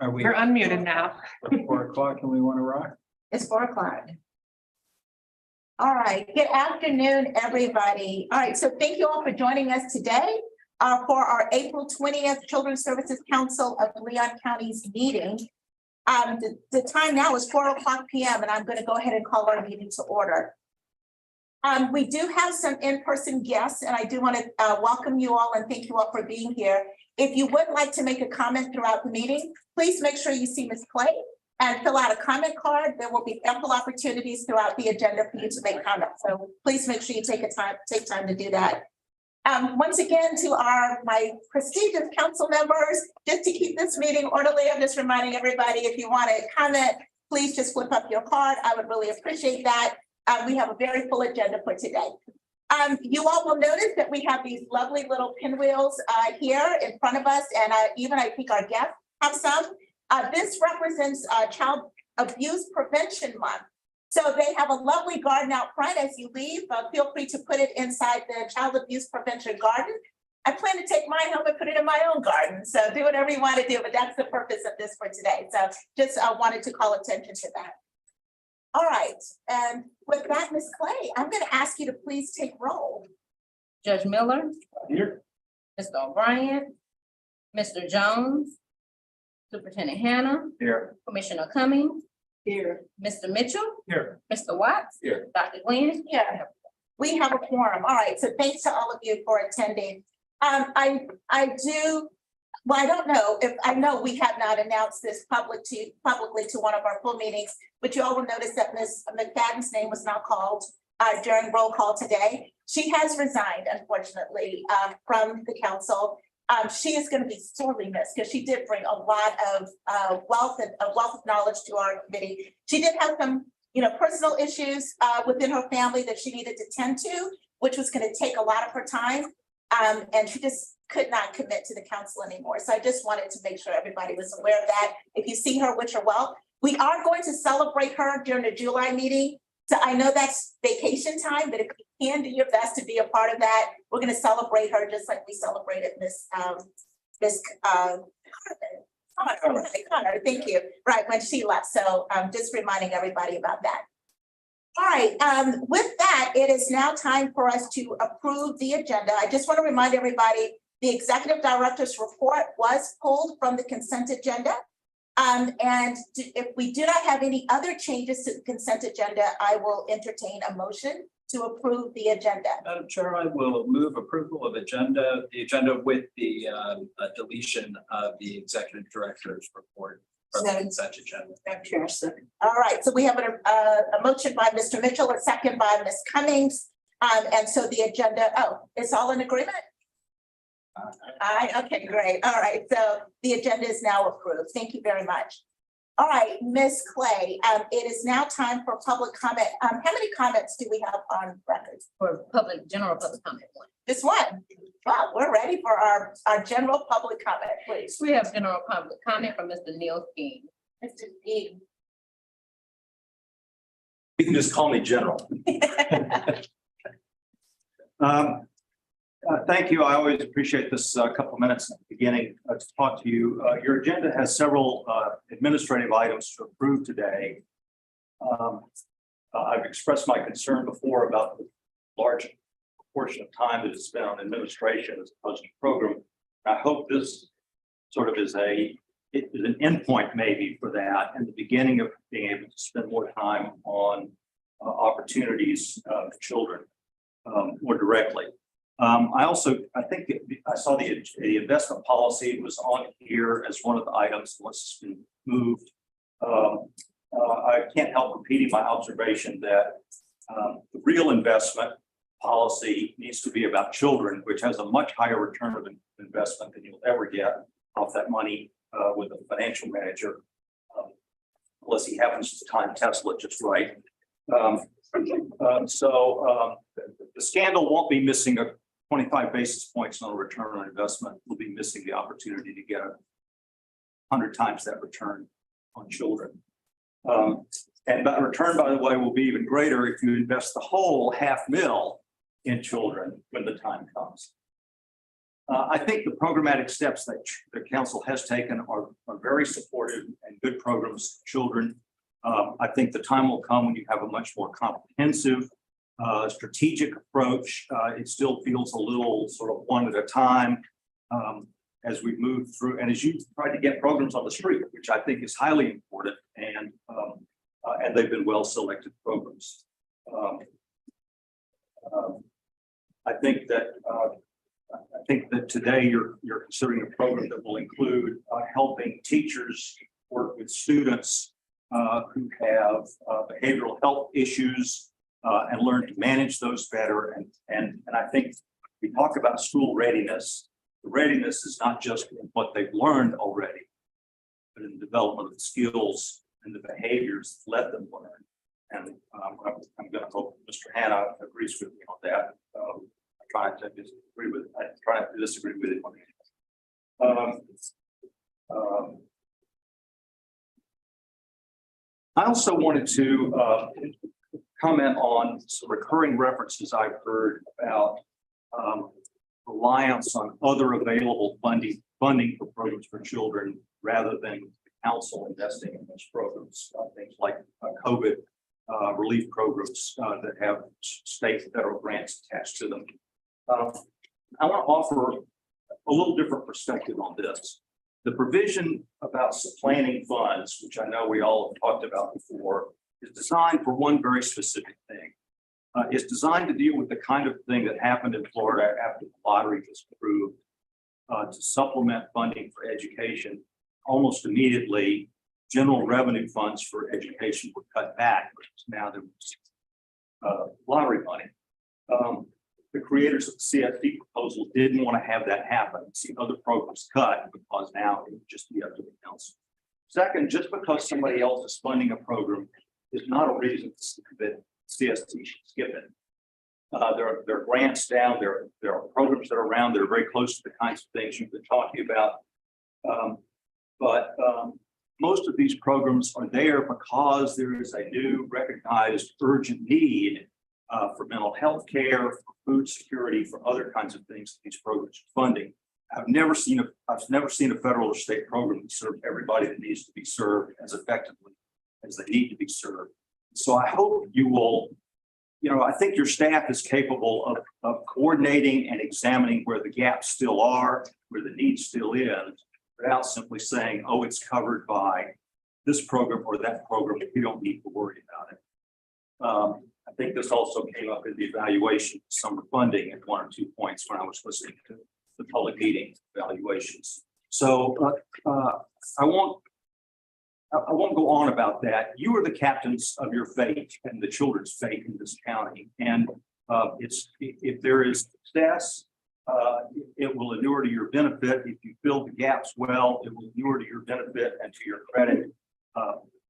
Are we We're unmuted now. 4 o'clock and we want to rock? It's 4 o'clock. All right, good afternoon, everybody. All right, so thank you all for joining us today for our April 20th Children's Services Council of Leon County's meeting. The time now is 4 o'clock p.m. and I'm going to go ahead and call our meeting to order. We do have some in-person guests and I do want to welcome you all and thank you all for being here. If you would like to make a comment throughout the meeting, please make sure you see Ms. Clay and fill out a comment card. There will be ample opportunities throughout the agenda for you to make comments. So please make sure you take time to do that. Once again, to my prestigious council members, just to keep this meeting orderly, I'm just reminding everybody, if you want to comment, please just flip up your card. I would really appreciate that. We have a very full agenda for today. You all will notice that we have these lovely little pinwheels here in front of us, and even I think our guests have some. This represents Child Abuse Prevention Month. So they have a lovely garden out front as you leave. Feel free to put it inside the Child Abuse Prevention Garden. I plan to take my home and put it in my own garden. So do whatever you want to do, but that's the purpose of this for today. So just wanted to call attention to that. All right, and with that, Ms. Clay, I'm going to ask you to please take roll. Judge Miller, Here. Mr. O'Brien, Mr. Jones, Superintendent Hannah, Here. Commissioner Cummings, Here. Mr. Mitchell, Here. Mr. Watts, Here. Dr. Glenn. Yeah, we have a quorum. All right, so thanks to all of you for attending. Well, I don't know if I know we have not announced this publicly to one of our full meetings, but you all will notice that Ms. McFadden's name was not called during roll call today. She has resigned, unfortunately, from the council. She is going to be sorely missed because she did bring a lot of wealth of knowledge to our committee. She did have some, personal issues within her family that she needed to tend to, which was going to take a lot of her time. And she just could not commit to the council anymore. So I just wanted to make sure everybody was aware of that. If you see her, wish her well. We are going to celebrate her during the July meeting. So I know that's vacation time, but if you can do your best to be a part of that, we're going to celebrate her just like we celebrated Miss Connor. Thank you. Right, when she left. So just reminding everybody about that. All right, with that, it is now time for us to approve the agenda. I just want to remind everybody, the executive director's report was pulled from the consent agenda. And if we do not have any other changes to the consent agenda, I will entertain a motion to approve the agenda. Madam Chair, I will move approval of the agenda with the deletion of the executive director's report from the consent agenda. All right, so we have a motion by Mr. Mitchell, a second by Ms. Cummings. And so the agenda, it's all in agreement? Okay, great. All right, so the agenda is now approved. Thank you very much. All right, Ms. Clay, it is now time for public comment. How many comments do we have on record? For general public comment one. This one. Wow, we're ready for our general public comment, please. We have general public comment from Mr. Neil King. Mr. Dean. You can just call me General. Thank you. I always appreciate this couple of minutes at the beginning to talk to you. Your agenda has several administrative items to approve today. I've expressed my concern before about the large portion of time that is spent on administration as opposed to program. I hope this sort of is an endpoint maybe for that and the beginning of being able to spend more time on opportunities for children more directly. I think I saw the investment policy was on here as one of the items once it's been moved. I can't help repeating my observation that the real investment policy needs to be about children, which has a much higher return of investment than you'll ever get off that money with a financial manager, unless he happens to time Tesla just right. So the scandal won't be missing a 25 basis points on a return on investment. We'll be missing the opportunity to get 100 times that return on children. And that return, by the way, will be even greater if you invest the whole $500,000 in children when the time comes. I think the programmatic steps that the council has taken are very supportive and good programs for children. I think the time will come when you have a much more comprehensive, strategic approach. It still feels a little sort of one at a time as we move through, and as you try to get programs on the street, which I think is highly important, and they've been well selected programs. I think that today you're considering a program that will include helping teachers work with students who have behavioral health issues and learn to manage those better. And I think we talk about school readiness. The readiness is not just in what they've learned already, but in the development of the skills and the behaviors that let them learn. And I'm going to hope Mr. Hanna agrees with me on that. I try not to disagree with it. I also wanted to comment on some recurring references I've heard about reliance on other available funding for programs for children rather than the council investing in those programs. Things like COVID relief programs that have state and federal grants attached to them. I want to offer a little different perspective on this. The provision about supplanting funds, which I know we all have talked about before, is designed for one very specific thing. It's designed to deal with the kind of thing that happened in Florida after the lottery was approved to supplement funding for education. Almost immediately, general revenue funds for education were cut back. Now there was lottery money. The creators of the CSC proposal didn't want to have that happen, see other programs cut, because now it would just be up to the council. Second, just because somebody else is funding a program is not a reason that CSC should skip it. There are grants down, there are programs that are around that are very close to the kinds of things you've been talking about. But most of these programs are there because there is a new recognized urgent need for mental health care, for food security, for other kinds of things that these programs are funding. I've never seen a federal or state program that serves everybody that needs to be served as effectively as they need to be served. So I hope you will, I think your staff is capable of coordinating and examining where the gaps still are, where the need still is, without simply saying, oh, it's covered by this program or that program. You don't need to worry about it. I think this also came up in the evaluation of summer funding at 1 or 2 points when I was listening to the public meeting evaluations. So I won't go on about that. You are the captains of your fate and the children's fate in this county. And if there is success, it will inure to your benefit. If you fill the gaps well, it will inure to your benefit and to your credit.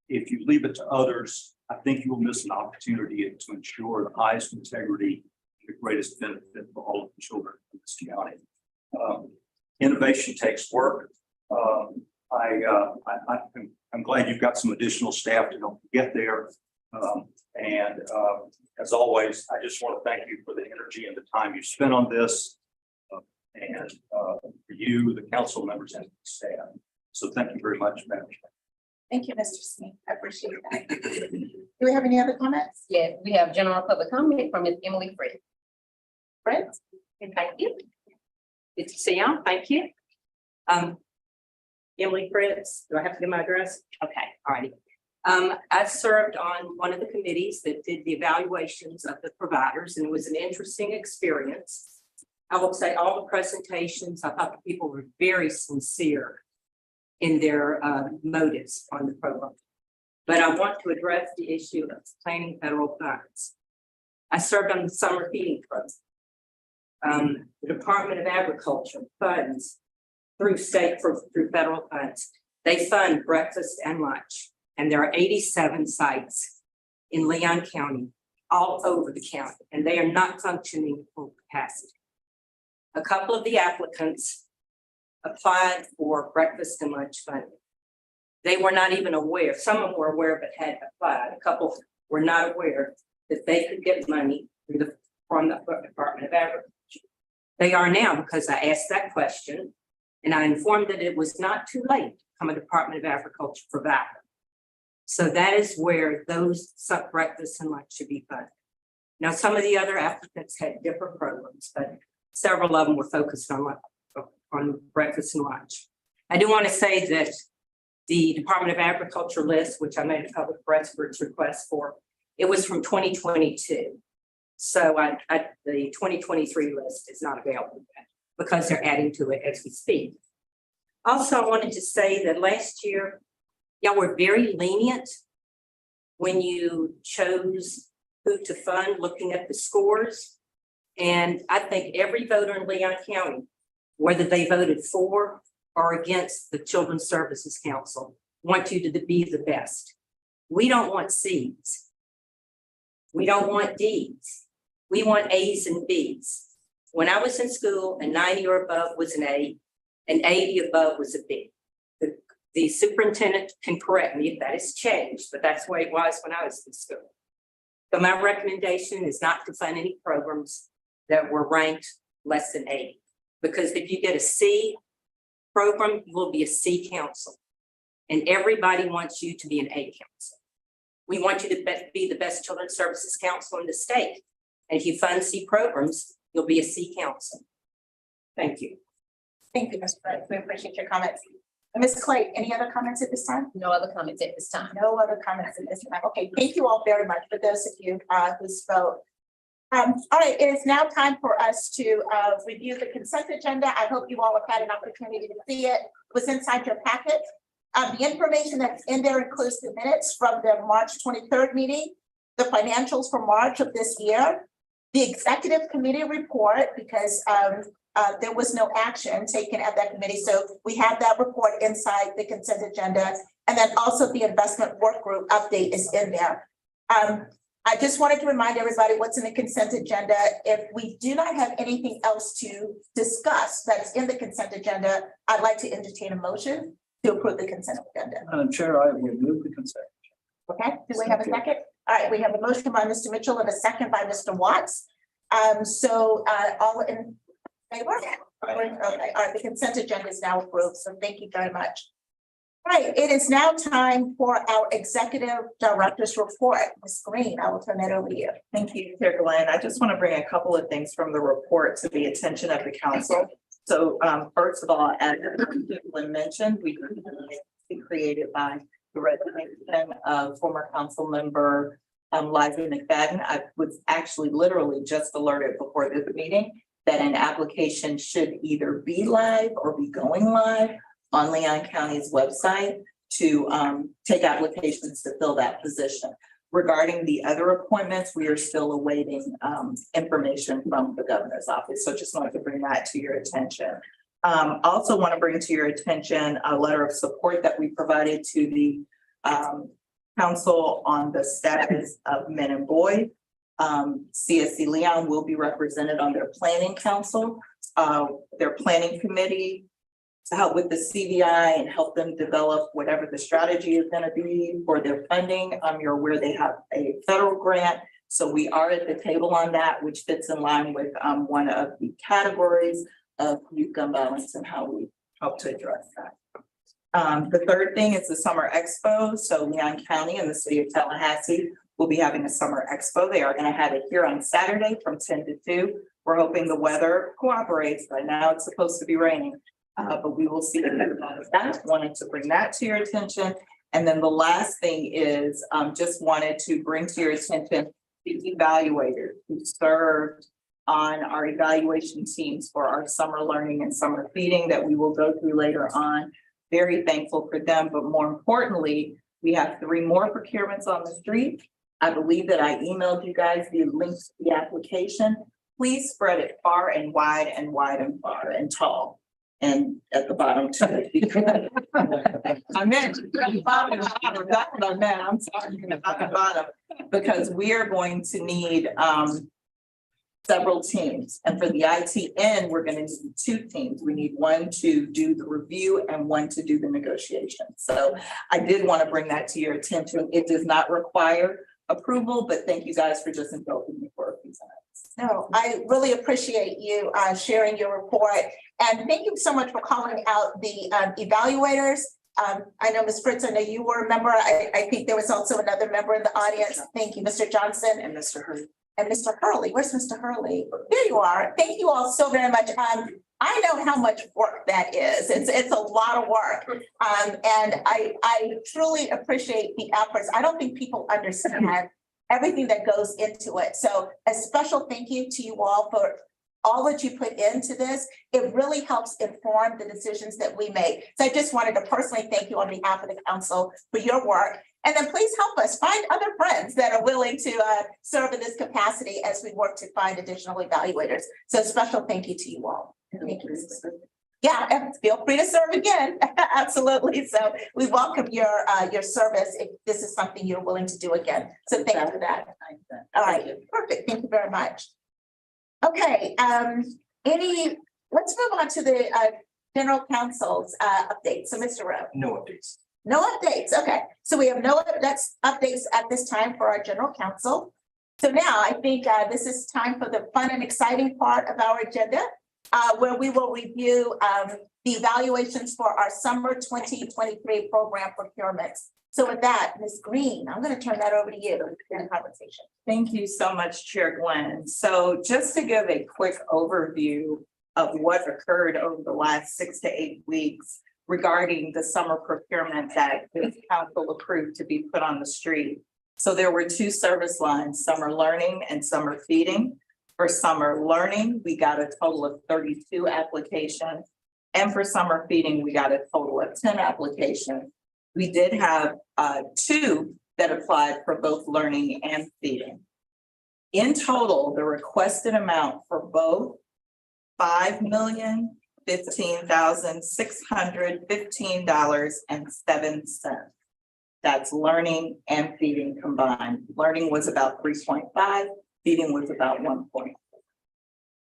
If you leave it to others, I think you will miss an opportunity to ensure the highest integrity and the greatest benefit for all of the children in this county. Innovation takes work. I'm glad you've got some additional staff to help get there. As always, I just want to thank you for the energy and the time you spent on this, and for you, the council members, and the staff. So thank you very much, Madam Chair. Thank you, Mr. Smith. I appreciate that. Do we have any other comments? Yes, we have general public comment from Ms. Emily Fritz. Fritz? Thank you. Good to see y'all. Thank you. Emily Fritz. Do I have to give my address? Okay, all righty. I served on one of the committees that did the evaluations of the providers, and it was an interesting experience. I will say all the presentations, I thought the people were very sincere in their motives on the program. But I want to address the issue of planning federal funds. I served on the summer feeding program. The Department of Agriculture funds through federal funds. They fund breakfast and lunch. And there are 87 sites in Leon County, all over the county, and they are not functioning at full capacity. A couple of the applicants applied for breakfast and lunch funding. They were not even aware, some of them were aware but had applied. A couple were not aware that they could get money from the Department of Agriculture. They are now because I asked that question and I informed that it was not too late to become a Department of Agriculture provider. So that is where those breakfast and lunch should be funded. Now, some of the other applicants had different programs, but several of them were focused on breakfast and lunch. I do want to say that the Department of Agriculture list, which I made a public records request for, it was from 2022. So the 2023 list is not available yet because they're adding to it as we speak. Also, I wanted to say that last year, y'all were very lenient when you chose who to fund, looking at the scores. And I think every voter in Leon County, whether they voted for or against the Children's Services Council, want you to be the best. We don't want C's. We don't want D's. We want A's and B's. When I was in school, a 90 or above was an A, and 80 above was a B. The superintendent can correct me if that has changed, but that's the way it was when I was in school. So my recommendation is not to fund any programs that were ranked less than 80. Because if you get a C program, you will be a C council. And everybody wants you to be an A council. We want you to be the best children's services council in the state. And if you fund C programs, you'll be a C council. Thank you. Thank you, Ms. Price. We appreciate your comments. Ms. Clay, any other comments at this time? No other comments at this time. No other comments at this time. Okay, thank you all very much for those of you who spoke. All right, it is now time for us to review the consent agenda. I hope you all have had an opportunity to see it. It was inside your packet. The information that's in there includes the minutes from the March 23rd meeting, the financials for March of this year, the executive committee report, because there was no action taken at that committee. So we have that report inside the consent agenda. And then also the investment work group update is in there. I just wanted to remind everybody what's in the consent agenda. If we do not have anything else to discuss that's in the consent agenda, I'd like to entertain a motion to approve the consent agenda. Madam Chair, I will move the consent. Okay, do we have a second? All right, we have a motion by Mr. Mitchell and a second by Mr. Watts. All in favor? Okay, all right, the consent agenda is now approved, so thank you very much. All right, it is now time for our executive director's report. Ms. Green, I will turn that over to you. Thank you, Chair Glenn. I just want to bring a couple of things from the report to the attention of the council. So first of all, as Glenn mentioned, we created by the resignation of former council member Liza McFadden. I was actually literally just alerted before this meeting that an application should either be live or be going live on Leon County's website to take applications to fill that position. Regarding the other appointments, we are still awaiting information from the governor's office. So just wanted to bring that to your attention. Also want to bring to your attention a letter of support that we provided to the council on the status of men and boys. CSC Leon will be represented on their planning council, their planning committee, to help with the CVI and help them develop whatever the strategy is going to be for their funding. You're aware they have a federal grant. So we are at the table on that, which fits in line with one of the categories of youth gun violence and how we help to address that. The third thing is the summer expo. So Leon County and the city of Tallahassee will be having a summer expo. They are going to have it here on Saturday from 10 to 2. We're hoping the weather cooperates. Right now it's supposed to be raining. But we will see that. Wanted to bring that to your attention. And then the last thing is just wanted to bring to your attention the evaluators who served on our evaluation teams for our summer learning and summer feeding that we will go through later on. Very thankful for them, but more importantly, we have 3 more procurements on the street. I believe that I emailed you guys the links to the application. Please spread it far and wide and wide and far and tall. And at the bottom too. I meant the bottom, that's what I meant. I'm sorry, at the bottom, because we are going to need several teams. And for the ITN, we're going to need 2 teams. We need one to do the review and one to do the negotiation. So I did want to bring that to your attention. It does not require approval, but thank you guys for just indulging me for a few minutes. No, I really appreciate you sharing your report. And thank you so much for calling out the evaluators. I know Ms. Fritz, I know you were a member. I think there was also another member in the audience. Thank you, Mr. Johnson. And Mr. Hurd. And Mr. Hurley. Where's Mr. Hurley? There you are. Thank you all so very much. I know how much work that is. It's a lot of work. And I truly appreciate the efforts. I don't think people understand everything that goes into it. So a special thank you to you all for all that you put into this. It really helps inform the decisions that we make. So I just wanted to personally thank you on behalf of the council for your work. And then please help us find other friends that are willing to serve in this capacity as we work to find additional evaluators. So special thank you to you all. Thank you. Yeah, and feel free to serve again. Absolutely. So we welcome your service if this is something you're willing to do again. So thank you for that. All right, perfect. Thank you very much. Okay, let's move on to the general counsel's update. So Mr. Rowe. No updates. No updates. Okay, so we have no updates at this time for our general counsel. So now I think this is time for the fun and exciting part of our agenda, where we will review the evaluations for our summer 2023 program procurements. So with that, Ms. Green, I'm going to turn that over to you in the conversation. Thank you so much, Chair Glenn. So just to give a quick overview of what occurred over the last 6 to 8 weeks regarding the summer procurement that this council approved to be put on the street. So there were 2 service lines, summer learning and summer feeding. For summer learning, we got a total of 32 applications. And for summer feeding, we got a total of 10 applications. We did have 2 that applied for both learning and feeding. In total, the requested amount for both $5,015,615.07. That's learning and feeding combined. Learning was about 3.5, feeding was about 1.4.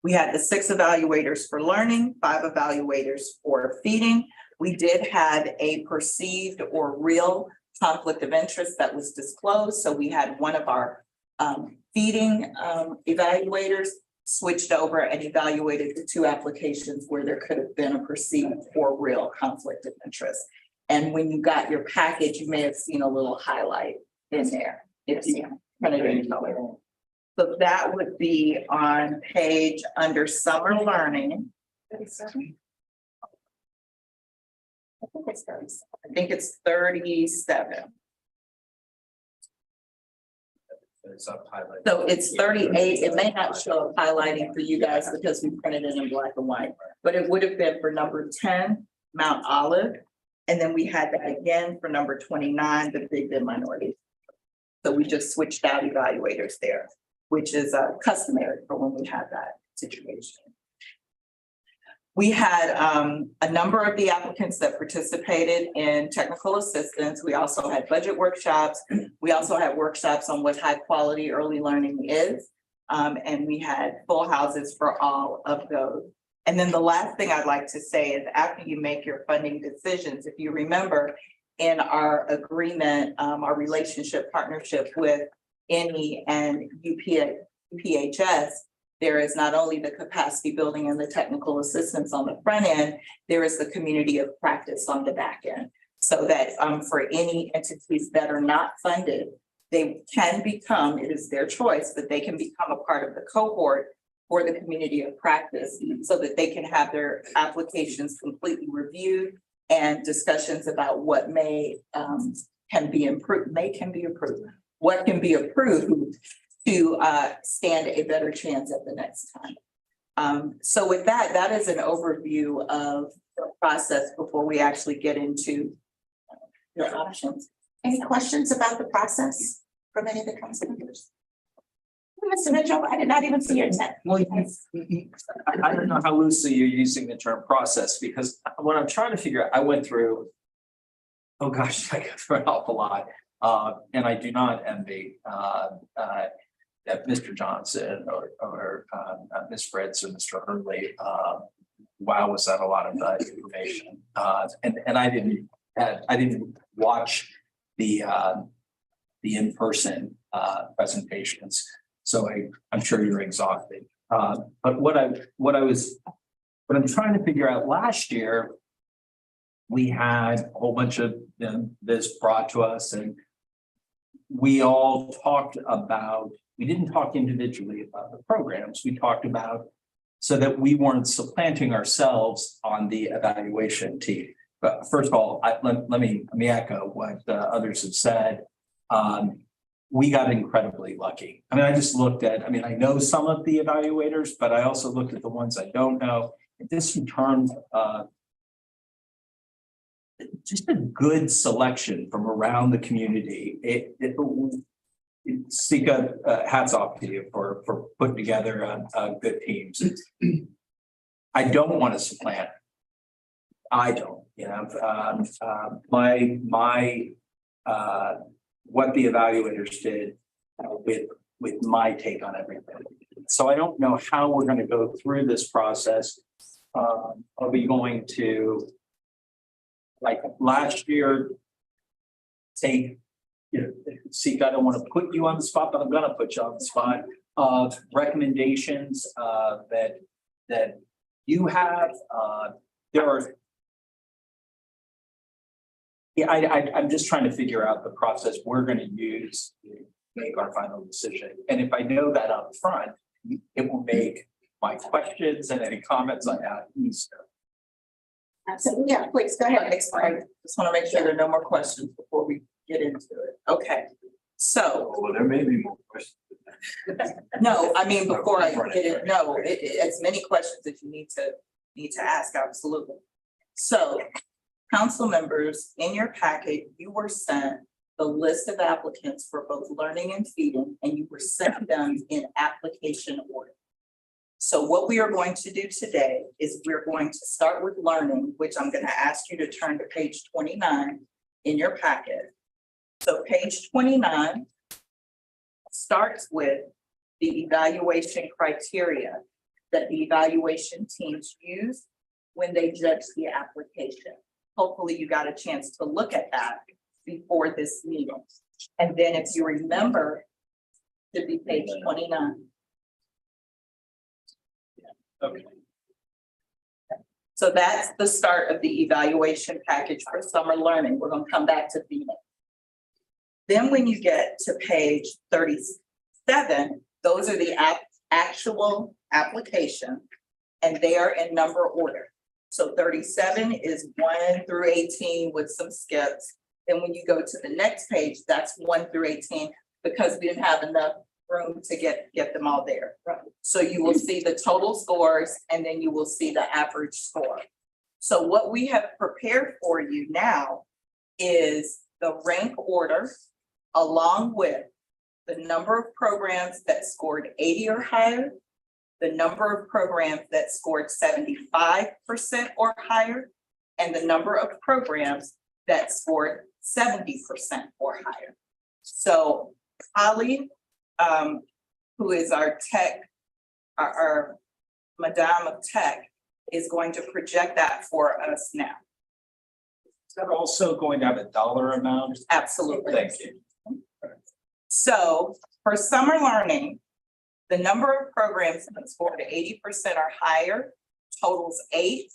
We had the 6 evaluators for learning, 5 evaluators for feeding. We did have a perceived or real conflict of interest that was disclosed. So we had one of our feeding evaluators switched over and evaluated the 2 applications where there could have been a perceived or real conflict of interest. And when you got your package, you may have seen a little highlight in there if you printed it in color. So that would be on page under summer learning. I think it's 37. I think it's 37. It's up highlighted. So it's 38. It may not show up highlighting for you guys because we printed it in black and white, but it would have been for number 10, Mount Olive. And then we had that again for number 29, the big and minority. So we just switched out evaluators there, which is customary for when we have that situation. We had a number of the applicants that participated in technical assistance. We also had budget workshops. We also had workshops on what high quality early learning is. And we had full houses for all of those. And then the last thing I'd like to say is after you make your funding decisions, if you remember in our agreement, our relationship partnership with NE and UPHS, there is not only the capacity building and the technical assistance on the front end, there is the community of practice on the back end. So that for any entities that are not funded, they can become, it is their choice, but they can become a part of the cohort for the community of practice so that they can have their applications completely reviewed and discussions about what can be approved, what can be approved to stand a better chance at the next time. So with that, that is an overview of the process before we actually get into your options. Any questions about the process from any of the council members? Mr. Mitchell, I did not even see your text. Well, I don't know how loosely you're using the term process, because what I'm trying to figure out, I went through, oh gosh, I got through an awful lot. And I do not envy that Mr. Johnson or Ms. Fritz or Mr. Hurley. Wow, was that a lot of information? And I didn't watch the in-person presentations. So I'm sure you're exhausted. But what I'm trying to figure out last year, we had a whole bunch of this brought to us, and we all talked about, we didn't talk individually about the programs, we talked about so that we weren't supplanting ourselves on the evaluation team. But first of all, let me echo what others have said. We got incredibly lucky. I mean, I just looked at, I mean, I know some of the evaluators, but I also looked at the ones I don't know. This returned just a good selection from around the community. Sika, hats off to you for putting together good teams. I don't want to supplant. I don't, you know, what the evaluators did with my take on everything. So I don't know how we're going to go through this process. Are we going to, like last year, take, you know, Sika, I don't want to put you on the spot, but I'm going to put you on the spot of recommendations that you have. There are. Yeah, I'm just trying to figure out the process we're going to use to make our final decision. And if I know that up front, it will make my questions and any comments I have easier. So, yeah, please go ahead. Just want to make sure there are no more questions before we get into it. Okay, so, Well, there may be more questions. no, I mean, before I get it, no, as many questions as you need to ask, absolutely. So, council members, in your packet, you were sent the list of applicants for both learning and feeding, and you were sent them in application order. So what we are going to do today is we're going to start with learning, which I'm going to ask you to turn to page 29 in your packet. So page 29 starts with the evaluation criteria that the evaluation teams use when they judge the application. Hopefully you got a chance to look at that before this meeting. And then if you remember, it should be page 29. Okay. So that's the start of the evaluation package for summer learning. We're going to come back to feeding. Then when you get to page 37, those are the actual application, and they are in number order. So 37 is 1 through 18 with some skips. Then when you go to the next page, that's 1 through 18 because we didn't have enough room to get them all there. Right. So you will see the total scores and then you will see the average score. So what we have prepared for you now is the rank order along with the number of programs that scored 80 or higher, the number of programs that scored 75% or higher, and the number of programs that scored 70% or higher. So Holly, who is our tech, our Madame of Tech, is going to project that for us now. Is that also going to have a dollar amount? Absolutely. Thank you. So for summer learning, the number of programs that scored 80% or higher totals 8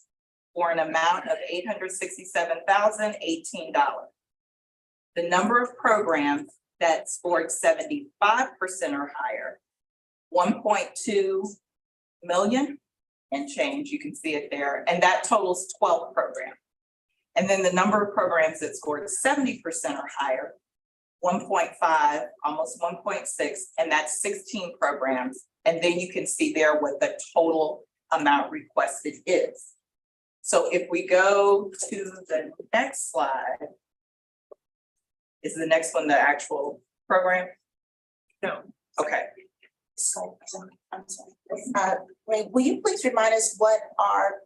for an amount of $867,018. The number of programs that scored 75% or higher, 1.2 million and change, you can see it there, and that totals 12 programs. And then the number of programs that scored 70% or higher, 1.5, almost 1.6, and that's 16 programs. And then you can see there what the total amount requested is. So if we go to the next slide, is the next one the actual program? No. Okay. I'm sorry. Ray, will you please remind us what our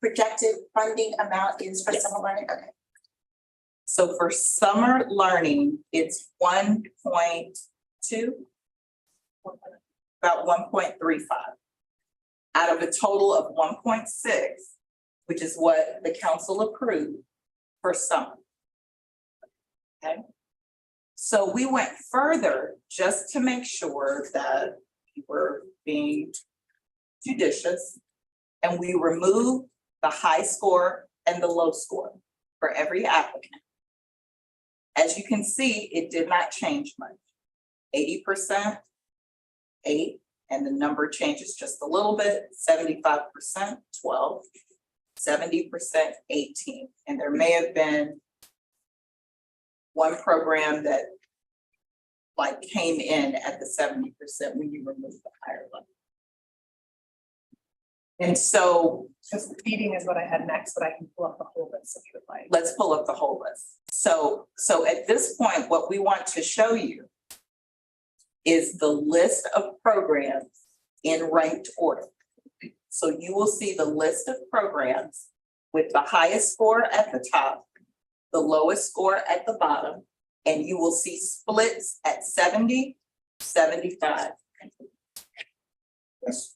projected funding amount is for summer learning? Okay. So for summer learning, it's 1.2, about 1.35 out of a total of 1.6, which is what the council approved for summer. Okay. So we went further just to make sure that we were being judicious. And we removed the high score and the low score for every applicant. As you can see, it did not change much. 80%, 8, and the number changes just a little bit, 75%, 12, 70%, 18. And there may have been one program that like came in at the 70% when you remove the higher level. And so Because feeding is what I had next, but I can pull up the whole list if you would like. let's pull up the whole list. So at this point, what we want to show you is the list of programs in ranked order. So you will see the list of programs with the highest score at the top, the lowest score at the bottom, and you will see splits at 70, 75.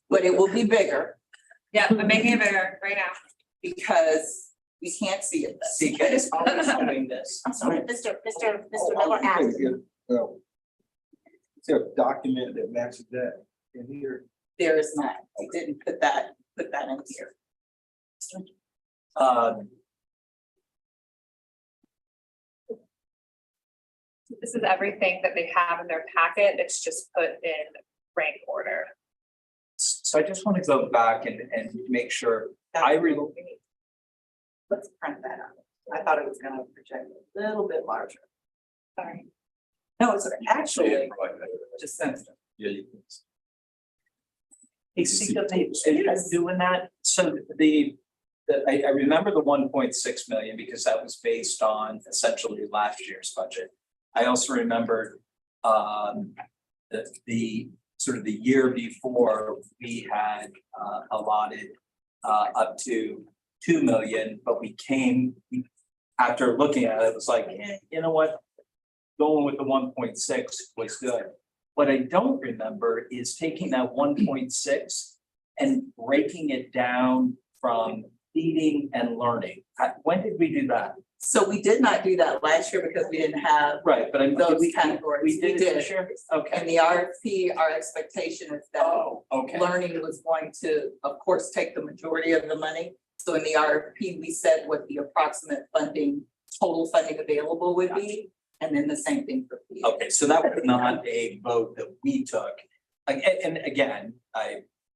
But it will be bigger Yeah, I'm making it bigger right now. because we can't see it. CK is always doing this. I'm sorry, Mr. Miller asked. Is there a document that matches that in here? There is not. I didn't put that in here. This is everything that they have in their packet. It's just put in rank order. So I just want to go back and make sure I Let's print that out. I thought it was gonna project a little bit larger. Sorry. No, it's actually just sensitive. Yeah, you can. Hey, see, as doing that, so I remember the 1.6 million because that was based on essentially last year's budget. I also remembered the sort of the year before we had allotted up to 2 million, but we came after looking at it, it was like, you know what? Going with the 1.6 was good. What I don't remember is taking that 1.6 and breaking it down from feeding and learning. When did we do that? So we did not do that last year because we didn't have Right, but I'm. those categories. We did it did. this year? In Okay. the RFP, our expectation is that Oh, okay. learning was going to, of course, take the majority of the money. So in the RFP, we said what the approximate funding, total funding available would be, and then the same thing for fees. Okay, so that was not a vote that we took. And again,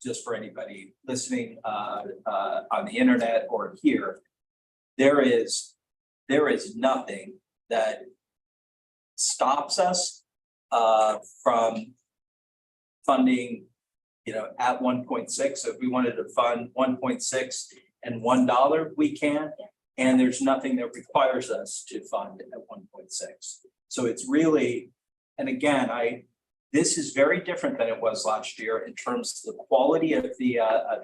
just for anybody listening on the internet or here, there is nothing that stops us from funding, at 1.6. So if we wanted to fund 1.6 and $1, we can. And there's nothing that requires us to fund at 1.6. So it's really, and again, this is very different than it was last year in terms of the quality of the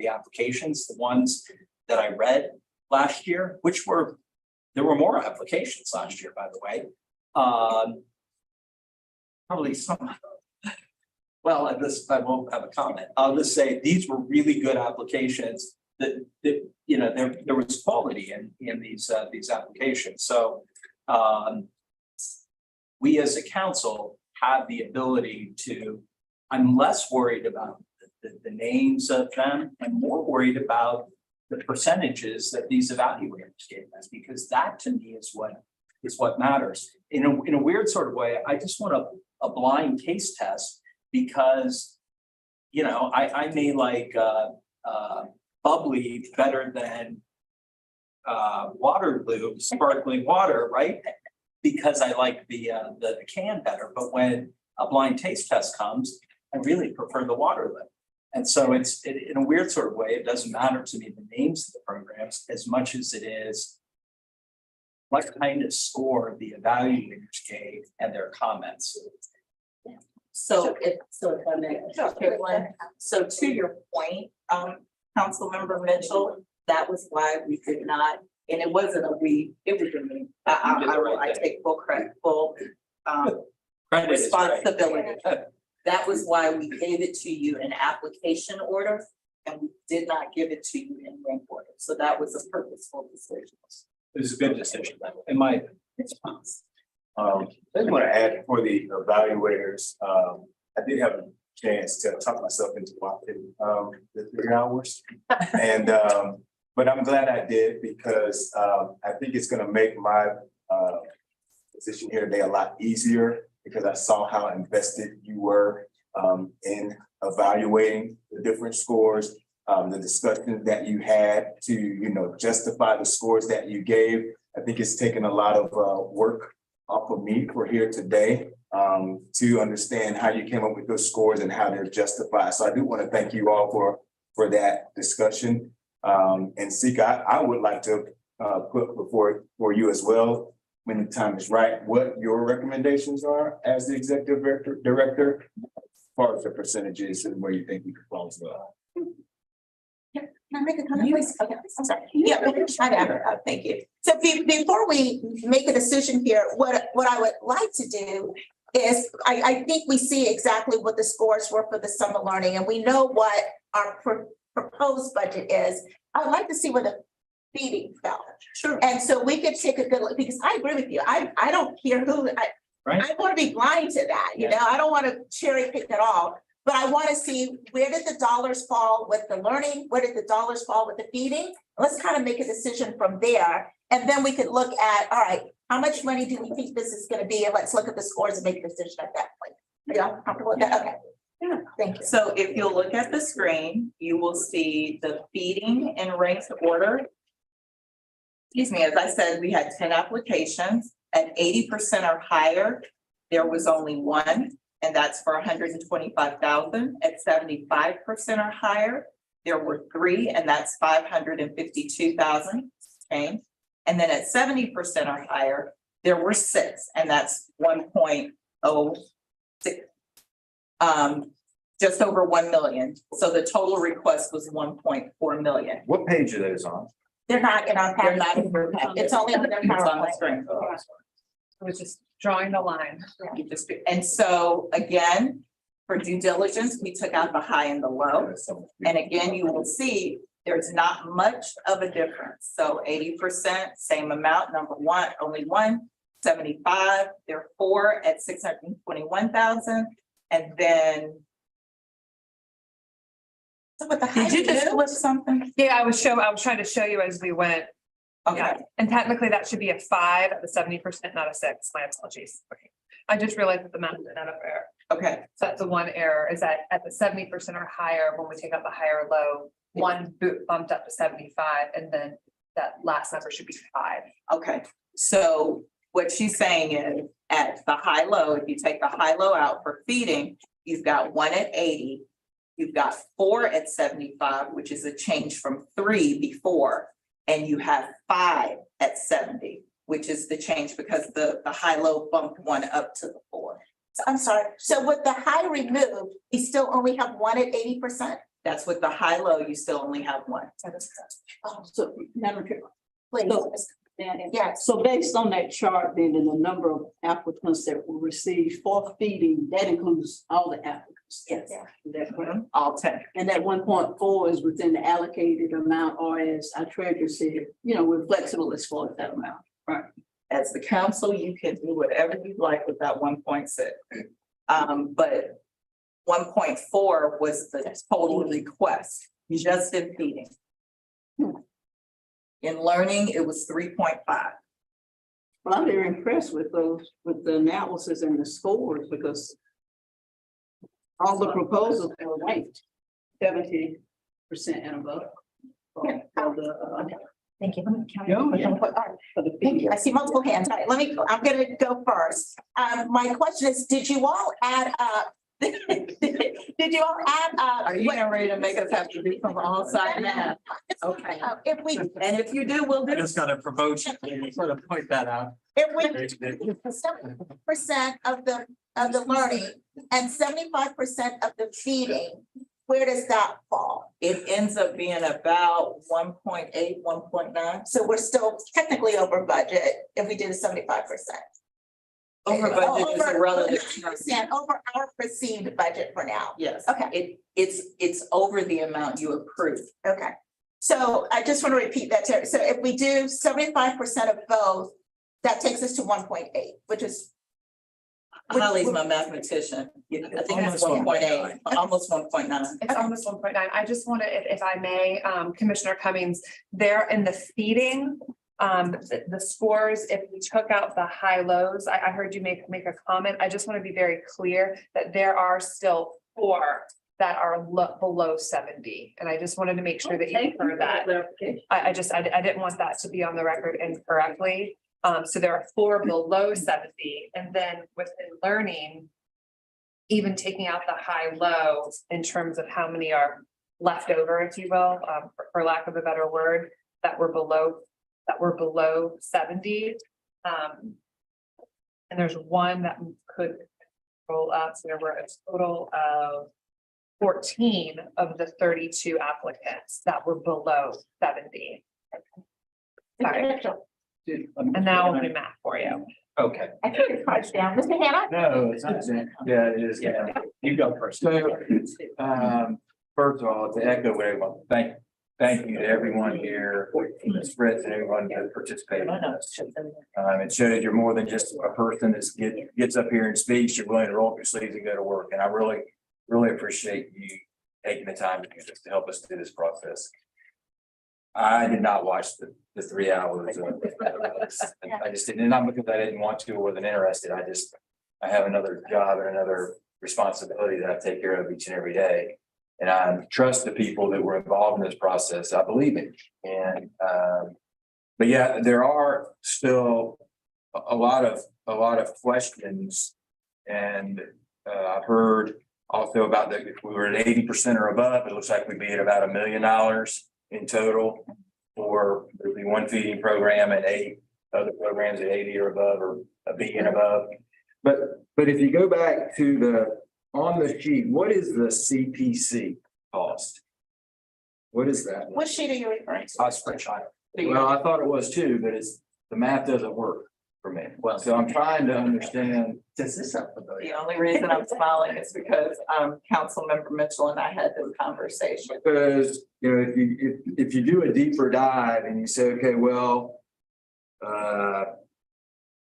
applications, the ones that I read last year, there were more applications last year, by the way. Probably some. Well, I won't have a comment. I'll just say these were really good applications that there was quality in these applications. So we as a council have the ability to, I'm less worried about the names of them and more worried about the percentages that these evaluators gave us, because that to me is what matters. In a weird sort of way, I just want a blind taste test because, I may like bubbly better than Waterloo, sparkling water, right? Because I like the can better. But when a blind taste test comes, I really prefer the Waterloo. And so in a weird sort of way, it doesn't matter to me the names of the programs as much as it is what kind of score the evaluators gave and their comments. So if I may, so to your point, Councilmember Mitchell, that was why we did not, and it wasn't a we, it was a me. I take full credit, Credit is right. responsibility. That was why we gave it to you in application order, and we did not give it to you in rank order. So that was a purposeful decision. It was a good decision, in my opinion. I just want to add for the evaluators, I did have a chance to talk myself into watching, the 3 hours. And, but I'm glad I did because, I think it's gonna make my, position here today a lot easier because I saw how invested you were, in evaluating the different scores, the discussions that you had to, justify the scores that you gave. I think it's taken a lot of, work off of me for here today, to understand how you came up with those scores and how they're justified. So I do want to thank you all for that discussion. And Sika, I would like to put before for you as well, when the time is right, what your recommendations are as the executive director, as far as the percentages and where you think we could fall as well. Can I make a comment, please? Okay, I'm sorry. Yeah, I got it. Thank you. So before we make a decision here, what I would like to do is, I think we see exactly what the scores were for the summer learning, and we know what our proposed budget is. I'd like to see where the feeding fell. Sure. And so we could take a good look, because I agree with you. I don't care who, I want to be blind to that, I don't want to cherry pick at all. But I want to see, where did the dollars fall with the learning? Where did the dollars fall with the feeding? Let's kind of make a decision from there. And then we could look at, all right, how much money do we think this is going to be? And let's look at the scores and make a decision at that point. Are y'all comfortable with that? Okay. Yeah, thank you. So if you look at the screen, you will see the feeding in ranked order. Excuse me, as I said, we had 10 applications at 80% or higher. There was only 1. And that's for 125,000. At 75% or higher, there were 3, and that's 552,000 change. And then at 70% or higher, there were 6, and that's 1.06. Just over 1 million. So the total request was 1.4 million. What page are those on? They're not in our They're package. not in your packet. It's only on their It's on the PowerPoint. screen. I was just drawing the line. You just, and so again, for due diligence, we took out the high and the low. And again, you will see there's not much of a difference. So 80%, same amount, number 1, only 1, 75, there are 4 at 621,000. And then. So with the Did you just high- flip something? Yeah, I was trying to show you as we went. Okay, And technically that should be a 5 at the 70%, not a 6. My apologies. Okay. I just realized that the math did not have error. okay, So that's the one error, is that at the 70% or higher, when we take out the higher or low, one bumped up to 75, and then that last number should be 5. okay. So what she's saying is at the high low, if you take the high low out for feeding, you've got 1 at 80. You've got 4 at 75, which is a change from 3 before. And you have 5 at 70, which is the change because the high low bumped 1 up to the 4. I'm sorry. So with the high removed, we still only have 1 at 80%? That's with the high low, you still only have 1. Oh, So, Madam Chair, please. So- Yes. so based on that chart, then, and the number of applicants that will receive for feeding, that includes all the applicants. Yes. Is that correct? All 10. And that 1.4 is within the allocated amount, or as our treasurer said, we're flexible as far as that amount. Right. As the council, you can do whatever you'd like with that 1.6. But 1.4 was the total request, just in feeding. In learning, it was 3.5. Well, I'm very impressed with with the analysis and the scores, because all the proposals are ranked 70% and above. Thank you. Yeah. For the feeding. I see multiple hands. All right, I'm gonna go first. My question is, did you all add up? Did you all add up? Are you getting ready to make us have to do some on-site math? Okay. If we, And if you do, we'll do. Got a promotion, sort of point that out. 70% of the learning and 75% of the feeding, where does that fall? It ends up being about 1.8, 1.9. So we're still technically over budget if we do the 75%. Over budget is a relative term. Over our perceived budget for now. Yes. Okay. It's over the amount you approved. Okay. So I just want to repeat that, Terry. So if we do 75% of both, That takes us to 1.8, which is. Holly's my mathematician. I think it's Almost 1.8, almost 1.9. It's almost 1.9. I just wanted, if I may, Commissioner Cummings, there in the feeding, the scores, if we took out the high lows, I heard you make a comment. I just want to be very clear that there are still 4 that are below 70. And I just wanted to make sure that you heard that. I didn't want that to be on the record incorrectly. So there are 4 below 70, and then within learning, even taking out the high low in terms of how many are left over, if you will, for lack of a better word, that were below 70. And there's 1 that could roll up. So there were a total of 14 of the 32 applicants that were below 70. Sorry. And now I'll do math for you. Okay, I put it cards down. Mr. Hannah? No, it's not. Yeah, it is. yeah, you go first. So, first of all, to echo what everyone, thank you to everyone here, Ms. Fritz and everyone that participated in this. It shows you're more than just a person that gets up here and speaks, you're willing to roll up your sleeves and go to work. And I really appreciate you taking the time to do this, to help us through this process. I did not watch the 3 hours. I just didn't, not because I didn't want to or wasn't interested. I have another job and another responsibility that I take care of each and every day. And I trust the people that were involved in this process. I believe in. And, but yeah, there are still a lot of questions. And I've heard also about that if we were at 80% or above, it looks like we'd be at about $1 million in total, or there'd be 1 feeding program and 8 other programs at 80 or above, or a B and above. But if you go back to on the sheet, what is the CPC cost? What is that? What sheet are you referring to? Cost per child. Well, I thought it was too, but the math doesn't work for me. Well, So I'm trying to understand. does this sound familiar? The only reason I'm smiling is because Councilmember Mitchell and I had this conversation. Because, if you do a deeper dive and you say, okay, well,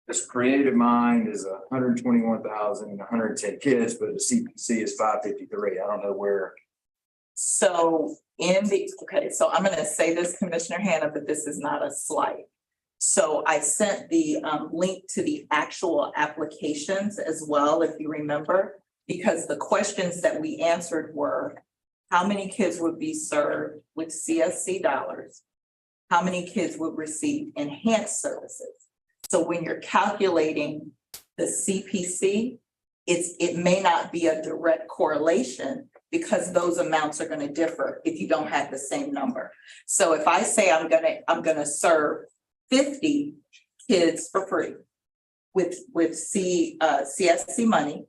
this creative mind is 121,000, 110 kids, but the CPC is 553. I don't know where. So so I'm gonna say this, Commissioner Hannah, but this is not a slight. So I sent the link to the actual applications as well, if you remember, because the questions that we answered were, how many kids would be served with CSC dollars? How many kids would receive enhanced services? So when you're calculating the CPC, it may not be a direct correlation because those amounts are going to differ if you don't have the same number. So if I say I'm gonna serve 50 kids for free with CSC money,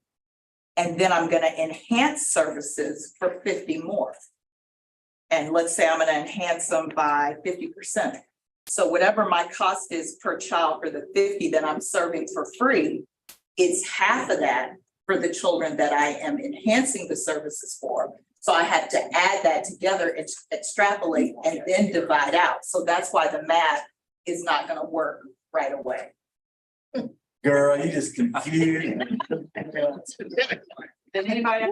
and then I'm gonna enhance services for 50 more. And let's say I'm gonna enhance them by 50%. So whatever my cost is per child for the 50 that I'm serving for free, it's half of that for the children that I am enhancing the services for. So I have to add that together and extrapolate and then divide out. So that's why the math is not gonna work right away. Girl, you just confused. Did anybody?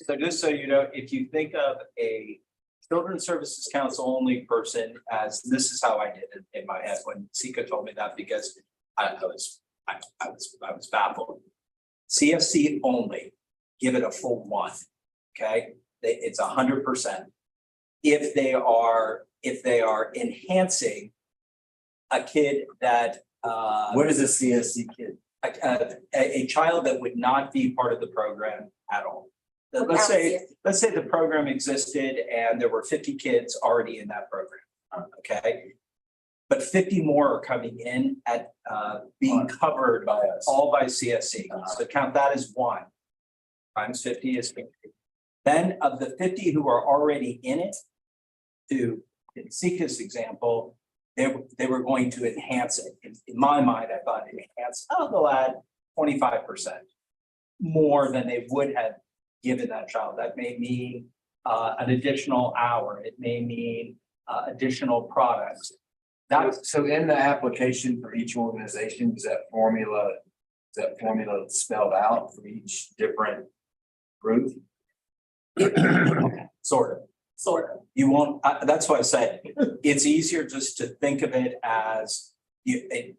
So just so you know, if you think of a Children's Services Council only person, as this is how I did it in my head when Sika told me that, because I was baffled. CSC only, give it a full 1, okay? It's 100%. If they are enhancing a kid that What is a CSC kid? a child that would not be part of the program at all. Let's say the program existed and there were 50 kids already in that program, okay? But 50 more are coming in at being covered by us. all by CSC. So count that as 1 times 50 is 50. Then of the 50 who are already in it, in Sika's example, they were going to enhance it. In my mind, I thought enhance, they'll add 25% more than they would have given that child. That may mean an additional hour. It may mean additional products. So in the application for each organization, is that formula spelled out for each different group? Sort of. Sort of. You won't, that's why I said, it's easier just to think of it as and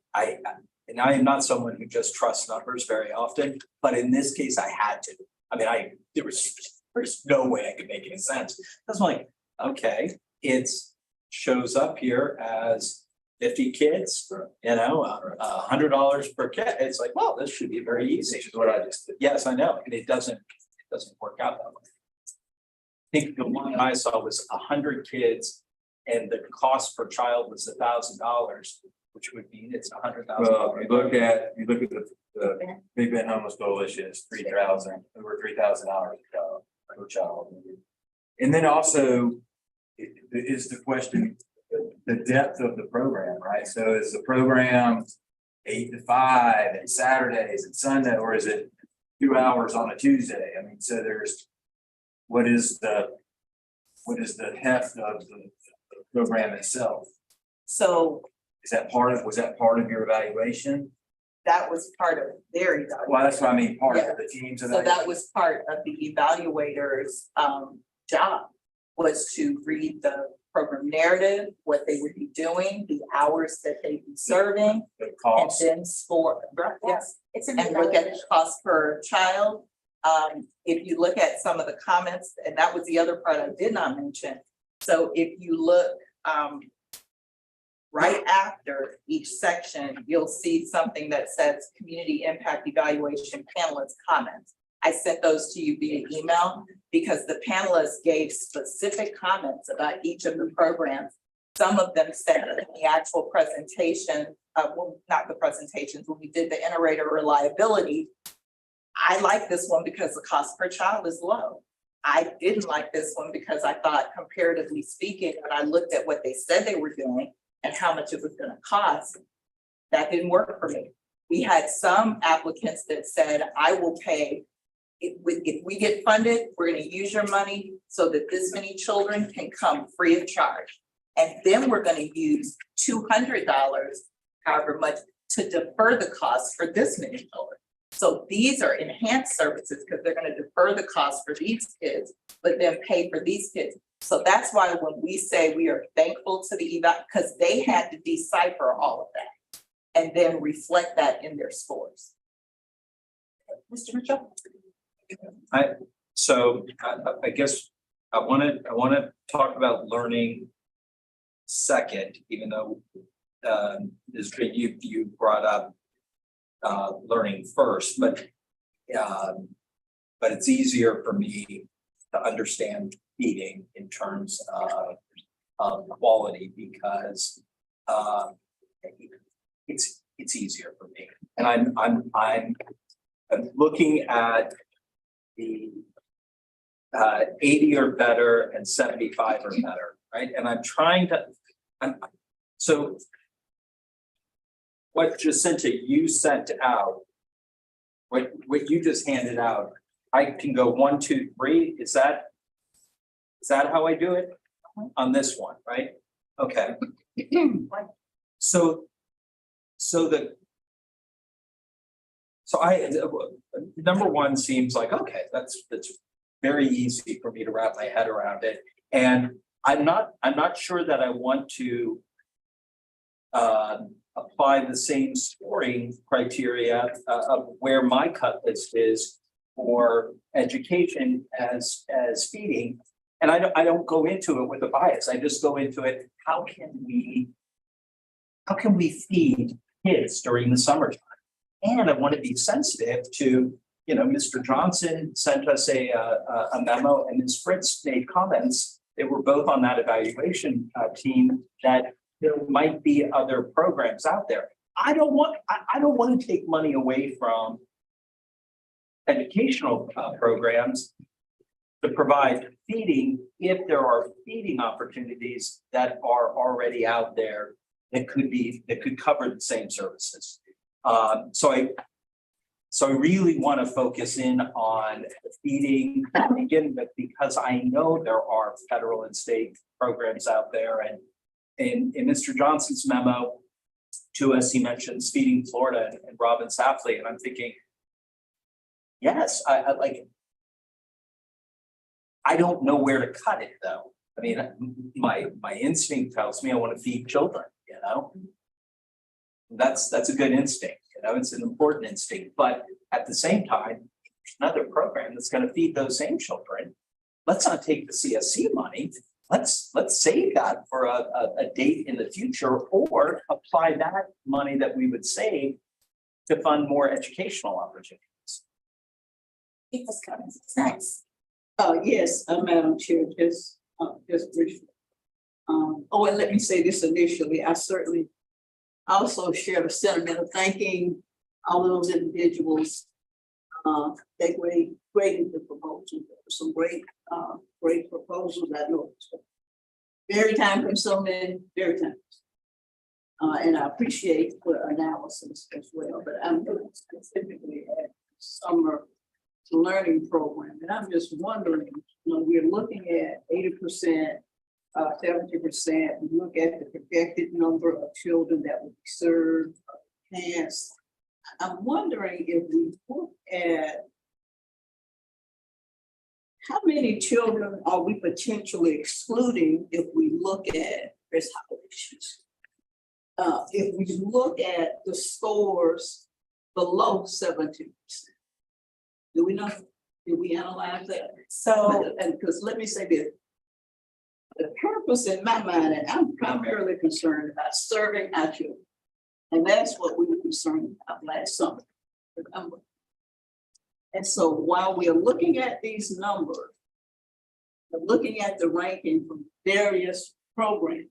I am not someone who just trusts numbers very often, but in this case, I had to. I mean, there's no way I could make any sense. I was like, okay, shows up here as 50 kids, $100 per kid. It's like, well, this should be very easy. Is what I just did. Yes, I know, and it doesn't work out that way. I think the one I saw was 100 kids, and the cost per child was $1,000, which would mean it's $100,000. Well, you look at the Big Bend Homeless Coalition is over $3,000 per child. And then also is the question, the depth of the program, right? So is the program 8 to 5 and Saturdays and Sunday, or is it 2 hours on a Tuesday? I mean, so what is the heft of the program itself? So Was that part of your evaluation? that was part of their evaluation. Well, that's what I mean, part of the team's. So that was part of the evaluator's job, was to read the program narrative, what they would be doing, the hours that they'd be serving, The and cost. then score, yes, It's an and look at the cost per child. If you look at some of the comments, and that was the other part I did not mention. So if you look right after each section, you'll see something that says community impact evaluation panelist comments. I sent those to you via email because the panelists gave specific comments about each of the programs. Some of them said in the actual presentation, well, not the presentations, when we did the inter-rater reliability, I like this one because the cost per child is low. I didn't like this one because I thought, comparatively speaking, when I looked at what they said they were doing and how much it was gonna cost, that didn't work for me. We had some applicants that said, I will pay, if we get funded, we're gonna use your money so that this many children can come free of charge. And then we're gonna use $200, however much, to defer the cost for this many children. So these are enhanced services because they're gonna defer the cost for these kids, but then pay for these kids. So that's why when we say we are thankful to the eval, because they had to decipher all of that and then reflect that in their scores. Mr. Mitchell? I guess I want to talk about learning second, even though you brought up learning first, but it's easier for me to understand feeding in terms of quality because it's easier for me, and I'm looking at the 80 or better and 75 or better, right? And I'm trying to, so what Jacinta you sent out, what you just handed out, I can go 1, 2, 3. Is that how I do it on this one, right? Okay. So number one seems like, okay, that's very easy for me to wrap my head around it. And I'm not sure that I want to apply the same scoring criteria of where my cut list is for education as feeding. And I don't go into it with a bias. I just go into it, how can we feed kids during the summertime? And I want to be sensitive to, Mr. Johnson sent us a memo and Ms. Fritz made comments. They were both on that evaluation team that there might be other programs out there. I don't want to take money away from educational programs to provide feeding if there are feeding opportunities that are already out there that could cover the same services. So I really want to focus in on feeding to begin with, because I know there are federal and state programs out there, and in Mr. Johnson's memo to us, he mentions Feeding Florida and Robin Safley, and I'm thinking, yes, I like. I don't know where to cut it though. I mean, my instinct tells me I want to feed children, you know? That's a good instinct, you know, it's an important instinct, but at the same time, there's another program that's gonna feed those same children. Let's not take the CSC money, let's save that for a date in the future, or apply that money that we would save to fund more educational opportunities. People's comments. Thanks. Yes, Madam Chair, just briefly. Oh, and let me say this initially, I certainly also share the sentiment of thanking all of those individuals. They graded the proposals. There were some great proposals. I know very time consuming, very time. And I appreciate the analysis as well, but I'm looking specifically at summer learning program. And I'm just wondering, you know, we're looking at 80%, 70%. We look at the projected number of children that will be served, enhanced. I'm wondering if we look at how many children are we potentially excluding if we look at risk issues? If we look at the scores below 70%. Do we know? Did we analyze that? So, And because let me say this. The purpose in my mind, and I'm primarily concerned about serving our children. And that's what we were concerned about last summer. Remember? And so while we are looking at these numbers, we're looking at the ranking from various programs,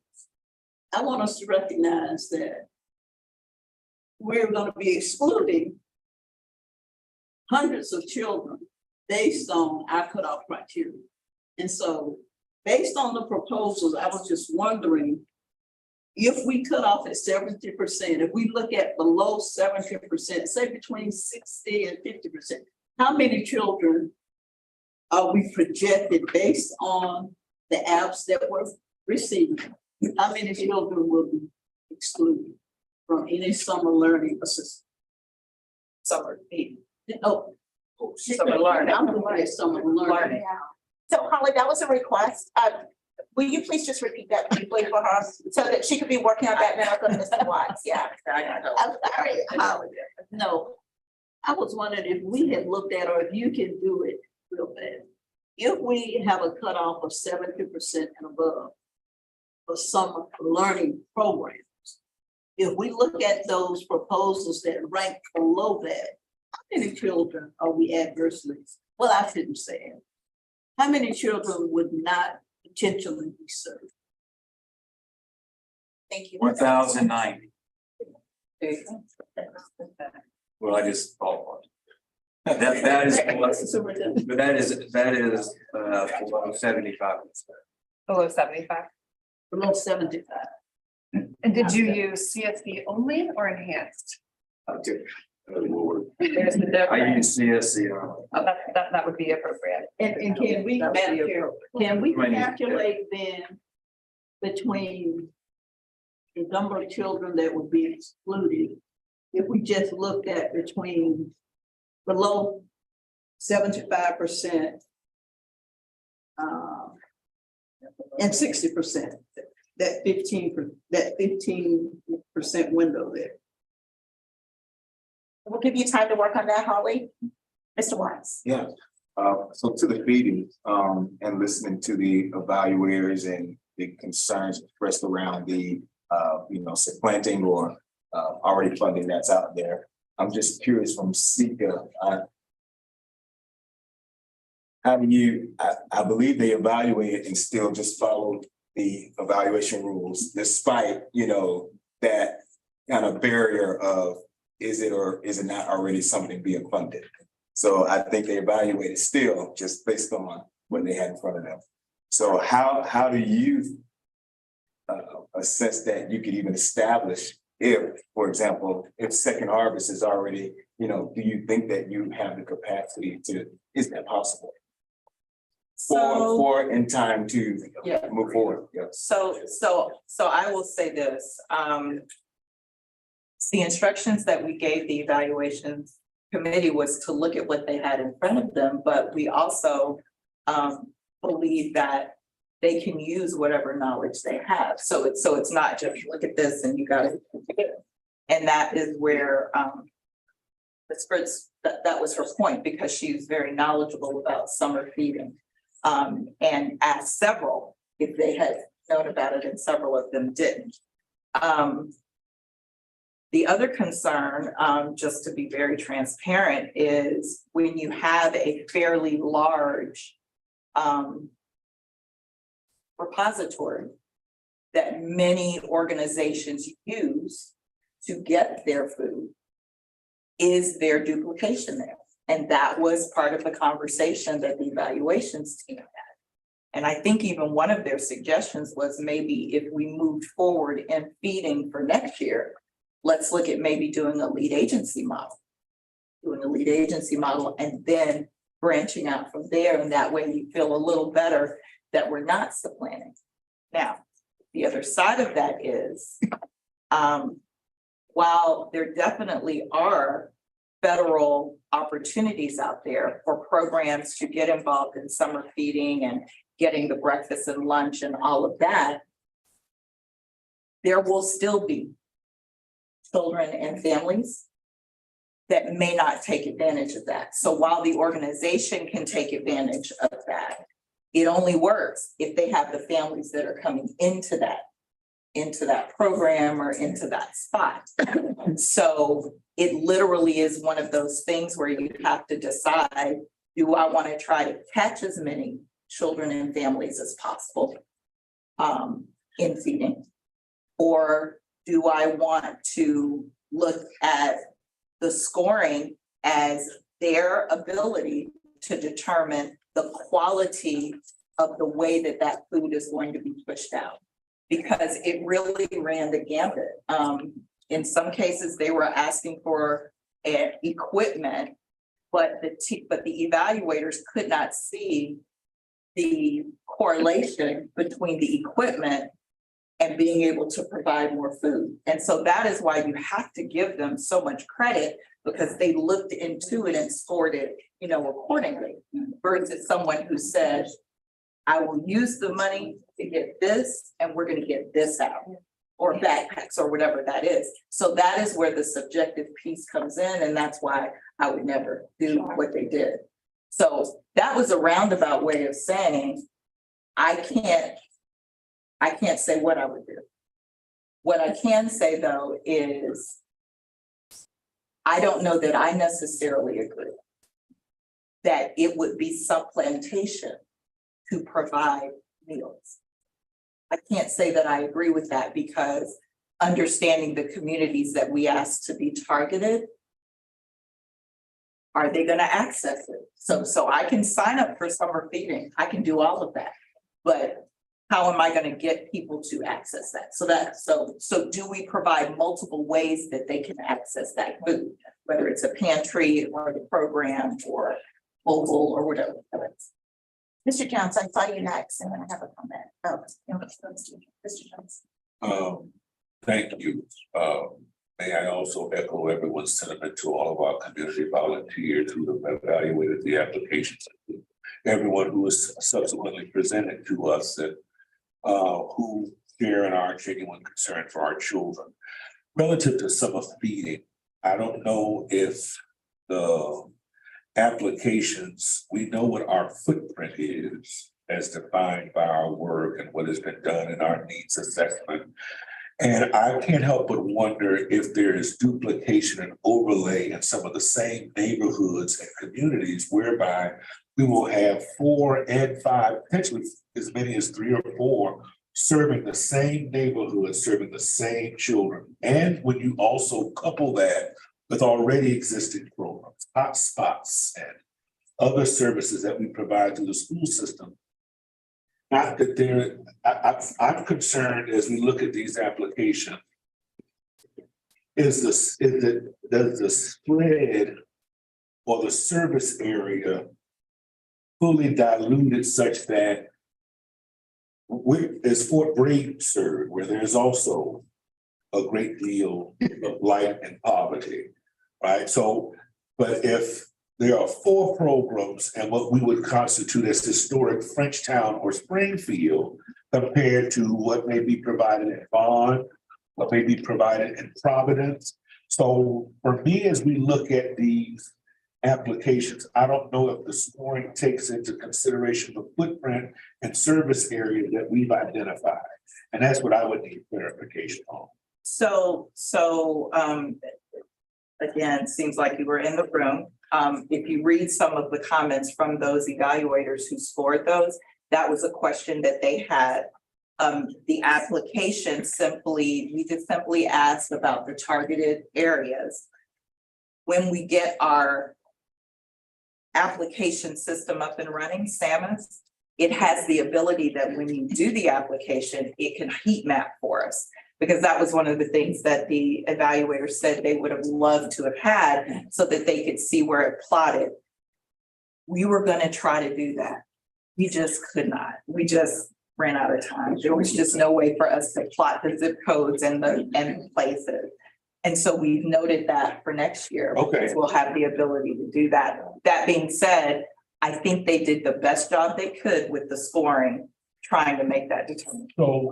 I want us to recognize that we're going to be excluding hundreds of children based on our cutoff criteria. And so based on the proposals, I was just wondering if we cut off at 70%, if we look at below 70%, say between 60 and 50%, how many children are we projected based on the apps that were received? How many children will be excluded from any summer learning assistance? Summer aid. Oh, Summer learning. I'm looking at summer learning. so Holly, that was a request. Will you please just repeat that briefly for her so that she could be working on that now? Go to Mr. Watts. Yeah. I'm sorry, Holly. No, I was wondering if we had looked at, or if you can do it real fast. If we have a cutoff of 70% and above for summer learning programs, if we look at those proposals that rank below that, how many children are we adversely? Well, I shouldn't say it. How many children would not potentially be served? Thank you. 1,090. There you go. Well, I just thought. That is, but that is below 75%. Below 75. Below 75. And did you use CSC only or enhanced? Okay. There's the I difference. use CSC. Oh, that would be appropriate. And can we, That would Madam be Chair, can we Right. calculate then between the number of children that would be excluded? If we just looked at between below 75% and 60%, that 15% window there. We'll give you time to work on that, Holly. Mr. Watts. Yeah, so to the feeding, and listening to the evaluators and the concerns expressed around the, supplanting or already funding that's out there. I'm just curious from Sika, how do you, I believe they evaluated and still just followed the evaluation rules, despite, that kind of barrier of is it or is it not already something being funded? So I think they evaluated still just based on what they had in front of them. So how do you assess that you could even establish if, for example, if Second Harvest is already, do you think that you have the capacity to, is that possible? for in time to Yeah. move forward, yes. So I will say this, the instructions that we gave the evaluations committee was to look at what they had in front of them, but we also believe that they can use whatever knowledge they have. So it's not just look at this and you got it. And that is where that was her point, because she's very knowledgeable about summer feeding. And asked several if they had known about it, and several of them didn't. The other concern, just to be very transparent, is when you have a fairly large repository that many organizations use to get their food, is there duplication there? And that was part of the conversation that the evaluations team had. And I think even one of their suggestions was maybe if we moved forward in feeding for next year, let's look at maybe doing a lead agency model. And then branching out from there, and that way you feel a little better that we're not supplanting. Now, the other side of that is, while there definitely are federal opportunities out there for programs to get involved in summer feeding and getting the breakfast and lunch and all of that, there will still be children and families that may not take advantage of that. So while the organization can take advantage of that, it only works if they have the families that are coming into that program or into that spot. And so it literally is one of those things where you have to decide, do I want to try to catch as many children and families as possible in feeding? Or do I want to look at the scoring as their ability to determine the quality of the way that that food is going to be pushed out? Because it really ran the gambit. In some cases, they were asking for equipment, but the evaluators could not see the correlation between the equipment and being able to provide more food. And so that is why you have to give them so much credit, because they looked into it and scored it, accordingly, versus someone who said, I will use the money to get this, and we're going to get this out, or backpacks or whatever that is. So that is where the subjective piece comes in. And that's why I would never do what they did. So that was a roundabout way of saying, I can't say what I would do. What I can say though is, I don't know that I necessarily agree that it would be supplantation to provide meals. I can't say that I agree with that, because understanding the communities that we ask to be targeted, are they going to access it? So I can sign up for summer feeding. I can do all of that, but how am I going to get people to access that? So do we provide multiple ways that they can access that food, whether it's a pantry or the program or mobile or whatever. Mr. Jones, I saw you next, and then I have a comment. Oh, Mr. Jones. Thank you. May I also echo everyone's sentiment to all of our community volunteers who have evaluated the applications. Everyone who was subsequently presented to us that who share in our genuine concern for our children. Relative to summer feeding, I don't know if the applications, we know what our footprint is as defined by our work and what has been done in our needs assessment. And I can't help but wonder if there is duplication and overlay in some of the same neighborhoods and communities whereby we will have 4 and 5, potentially as many as 3 or 4 serving the same neighborhood, serving the same children. And when you also couple that with already existing programs, hot spots, and other services that we provide through the school system, not that there, I'm concerned as we look at these applications, does the spread or the service area fully diluted such that as Fort Bragg served, where there's also a great deal of blight and poverty, right? So, but if there are 4 programs and what we would constitute as historic Frenchtown or Springfield compared to what may be provided in Bond, what may be provided in Providence. So for me, as we look at these applications, I don't know if the scoring takes into consideration the footprint and service area that we've identified. And that's what I would need clarification on. Again, seems like you were in the room. If you read some of the comments from those evaluators who scored those, that was a question that they had. The application we just simply asked about the targeted areas. When we get our application system up and running, SAMUS, it has the ability that when you do the application, it can heat map for us. Because that was one of the things that the evaluators said they would have loved to have had so that they could see where it plotted. We were going to try to do that. We just could not. We just ran out of time. There was just no way for us to plot the zip codes and the places. And so we've noted that for next year. Okay. Because we'll have the ability to do that. That being said, I think they did the best job they could with the scoring, trying to make that determination. So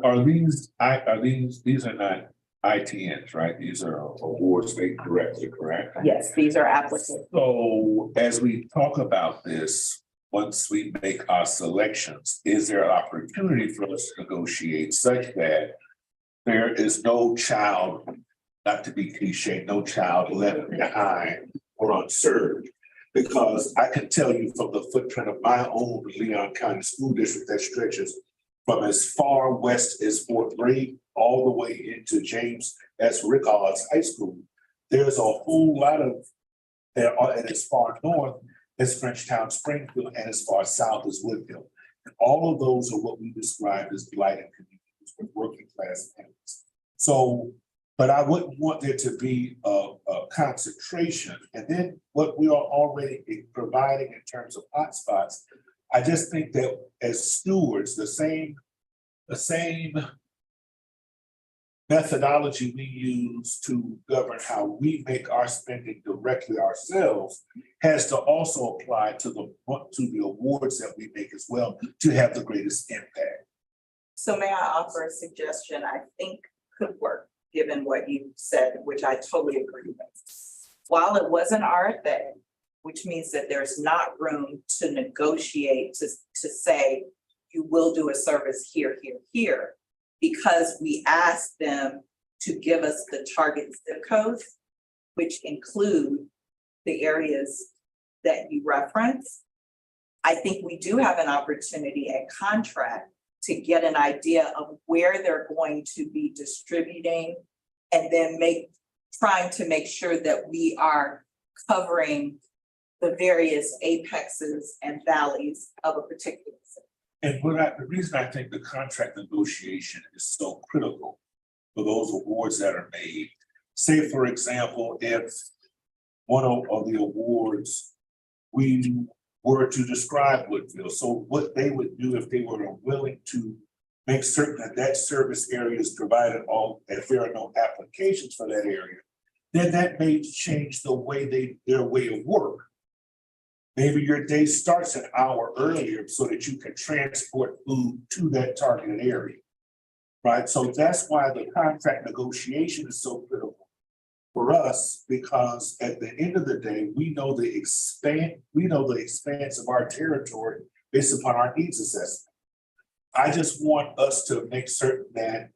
these are not ITNs, right? These are awards made directly, correct? Yes, these are applicants. So as we talk about this, once we make our selections, is there an opportunity for us to negotiate such that there is no child, not to be cliche, no child left behind or unserved? Because I can tell you from the footprint of my own Leon County School District that stretches from as far west as Fort Bragg all the way into James S. Rickard's High School, there's a whole lot of, and as far north as Frenchtown, Springfield, and as far south as Woodville. And all of those are what we describe as blighted communities with working class families. So, but I wouldn't want there to be a concentration. And then what we are already providing in terms of hotspots, I just think that as stewards, the same methodology we use to govern how we make our spending directly ourselves has to also apply to the awards that we make as well to have the greatest impact. So may I offer a suggestion I think could work, given what you said, which I totally agree with. While it was an RFA, which means that there's not room to negotiate to say, you will do a service here, here, because we asked them to give us the target zip codes, which include the areas that you reference. I think we do have an opportunity at contract to get an idea of where they're going to be distributing and then trying to make sure that we are covering the various apexes and valleys of a particular city. And the reason I think the contract negotiation is so critical for those awards that are made, say, for example, if one of the awards, we were to describe Woodville, so what they would do if they were willing to make certain that that service area is provided if there are no applications for that area, then that may change the way their way of work. Maybe your day starts an hour earlier so that you can transport food to that targeted area, right? So that's why the contract negotiation is so critical for us, because at the end of the day, we know the expanse of our territory based upon our needs assessment. I just want us to make certain that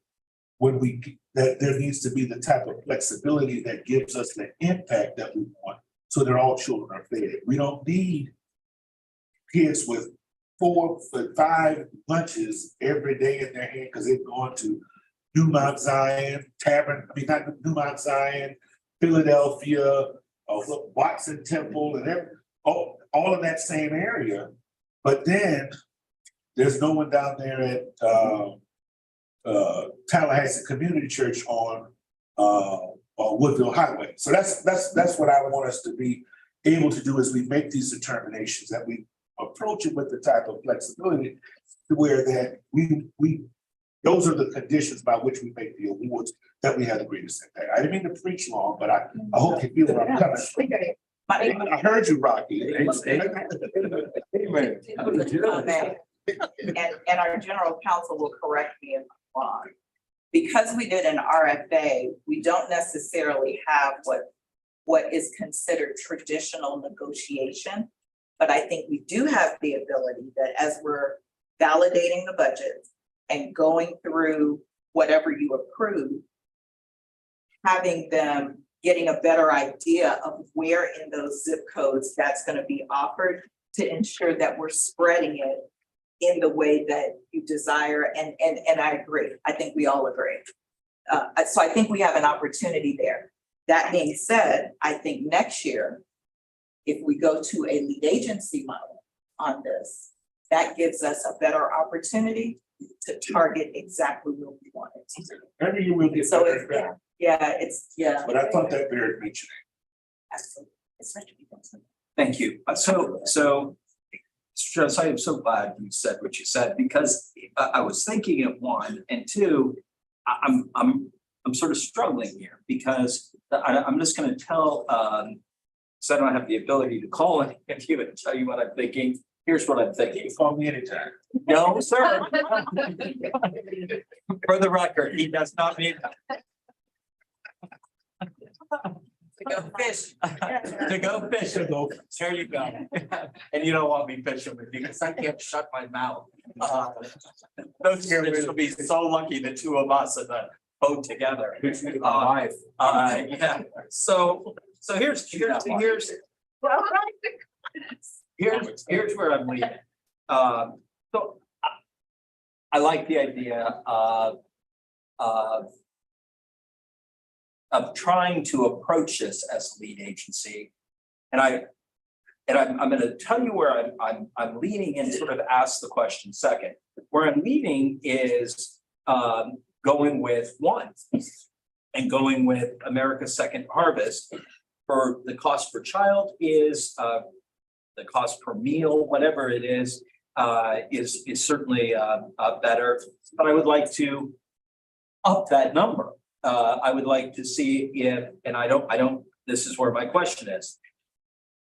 that there needs to be the type of flexibility that gives us the impact that we want, so that all children are fed. We don't need kids with 4 or 5 lunches every day in their hand because they've gone to New Mount Zion, Philadelphia, Watson Temple, and all of that same area. But then there's no one down there at Tallahassee Community Church on Woodville Highway. So that's what I want us to be able to do as we make these determinations, that we approach it with the type of flexibility to where that we, those are the conditions by which we make the awards that we had agreed to set that. I didn't mean to preach long, but I hope you feel what I'm coming from. I heard you, Rocky. Amen. And our general counsel will correct me if I'm wrong. Because we did an RFA, we don't necessarily have what is considered traditional negotiation. But I think we do have the ability that as we're validating the budget and going through whatever you approve, having them getting a better idea of where in those zip codes that's going to be offered to ensure that we're spreading it in the way that you desire. And I agree. I think we all agree. So I think we have an opportunity there. That being said, I think next year, if we go to a lead agency model on this, that gives us a better opportunity to target exactly where we want it. Every year we'll get So better. it's, yeah. But I thought that bear mentioned. Absolutely. It's meant to be done. Thank you. So Strauss, I am so glad you said what you said, because I was thinking it, one, and two, I'm sort of struggling here because I'm just gonna tell, so I don't have the ability to call any of you and tell you what I'm thinking. Here's what I'm thinking. Call me anytime. No, sir. For the record, he does not mean that. To go fish. To go fishing. There you go. And you don't want me fishing with you because I can't shut my mouth. Those kids will be so lucky, the two of us in the boat together. Yeah, so here's where I'm leading. So I like the idea of trying to approach this as a lead agency. And I'm gonna tell you where I'm leaning and sort of ask the question second. Where I'm leaning is going with one and going with America's Second Harvest for the cost per child is the cost per meal, whatever it is certainly better. But I would like to up that number. I would like to see if, and I don't, this is where my question is.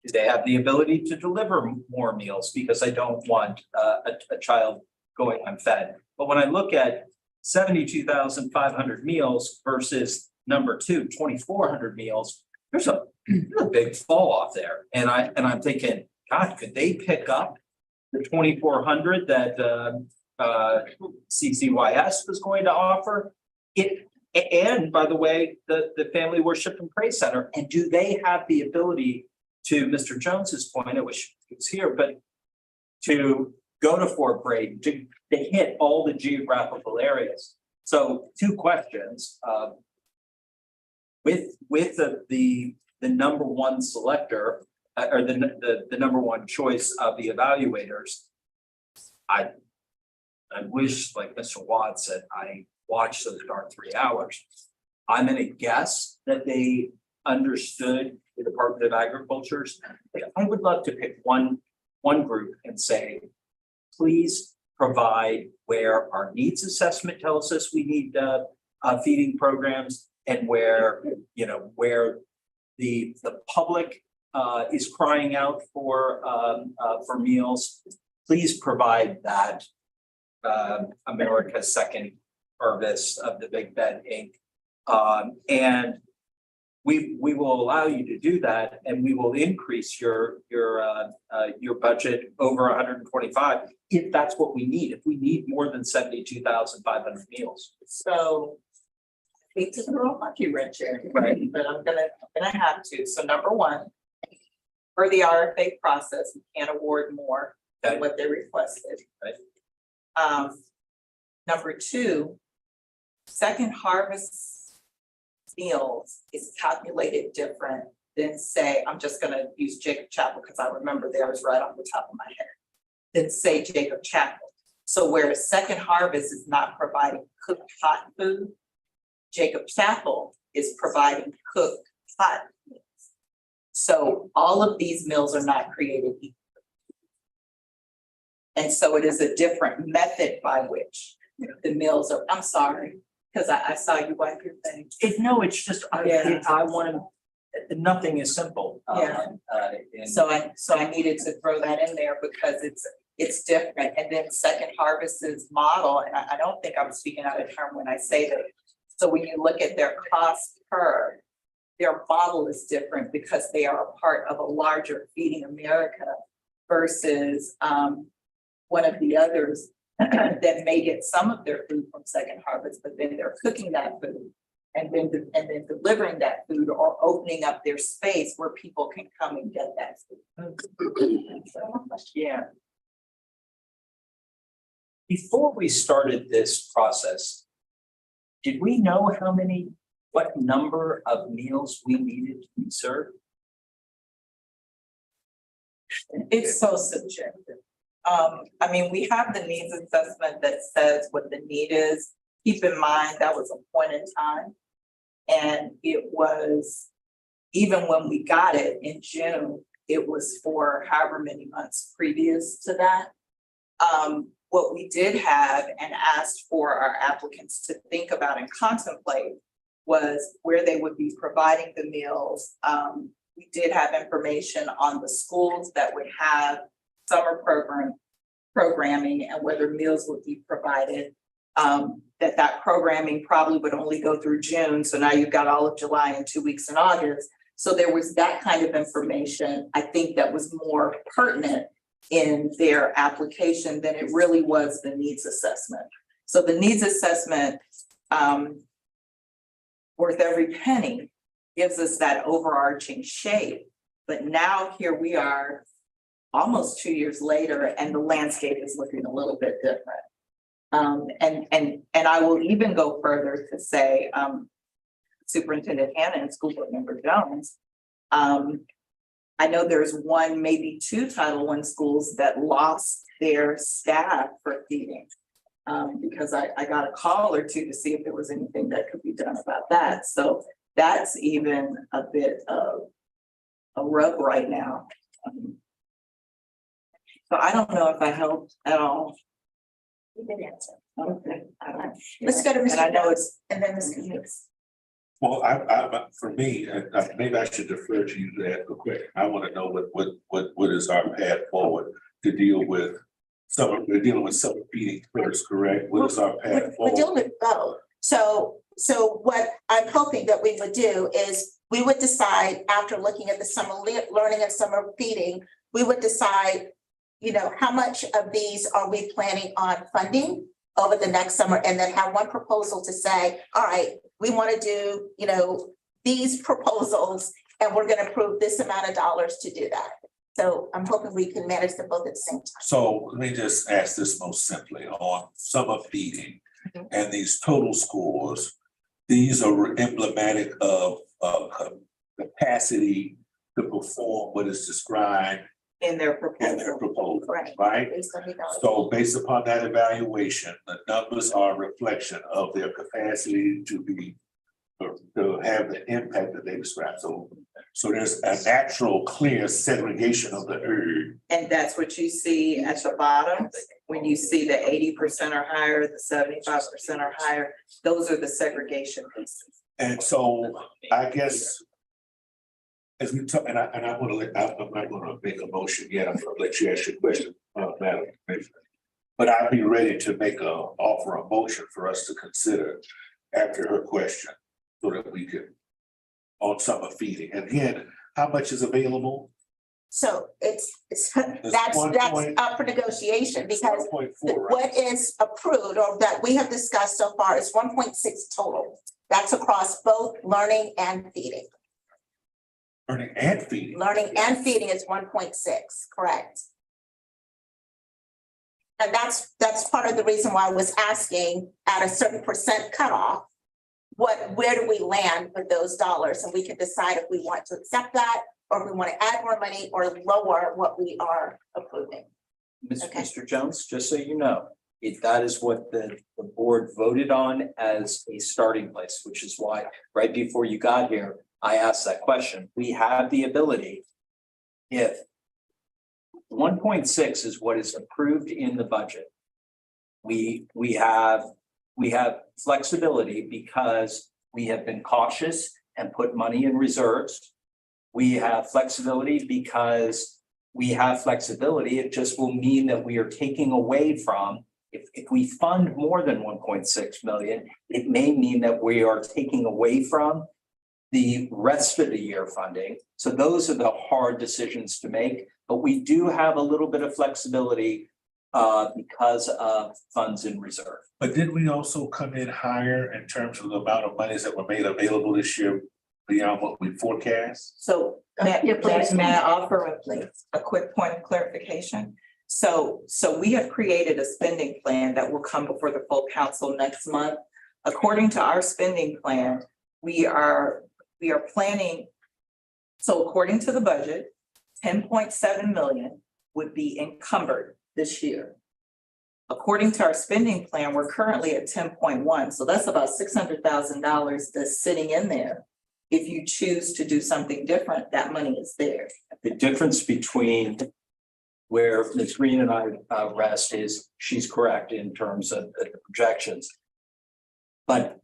Do they have the ability to deliver more meals? Because I don't want a child going unfed. But when I look at 72,500 meals versus number two, 2,400 meals, there's a big fall off there. And I'm thinking, God, could they pick up the 2,400 that CCYS was going to offer? And by the way, the Family Worship and Praise Center, and do they have the ability to Mr. Jones's point, I wish he was here, but to go to Fort Bragg, to hit all the geographical areas. So two questions. With the number one selector or the number one choice of the evaluators, I wish, like Mr. Watts said, I watched those darn 3 hours. I'm gonna guess that they understood the Department of Agriculture's. I would love to pick one group and say, please provide where our needs assessment tells us we need feeding programs, and where the public is crying out for meals. Please provide that America's Second Harvest of the Big Bed Inc. And we will allow you to do that, and we will increase your budget over 125 if that's what we need. If we need more than 72,500 meals. So I hate to throw a monkey wrench in, Right. but I'm gonna have to. So number one, for the RFA process, we can't award more Okay. than what they requested. Right. Number two, Second Harvest meals is calculated different than, say, I'm just gonna use Jacob Chapel because I remember theirs right off the top of my head, than say Jacob Chapel. So where Second Harvest is not providing cooked hot food, Jacob Chapel is providing cooked hot meals. So all of these meals are not created equal. And so it is a different method by which the meals are, I'm sorry, because I saw you wipe your thing. No, it's just, Yeah. I want to, nothing is simple. Yeah. And So I needed to throw that in there because it's different. And then Second Harvest's model, and I don't think I'm speaking out of turn when I say that. So when you look at their cost per, their model is different because they are a part of a larger Feeding America versus one of the others that may get some of their food from Second Harvest, but then they're cooking that food and then delivering that food or opening up their space where people can come and get that food. yeah. Before we started this process, did we know what number of meals we needed to be served? It's so subjective. I mean, we have the needs assessment that says what the need is. Keep in mind, that was a point in time. And it was, even when we got it in June, it was for however many months previous to that. What we did have and asked for our applicants to think about and contemplate was where they would be providing the meals. We did have information on the schools that would have summer programming and whether meals would be provided. That programming probably would only go through June. So now you've got all of July and 2 weeks in August. So there was that kind of information, I think, that was more pertinent in their application than it really was the needs assessment. So the needs assessment, worth every penny, gives us that overarching shape. But now here we are almost 2 years later and the landscape is looking a little bit different. And I will even go further to say, Superintendent Hannah and School Board Member Jones, I know there's one, maybe two Title I schools that lost their staff for feeding. Because I got a call or two to see if there was anything that could be done about that. So that's even a bit of a rub right now. So I don't know if I helped at all. You did answer. Okay. Let's go to And I Mr. know Jones it's, and then Ms. Coombs. Well, for me, maybe I should defer to you to ask a question. I want to know what is our path forward to deal with we're dealing with summer feeding first, correct? What is our path We're forward? dealing with both. So what I'm hoping that we would do is we would decide after looking at the summer learning and summer feeding, we would decide, how much of these are we planning on funding over the next summer, and then have one proposal to say, all right, we want to do, these proposals and we're going to approve this amount of dollars to do that. So I'm hoping we can manage them both at the same time. So let me just ask this most simply on summer feeding and these total scores. These are emblematic of capacity to perform what is described in their in their proposal. proposal, Right. right? Based on the evaluation. So based upon that evaluation, the numbers are a reflection of their capacity to have the impact that they described. So there's a natural, clear segregation of the herd. And that's what you see at the bottom, when you see the 80% or higher, the 75% or higher, those are the segregation pieces. And so I guess as we talk, and I'm not gonna make a motion yet. I'm gonna let you ask your question, Madam Commissioner. But I'd be ready to offer a motion for us to consider after her question so that we can on summer feeding. And again, how much is available? So that's up for negotiation because 1.4, right? what is approved or that we have discussed so far is 1.6 total. That's across both learning and feeding. Learning and feeding. Learning and feeding is 1.6, correct? And that's part of the reason why I was asking at a certain percent cutoff, where do we land with those dollars? And we can decide if we want to accept that or if we want to add more money or lower what we are approving. Okay. Mr. Jones, just so you know, that is what the board voted on as a starting place, which is why right before you got here, I asked that question. We have the ability, if 1.6 is what is approved in the budget. We have flexibility because we have been cautious and put money in reserves. We have flexibility because we have flexibility. It just will mean that we are taking away from, if we fund more than 1.6 million, it may mean that we are taking away from the rest of the year funding. So those are the hard decisions to make, but we do have a little bit of flexibility because of funds in reserve. But did we also come in higher in terms of the amount of monies that were made available this year beyond what we forecast? So Yeah, please. may I offer a quick point of clarification? So we have created a spending plan that will come before the full council next month. According to our spending plan, we are planning, so according to the budget, 10.7 million would be encumbered this year. According to our spending plan, we're currently at 10.1, so that's about $600,000 that's sitting in there. If you choose to do something different, that money is there. The difference between where Ms. Green and I rest is she's correct in terms of the projections. But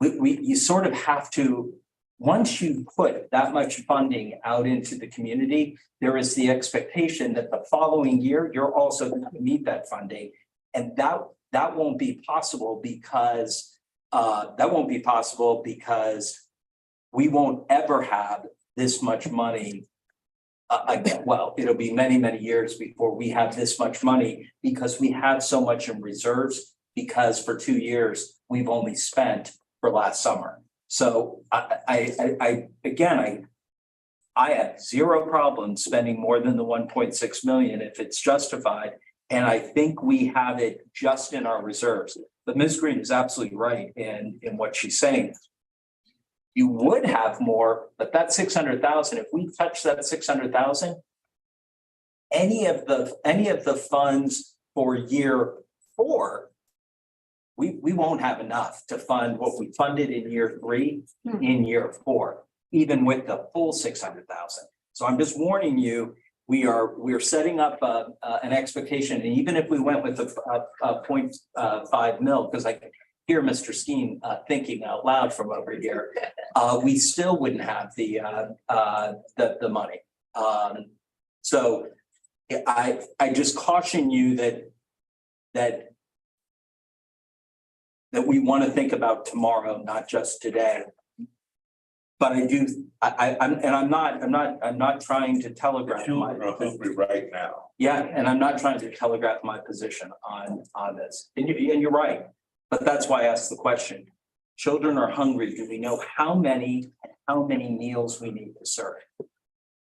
you sort of have to, once you put that much funding out into the community, there is the expectation that the following year, you're also going to meet that funding. And that won't be possible because we won't ever have this much money. Again, well, it'll be many, many years before we have this much money because we have so much in reserves, because for 2 years, we've only spent for last summer. So I have zero problem spending more than the 1.6 million if it's justified. And I think we have it just in our reserves. But Ms. Green is absolutely right in what she's saying. You would have more, but that 600,000, if we touch that 600,000, any of the funds for year 4, we won't have enough to fund what we funded in year 3 in year 4, even with the full 600,000. So I'm just warning you, we're setting up an expectation, and even if we went with a 0.5 mil, because I hear Mr. Skeen thinking out loud from over here, we still wouldn't have the money. So I just caution you that we want to think about tomorrow, not just today. But I'm not trying to telegraph Children are hungry right now. Yeah, and I'm not trying to telegraph my position on this. And you're right. But that's why I asked the question. Children are hungry. Do we know how many meals we need to serve?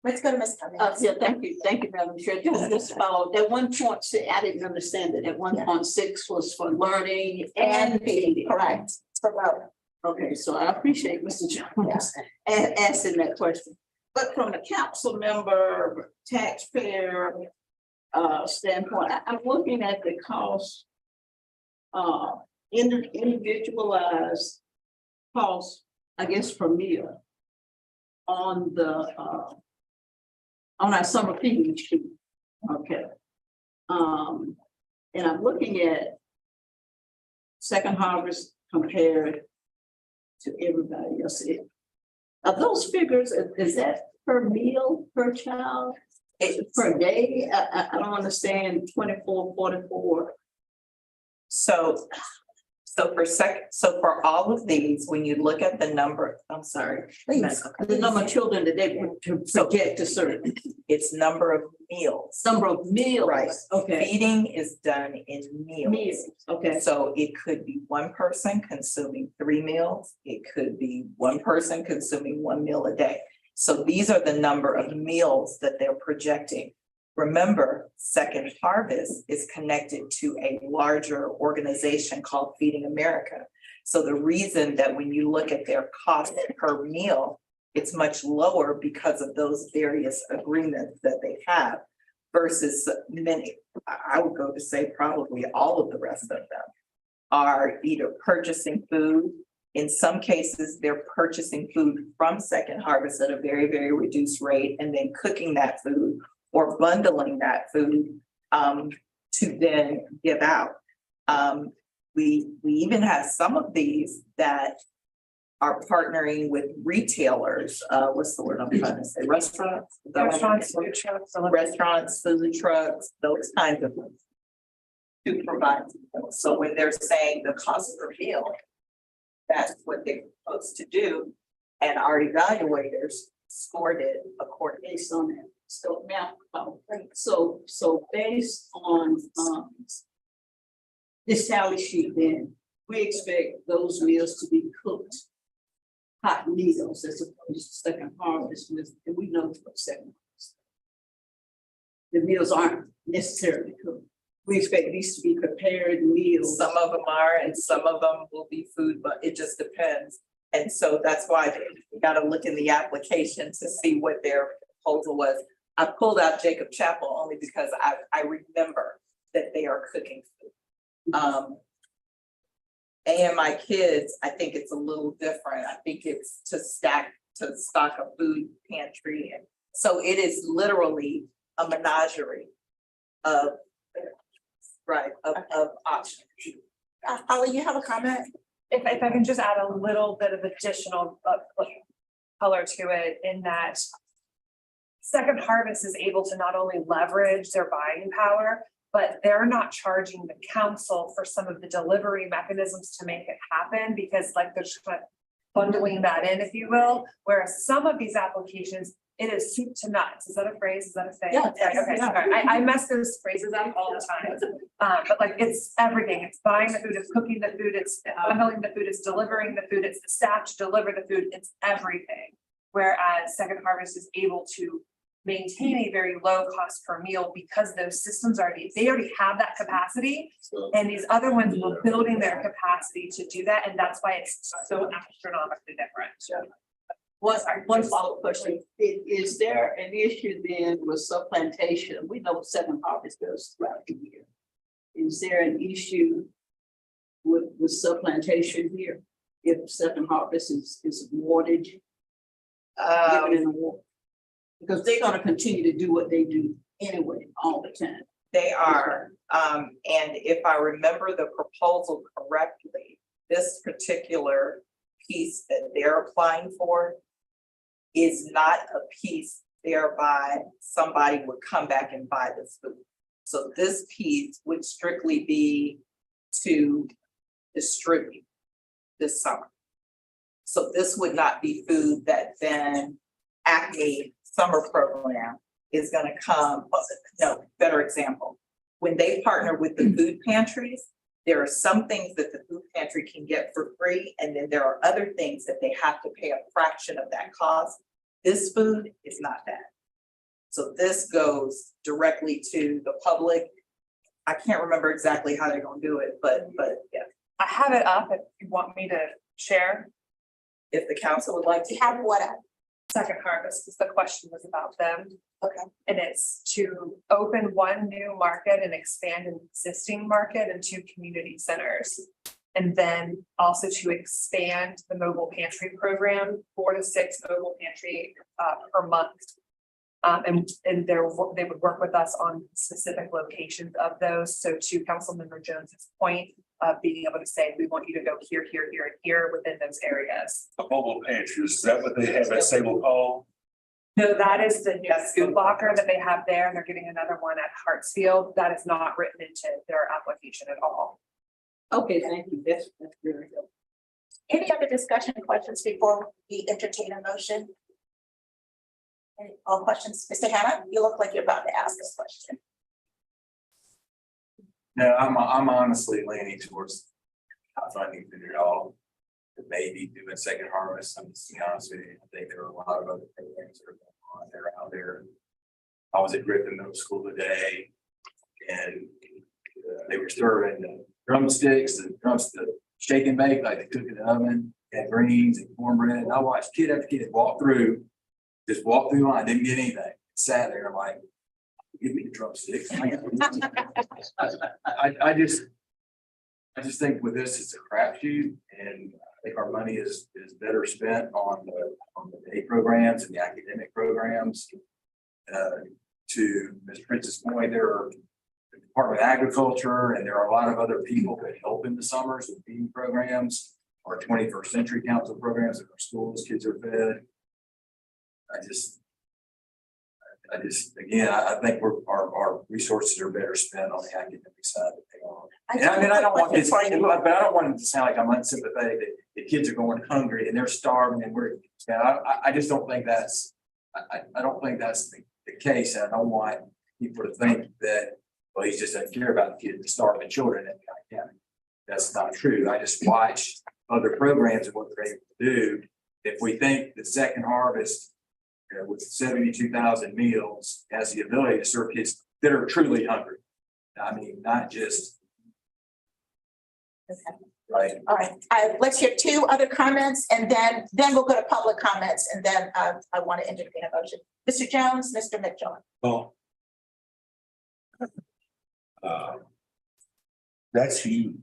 Let's go to Ms. Cummings. Yeah, thank you, Madam Chair. Just follow, at 1.6, I didn't understand that, at 1.6 was for learning and feeding. Correct. For both. Okay, so I appreciate Mr. Jones asking that question. But from a council member, taxpayer standpoint, I'm looking at the cost, individualized cost, I guess, per meal on the on our summer feeding sheet. Okay. And I'm looking at Second Harvest compared to everybody else. Are those figures, is that per meal, per child, per day? I don't understand 24, 44. So for all of these, when you look at the number, I'm sorry. Please. The number of children that they want to project to serve. It's number of meals. Number of meals. Right. Okay. Feeding is done in meals. Meals, okay. So it could be one person consuming 3 meals. It could be one person consuming 1 meal a day. So these are the number of meals that they're projecting. Remember, Second Harvest is connected to a larger organization called Feeding America. So the reason that when you look at their cost per meal, it's much lower because of those various agreements that they have versus many, I would go to say probably all of the rest of them are either purchasing food In some cases, they're purchasing food from Second Harvest at a very, very reduced rate and then cooking that food or bundling that food to then give out. We even have some of these that are partnering with retailers. What's the word I'm trying to say? Restaurants? Is that what I'm Restaurants, saying? food trucks, Restaurants, food trucks, those kinds of things. To provide, so when they're saying the cost per meal, that's what they're supposed to do. And our evaluators scored it accordingly. Based on that, so now, so based on, this tally sheet, then, we expect those meals to be cooked. Hot meals as opposed to Second Harvest with, and we know for Second Harvest. The meals aren't necessarily cooked. We expect these to be prepared meals. Some of them are, and some of them will be food, but it just depends. And so that's why you gotta look in the application to see what their proposal was. I pulled out Jacob Chapel only because I remember that they are cooking food. And my kids, I think it's a little different. I think it's to stock a food pantry. And so it is literally a menagerie of, right, of options. Holly, you have a comment? If I can just add a little bit of additional color to it in that Second Harvest is able to not only leverage their buying power, but they're not charging the council for some of the delivery mechanisms to make it happen because like they're just kind of bundling that in, if you will. Whereas some of these applications, it is soup to nuts. Is that a phrase? Is that a thing? Yeah, Right, okay, yeah. sorry. I mess those phrases up all the time. But like it's everything. It's buying the food, it's cooking the food, it's bundling the food, it's delivering the food, it's the staff to deliver the food, it's everything. Whereas Second Harvest is able to maintain a very low cost per meal because those systems they already have that capacity. And these other ones were building their capacity to do that. And that's why it's so astronomically different. One follow-up question, is there an issue then with supplantation? We know Second Harvest does throughout the year. Is there an issue with supplantation here? If Second Harvest is awarded, given an award? Because they're gonna continue to do what they do anyway, all the time. They are, and if I remember the proposal correctly, this particular piece that they're applying for is not a piece thereby somebody would come back and buy this food. So this piece would strictly be to distribute this summer. So this would not be food that then Acme summer program is gonna come, no, better example. When they partner with the food pantries, there are some things that the food pantry can get for free, and then there are other things that they have to pay a fraction of that cost. This food is not that. So this goes directly to the public. I can't remember exactly how they're gonna do it, but yeah, I have it up if you want me to share. if the council would like to. You have what? Second Harvest, because the question was about them. Okay. And it's to open one new market and expand an existing market and 2 community centers. And then also to expand the mobile pantry program, 4 to 6 mobile pantry per month. And they would work with us on specific locations of those. So to Councilmember Jones's point of being able to say, we want you to go here, here, here, and here within those areas. A mobile pantry, is that what they have at Sable Hall? No, that is the new food locker that they have there, and they're getting another one at Hartsfield. That is not written into their application at all. Okay, thank you, that's very good. Any other discussion questions before we entertain a motion? Any all questions? Mr. Hannah, you look like you're about to ask a question. No, I'm honestly leaning towards not funding it all. Maybe doing Second Harvest, I'm just being honest with you, I think there are a lot of other programs that are going on there out there. I was at Griffin Middle School today, and they were serving the drumsticks, the shake and bake, like they cook in the oven, and greens and cornbread, and I watched kid after kid walk through the line, didn't get anything, sat there, I'm like, give me the drumsticks. I just think with this, it's a crapshoot, and think our money is better spent on the day programs and the academic programs. To Ms. Prince's point, there are the Department of Agriculture, and there are a lot of other people that help in the summers with feeding programs, our 21st Century Council programs in our schools, kids are fed. Again, I think our resources are better spent on the academic side than they are. And I mean, I don't want this, but I don't want it to sound like I'm unsympathetic that the kids are going hungry and they're starving and I just don't think that's, I don't think that's the case. And I don't want people to think that, well, he just doesn't care about the kids and starving children in the county. That's not true. I just watch other programs and what they're able to do. If we think the Second Harvest, with 72,000 meals, has the ability to serve kids that are truly hungry. I mean, not just. Okay. Right. All right, let's hear two other comments and then we'll go to public comments and then I want to entertain a motion. Mr. Jones, Mr. Mitchell. Well, that's huge.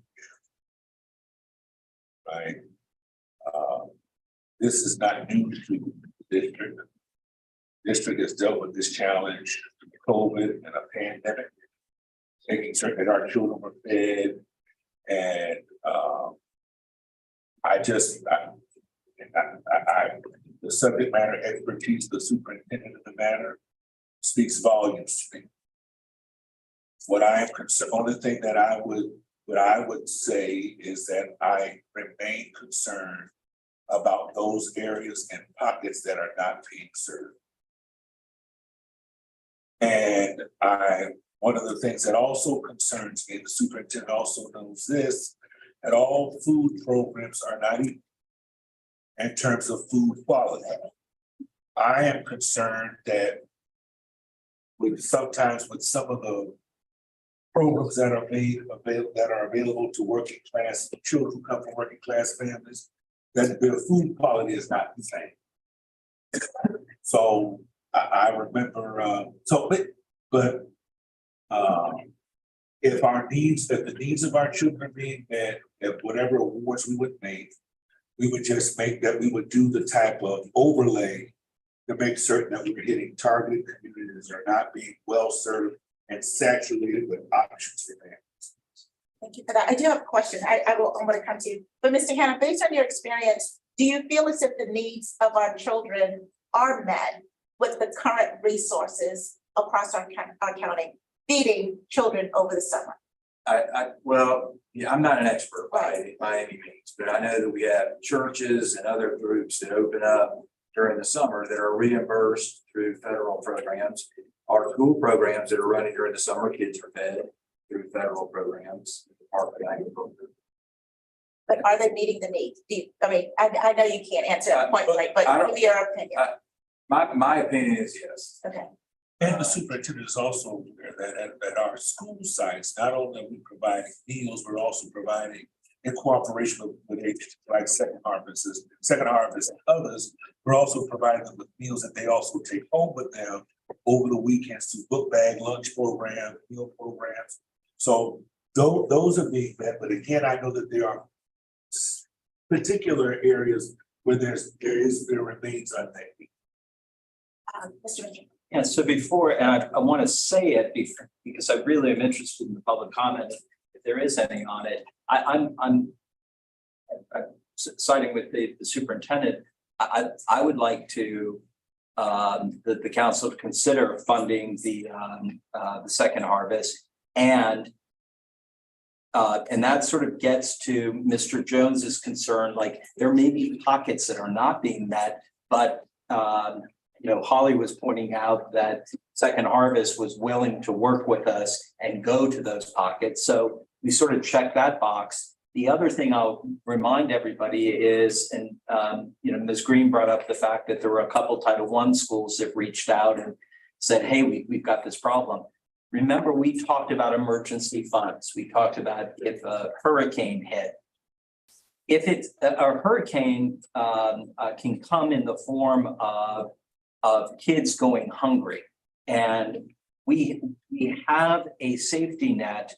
Right? This is not new to the district. District has dealt with this challenge, COVID and a pandemic, making certain that our children were fed. And the subject matter expertise, the superintendent of the matter speaks volumes to me. What I am concerned, only thing that I would say is that I remain concerned about those areas and pockets that are not being served. And one of the things that also concerns me, the superintendent also knows this, that all food programs are not equal in terms of food quality. I am concerned that sometimes with some of the programs that are available to working class children who come from working class families, that their food quality is not the same. So I remember, if the needs of our children are being met, if whatever awards we would make, we would just make that we would do the type of overlay to make certain that we're hitting targeted communities are not being well served and saturated with options for families. Thank you for that. I do have a question. I'm going to come to you. But Mr. Hannah, based on your experience, do you feel as if the needs of our children are met with the current resources across our county, feeding children over the summer? Well, yeah, I'm not an expert by any means, but I know that we have churches and other groups that open up during the summer that are reimbursed through federal programs. Our school programs that are running during the summer, kids are fed through federal programs, Department of Agriculture. But are they meeting the needs? I know you can't answer that point blank, but give me your opinion. My opinion is yes. Okay. And the superintendent is also aware that at our school sites, not only are we providing meals, we're also providing in cooperation with agencies like Second Harvest and others, we're also providing them with meals that they also take home with them over the weekends through book bag, lunch programs, meal programs. So those are being met, but again, I know that there are particular areas where there remains unmet need. Mr. Mitchell. Yeah, so before, and I want to say it because I really am interested in the public comment, if there is any on it. I'm siding with the superintendent. I would like to the council to consider funding the Second Harvest, and that sort of gets to Mr. Jones's concern. Like, there may be pockets that are not being met, but Holly was pointing out that Second Harvest was willing to work with us and go to those pockets. So we sort of check that box. The other thing I'll remind everybody is, and Ms. Green brought up the fact that there were a couple Title I schools that reached out and said, hey, we've got this problem. Remember, we talked about emergency funds. We talked about if a hurricane hit. If it's a hurricane can come in the form of kids going hungry. And we have a safety net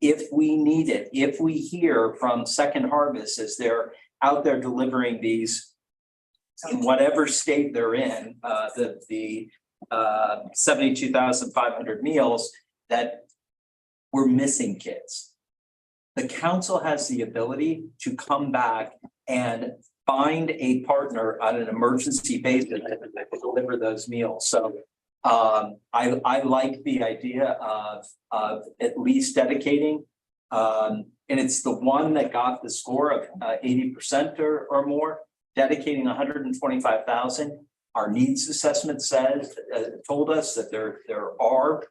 if we need it. If we hear from Second Harvest as they're out there delivering these in whatever state they're in, the 72,500 meals, that we're missing kids. The council has the ability to come back and find a partner on an emergency basis that can deliver those meals. So I like the idea of at least dedicating, and it's the one that got the score of 80% or more, dedicating 125,000. Our needs assessment says, told us that there are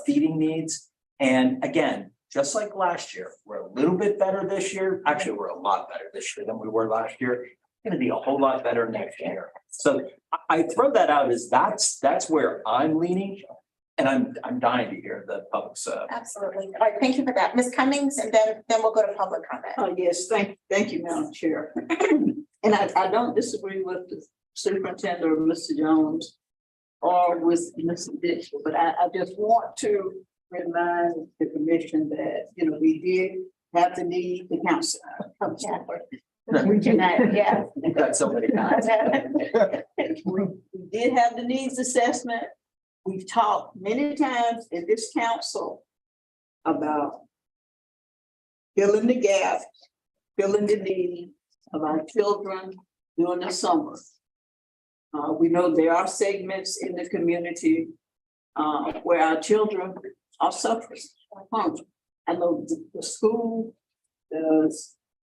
feeding needs. And again, just like last year, we're a little bit better this year. Actually, we're a lot better this year than we were last year. It's going to be a whole lot better next year. So I throw that out as that's where I'm leaning, and I'm dying to hear the public's. Absolutely. All right, thank you for that. Ms. Cummings, and then we'll go to public comment. Yes, thank you, Madam Chair. And I don't disagree with the superintendent or Mr. Jones or with Mr. Ditchell, but I just want to remind the commission that, you know, we did have the need to counsel. We cannot, yeah. You've got so many times. We did have the needs assessment. We've talked many times in this council about filling the gap, filling the need of our children during the summer. We know there are segments in the community where our children are suffering from hunger. I know the school does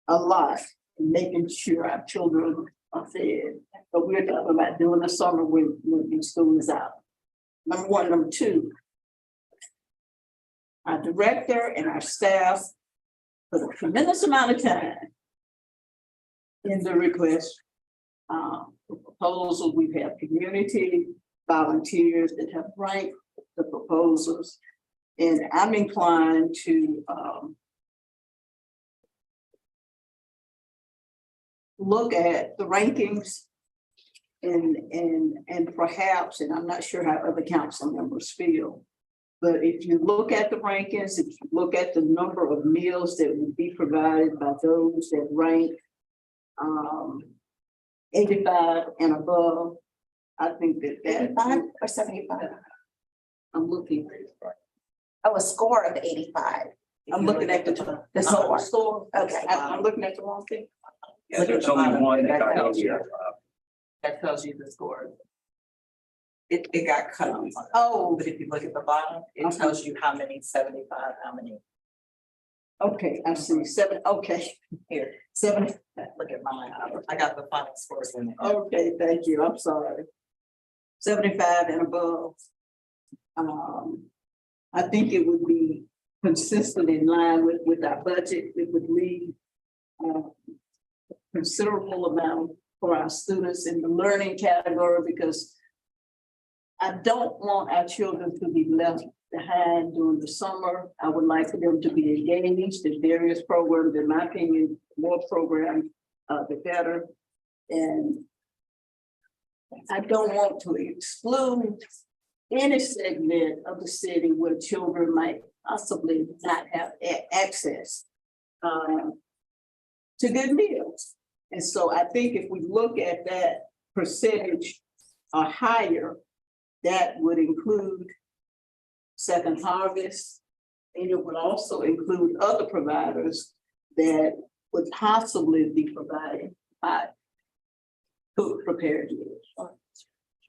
a lot in making sure our children are fed, but we're talking about during the summer when school is out. Number one. Number two, our director and our staff put a tremendous amount of time in the request. The proposal, we've had community volunteers that have ranked the proposals, and I'm inclined to look at the rankings and perhaps, and I'm not sure how other council members feel, but if you look at the rankings, if you look at the number of meals that would be provided by those that rank 85 and above, I think that 85 or 75? I'm looking. Oh, a score of 85. I'm looking at the score. Okay. I'm looking at the wrong thing. Yeah, there's only one that got here. That tells you the score. It got cut off. Oh, But if you look at the bottom, it tells you how many 75, how many okay, I see 7. Okay, here. 7. Look at mine. I got the final scores in there. Okay, thank you. I'm sorry. 75 and above. I think it would be consistent in line with our budget. It would leave considerable amount for our students in the learning category, because I don't want our children to be left behind during the summer. I would like for them to be engaged in various programs. In my opinion, more programs, the better. And I don't want to exclude any segment of the city where children might possibly not have access to good meals. And so I think if we look at that percentage or higher, that would include Second Harvest, and it would also include other providers that would possibly be providing food prepared meals.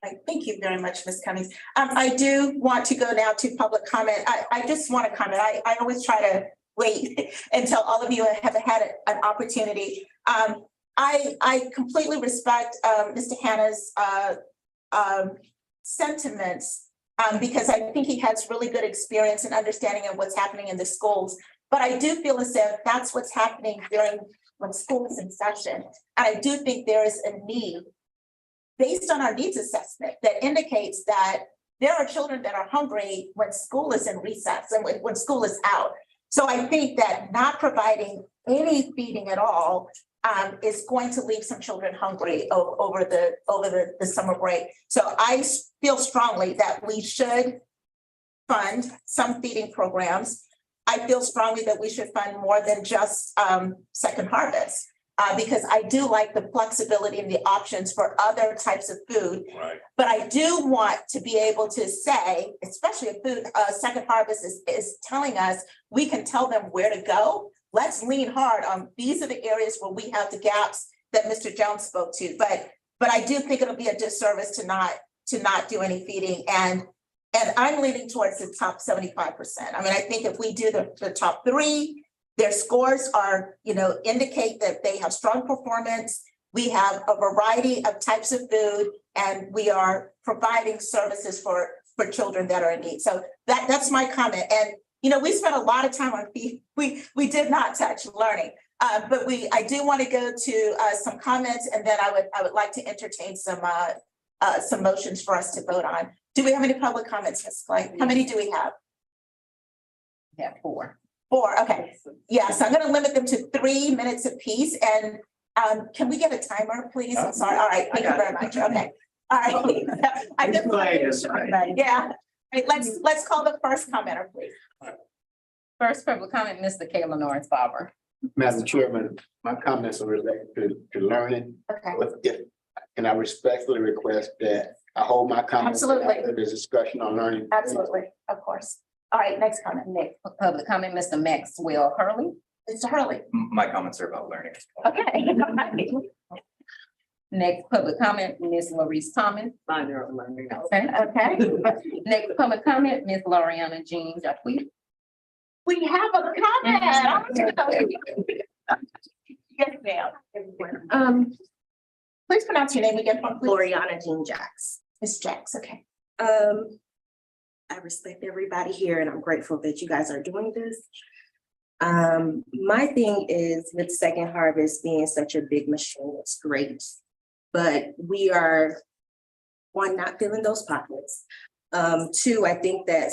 Right, thank you very much, Ms. Cummings. I do want to go now to public comment. I just want to comment. I always try to wait until all of you have had an opportunity. I completely respect Mr. Hanna's sentiments because I think he has really good experience and understanding of what's happening in the schools. But I do feel as if that's what's happening when school is in session. And I do think there is a need based on our needs assessment that indicates that there are children that are hungry when school is in recess and when school is out. So I think that not providing any feeding at all is going to leave some children hungry over the summer break. So I feel strongly that we should fund some feeding programs. I feel strongly that we should fund more than just Second Harvest. because I do like the flexibility and the options for other types of food. Right. But I do want to be able to say, especially if food, Second Harvest is telling us, we can tell them where to go. Let's lean hard on, these are the areas where we have the gaps that Mr. Jones spoke to. But I do think it'll be a disservice to not do any feeding. And I'm leaning towards the top 75%. I mean, I think if we do the top 3, their scores are, indicate that they have strong performance. We have a variety of types of food, and we are providing services for children that are in need. So that's my comment. And, we spent a lot of time on feed. We did not touch learning, but I do want to go to some comments, and then I would like to entertain some motions for us to vote on. Do we have any public comments, Ms. Clay? How many do we have? We have 4. 4, okay. Yes, I'm gonna limit them to 3 minutes apiece, and can we get a timer, please? I'm sorry. All right, thank you very much. Okay. All right. I just yeah. All right, let's call the first commenter, please. First public comment, Mr. Kayla Norris Barber. Madam Chairman, my comments are related to learning. Okay. And I respectfully request that I hold my comments. Absolutely. After the discussion on learning. Absolutely, of course. All right, next comment. Next public comment, Mr. Maxwell Hurley. Mr. Hurley. My comments are about learning. Okay. Next public comment, Ms. Maurice Thomas. Mine are learning. Okay. Okay. Next public comment, Ms. Loriana Jean Jacque. We have a comment. Yes, ma'am. Please pronounce your name again, please. Loriana Jean Jacks. Ms. Jacks, okay. I respect everybody here and I'm grateful that you guys are doing this. My thing is with Second Harvest being such a big machine, it's great. But we are, 1, not filling those pockets. 2, I think that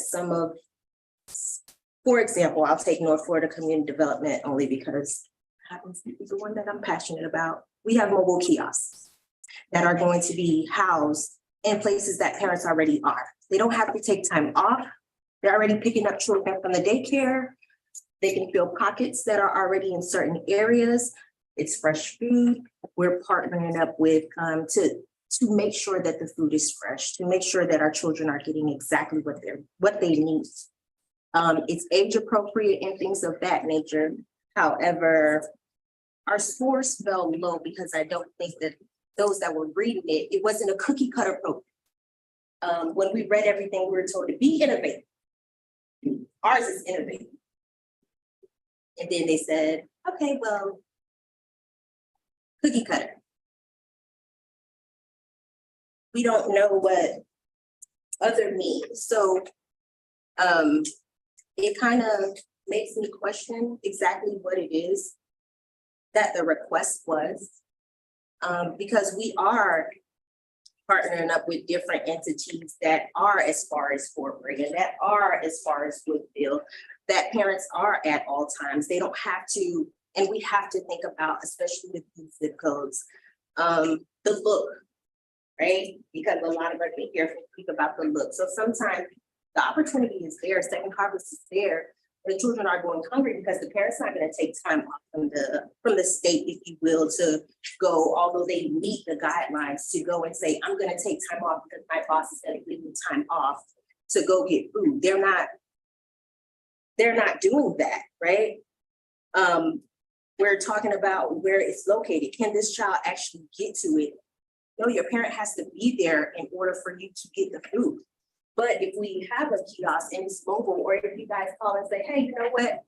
for example, I'll take North Florida Community Development only because it happens to be the one that I'm passionate about. We have mobile kiosks that are going to be housed in places that parents already are. They don't have to take time off. They're already picking up children from the daycare. They can fill pockets that are already in certain areas. It's fresh food. We're partnering up with to make sure that the food is fresh, to make sure that our children are getting exactly what they need. It's age appropriate and things of that nature. However, our scores fell low because I don't think that those that were reading it wasn't a cookie cutter program. When we read everything, we were told to be innovative. Ours is innovative. And then they said, okay, well, cookie cutter. We don't know what other means. So it kind of makes me question exactly what it is that the request was. Because we are partnering up with different entities that are as far as Fort Bragg, that are as far as Woodfield, that parents are at all times. They don't have to, and we have to think about, especially with these zip codes, the look, right? Because a lot of us in here speak about the look. So sometimes the opportunity is there, Second Harvest is there. The children are going hungry because the parents are not going to take time off from the state, if you will, to go, although they meet the guidelines, to go and say, I'm going to take time off because my boss is going to give me time off to go get food. They're not doing that, right? We're talking about where it's located. Can this child actually get to it? No, your parent has to be there in order for you to get the food. But if we have a kiosk and it's mobile, or if you guys call and say, hey, you know what?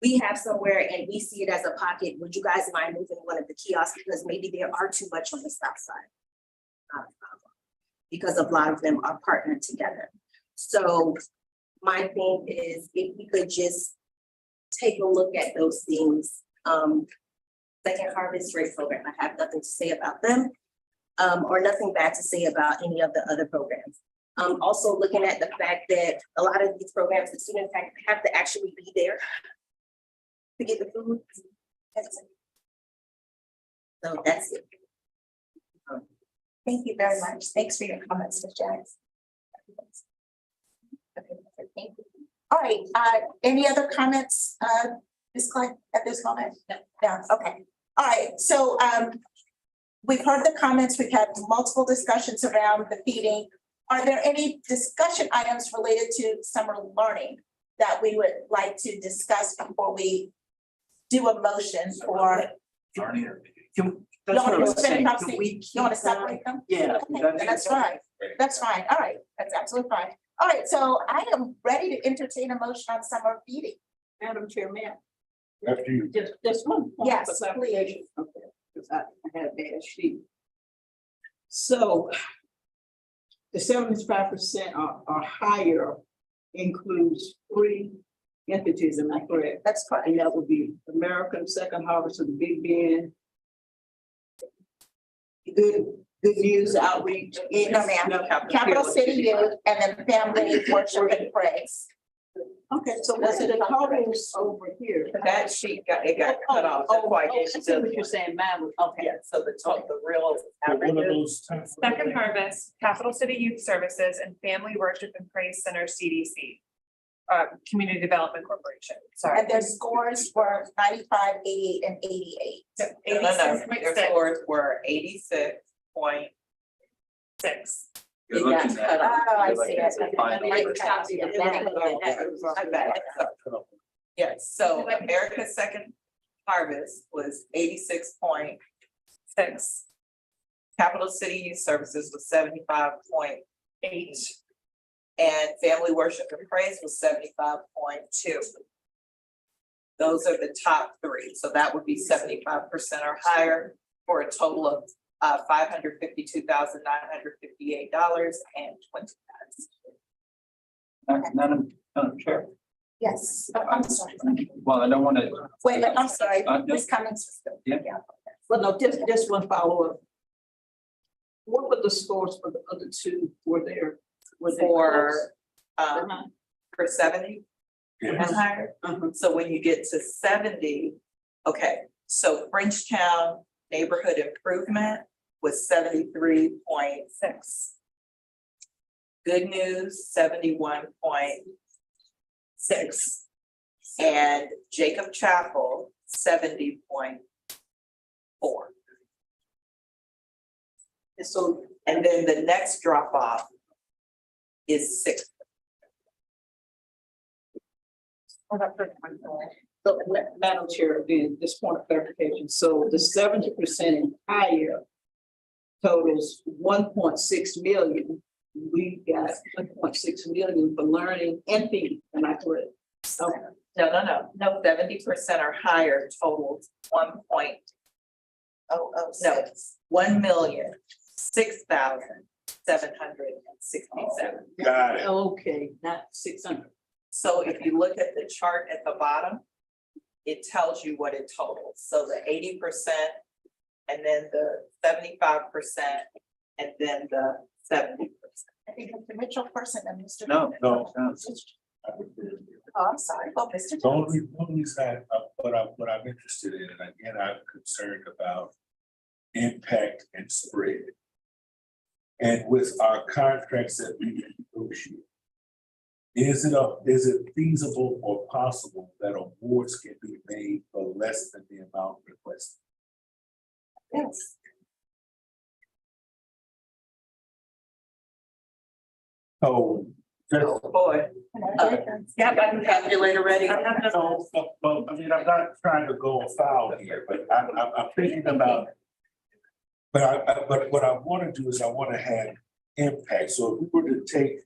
We have somewhere and we see it as a pocket. Would you guys mind moving one of the kiosks? Because maybe there are too much on the south side. Not a problem. Because a lot of them are partnered together. So my thing is, if we could just take a look at those things. Second Harvest Rate Program, I have nothing to say about them, or nothing bad to say about any of the other programs. Also looking at the fact that a lot of these programs, the students have to actually be there to get the food. So that's it. Thank you very much. Thanks for your comments, Ms. Jacks. Thank you. All right, any other comments, Ms. Clark, at this moment? No, okay. All right, so we've heard the comments, we've had multiple discussions around the feeding. Are there any discussion items related to summer learning that we would like to discuss before we do a motion for? Learning or- Can- You That's what I want was to saying. separate Can we you keep want to that? separate them? Yeah. Okay, that's fine. That's fine. All right, that's absolutely fine. All right, so I am ready to entertain a motion on summer feeding. Madam Chair, ma'am, After you. just one. point Yes, for clarification. Okay, because I had a bad sheet. So the 75% or higher includes 3 entities, am I correct? That's correct. And that would be American Second Harvest of the Big Bend. Good News Outreach. No, ma'am. Capital City Youth and then Family Worship and Praise. Okay, so what's the totals over here? That sheet got cut off. That's why I Oh, I gave see you what the- you're saying, mine was, okay. Yeah, so the total, the real One of averages. those. Second Harvest, Capital City Youth Services, and Family Worship and Praise Center, CDC. Community Development Corporation, sorry. And their scores were 95, 88, and 88. No, their scores were 86.6. You're It got looking cut at- off. Oh, I you're see looking it. at the final Right. version. I bet. Yes, so America's Second Harvest was 86.6. Capital City Youth Services was 75.8. And Family Worship and Praise was 75.2. Those are the top 3, so that would be 75% or higher for a total of $552,958.20. Madam Chair, Yes, oh, I'm sorry. well, I don't want to. Wait, I'm sorry, Uh, Ms. Cummings. Yeah. Well, no, just one follow-up. What were the scores for the other 2? Were there? Were they For, close? for 70 and Yes. higher. Uh-huh. So when you get to 70, okay, so Frenchtown Neighborhood Improvement was 73.6. Good News, 71.6. And Jacob Chapel, 70.4. And so, And then the next drop off is 6. so, Madam Chair, again, this point of clarification, so the 70% and higher totals 1.6 million. We got 1.6 million for learning and feeding, am I correct? Okay. No, 70% or higher totals 1,6,767. Got it. Okay, not 600. So if you look at the chart at the bottom, it tells you what it totals. So the 80% and then the 75% and then the 70%. I think Mr. Mitchell first and then Mr. No, No. no. Oh, I'm sorry, well, Mr. The Jones. only reason what I'm interested in, and again, I'm concerned about impact and spread. And with our contracts that we negotiate, is it feasible or possible that awards can be made for less than the amount requested? Yes. So, Oh, boy. Yeah, Got the calculator ready? well, I mean, I'm not trying to go foul here, but I'm thinking about. But what I wanna do is I wanna have impact, so if we were to take.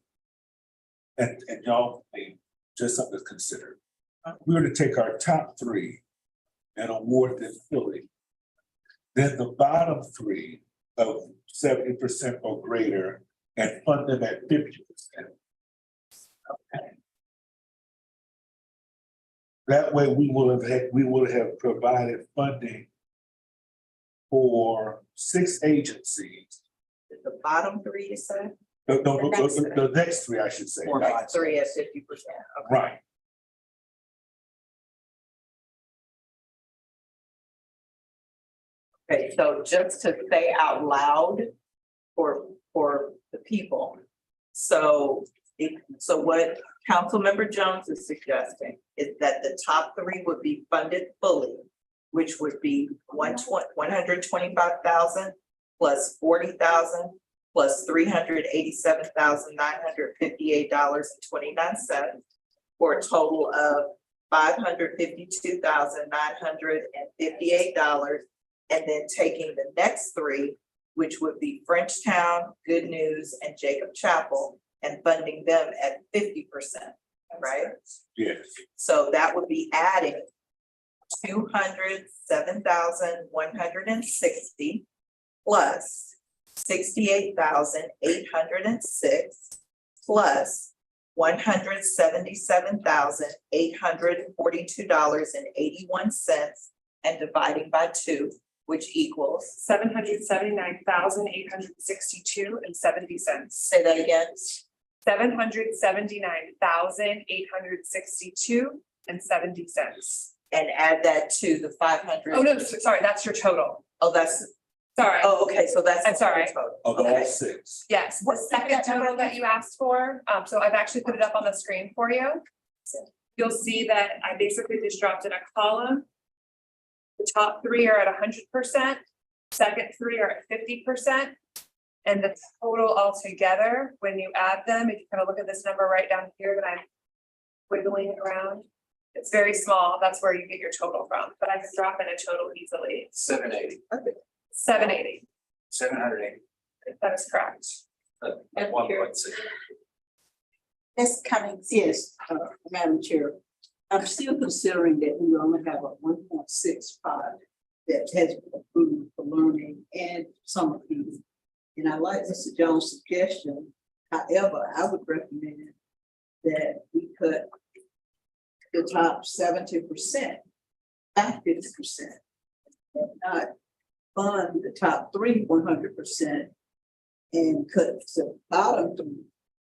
And y'all, I mean, just something to consider. If we were to take our top 3 and award them fully. Then the bottom 3 of 70% or greater and fund them at 50%. That way, we will have provided funding for 6 agencies. The bottom 3, you said? The next 3, I should say. Four, Right. five. 3 at 50%. Okay. Right. Okay, so just to say out loud for the people. So what Councilmember Jones is suggesting is that the top 3 would be funded fully which would be 125,000 plus 40,000 plus $387,958.29 for a total of $552,958. And then taking the next three, which would be Frenchtown, Good News, and Jacob Chapel, and funding them at 50%, right? Yes. So that would be adding 207,160 plus 68,806 plus $177,842.81 and dividing by 2, which equals, $779,862.70. say that again, $779,862.70. and add that to the 500. Oh, no, sorry, that's your total. Oh, that's, Sorry. oh, okay, so that's. I'm sorry. Of all Okay. 6. Yes, the second total that you asked for, so I've actually put it up on the screen for you. You'll see that I basically just dropped in a column. The top 3 are at 100%, second 3 are at 50%. And the total altogether, when you add them, if you kind of look at this number right down here that I'm wiggling it around, it's very small, that's where you get your total from, but I can drop in a total easily. 780. 780, 780. that is correct. 1.6. Ms. Cummings. Yes, Madam Chair, I'm still considering that we only have a 1.65 that has been approved for learning and summer feeding. And I like Mr. Jones' suggestion. However, I would recommend that we cut the top 70% by 50%. And not fund the top 3 100% and cut the bottom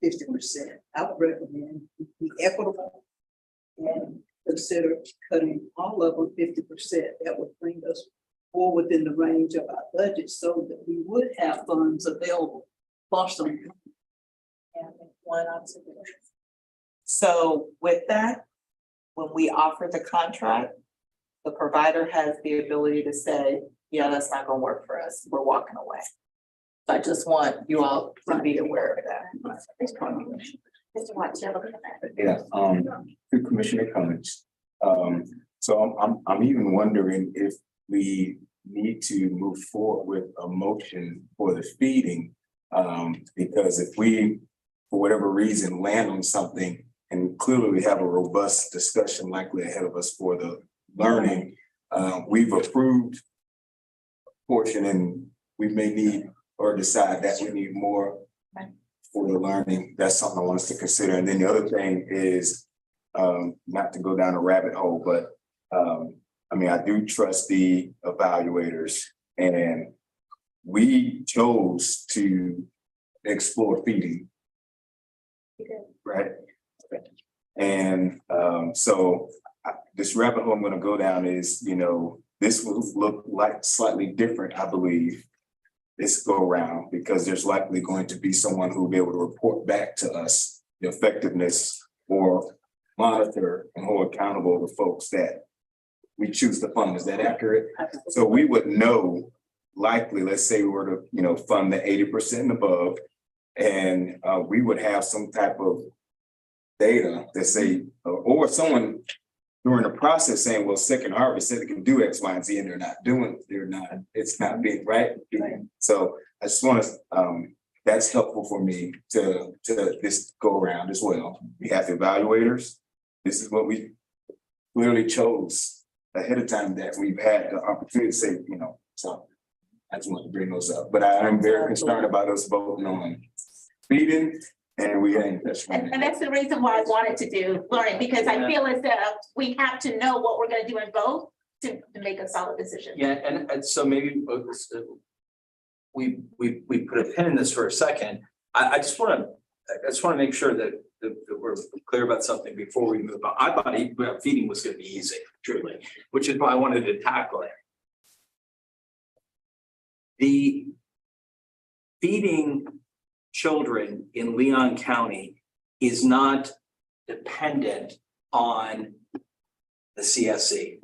50%. I would recommend we be equitable and consider cutting all of them 50%. That would bring us more within the range of our budget so that we would have funds available for some. And one observation. So with that, when we offer the contract, the provider has the ability to say, yeah, that's not gonna work for us, we're walking away. So I just want you all to be aware of that. Mr. Watts, you're looking at that. Yeah, to Commissioner Cummings. So I'm even wondering if we need to move forward with a motion for the feeding. Because if we, for whatever reason, land on something and clearly we have a robust discussion likely ahead of us for the learning, we've approved a portion and we may need or decide that we need more for the learning. That's something I want us to consider. And then the other thing is, not to go down a rabbit hole, but I mean, I do trust the evaluators and we chose to explore feeding. Right? And so this rabbit hole I'm gonna go down is, you know, this will look like slightly different, I believe, this go around, because there's likely going to be someone who will be able to report back to us the effectiveness or monitor and hold accountable the folks that we choose to fund. Is that accurate? So we would know likely, let's say we were to, you know, fund the 80% and above, and we would have some type of data that say, or someone during the process saying, well, Second Harvest said they can do X, Y, and Z, and it's not being right. So I just want to, that's helpful for me to this go around as well. We have the evaluators. This is what we clearly chose ahead of time that we've had the opportunity to say, you know, so I just want to bring those up, but I am very concerned about us voting on feeding. And we ain't And that's the reason why I wanted to do learning, because I feel as though we have to know what we're gonna do in both to make a solid decision. Yeah, and so maybe we put a pin in this for a second. I just wanna make sure that we're clear about something before we move on. I thought feeding was gonna be easy, truly, which is why I wanted to tackle it. The feeding children in Leon County is not dependent on the CSC.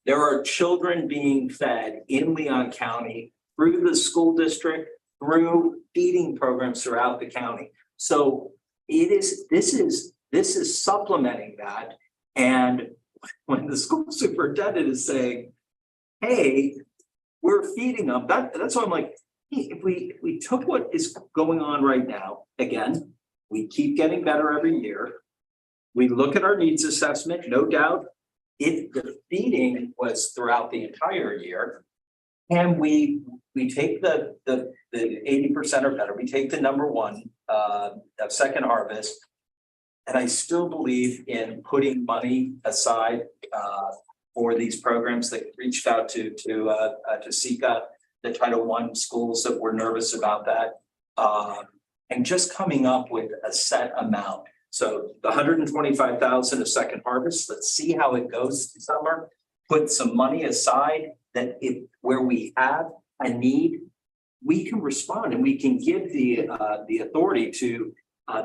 There are children being fed in Leon County through the school district, through feeding programs throughout the county. So this is supplementing that. And when the school superintendent is saying, hey, we're feeding them, that's why I'm like, hey, if we took what is going on right now, again, we keep getting better every year. We look at our needs assessment, no doubt, if the feeding was throughout the entire year, and we take the 80% or better, we take the number one of Second Harvest, and I still believe in putting money aside for these programs that reached out to SECA, the Title I schools that were nervous about that, and just coming up with a set amount. So the 125,000 of Second Harvest, let's see how it goes this summer. Put some money aside that where we have a need, we can respond and we can give the authority to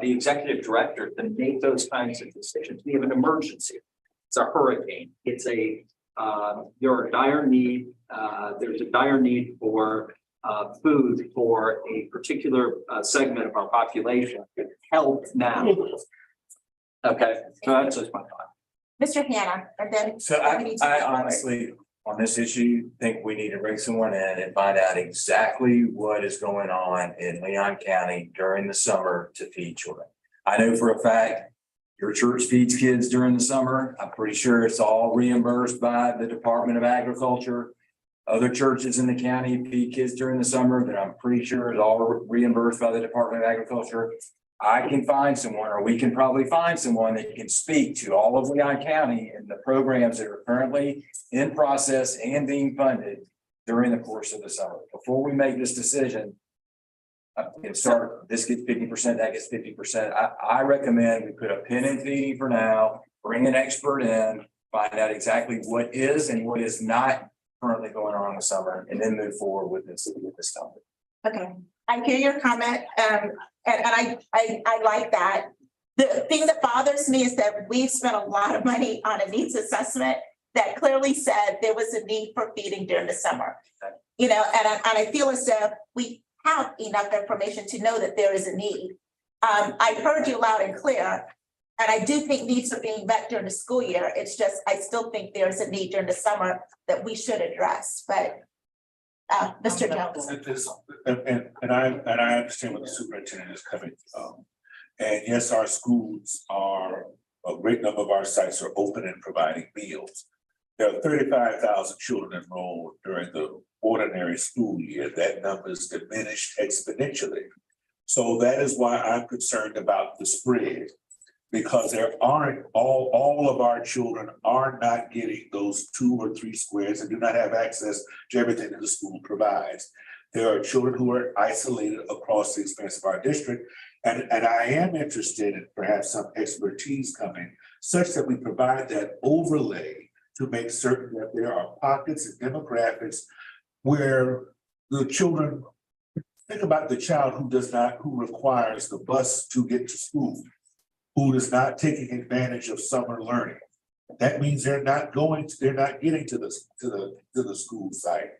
the executive director to make those kinds of decisions. We have an emergency. It's a hurricane. It's there's a dire need for food for a particular segment of our population. Help now. Okay, so that's just my thought. Mr. Hannah, and then. So I honestly, on this issue, think we need to bring someone in and find out exactly what is going on in Leon County during the summer to feed children. I know for a fact your church feeds kids during the summer. I'm pretty sure it's all reimbursed by the Department of Agriculture. Other churches in the county feed kids during the summer that I'm pretty sure is all reimbursed by the Department of Agriculture. I can find someone, or we can probably find someone that can speak to all of Leon County and the programs that are currently in process and being funded during the course of the summer. Before we make this decision, this gets 50%, that gets 50%. I recommend we put a pin in feeding for now, bring an expert in, find out exactly what is and what is not currently going on in the summer, and then move forward with this topic. Okay, I hear your comment, and I like that. The thing that bothers me is that we've spent a lot of money on a needs assessment that clearly said there was a need for feeding during the summer. You know, and I feel as if we have enough information to know that there is a need. I heard you loud and clear, and I do think needs are being met during the school year. It's just, I still think there's a need during the summer that we should address, but Mr. Jones. And I understand what the superintendent is coming from. And yes, our schools are, a great number of our sites are open and providing meals. There are 35,000 children enrolled during the ordinary school year. That number is diminished exponentially. So that is why I'm concerned about the spread. Because there aren't, all of our children are not getting those 2 or 3 squares and do not have access to everything that the school provides. There are children who are isolated across the expanse of our district. And I am interested in perhaps some expertise coming such that we provide that overlay to make certain that there are pockets and demographics where the children, think about the child who requires the bus to get to school, who is not taking advantage of summer learning. That means they're not getting to the school site.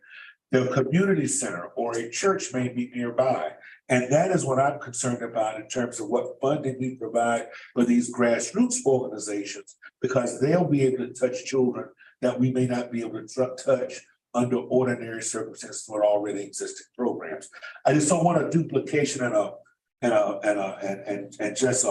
The community center or a church may be nearby. And that is what I'm concerned about in terms of what funding we provide for these grassroots organizations, because they'll be able to touch children that we may not be able to touch under ordinary circumstances for already existing programs. I just don't want a duplication and just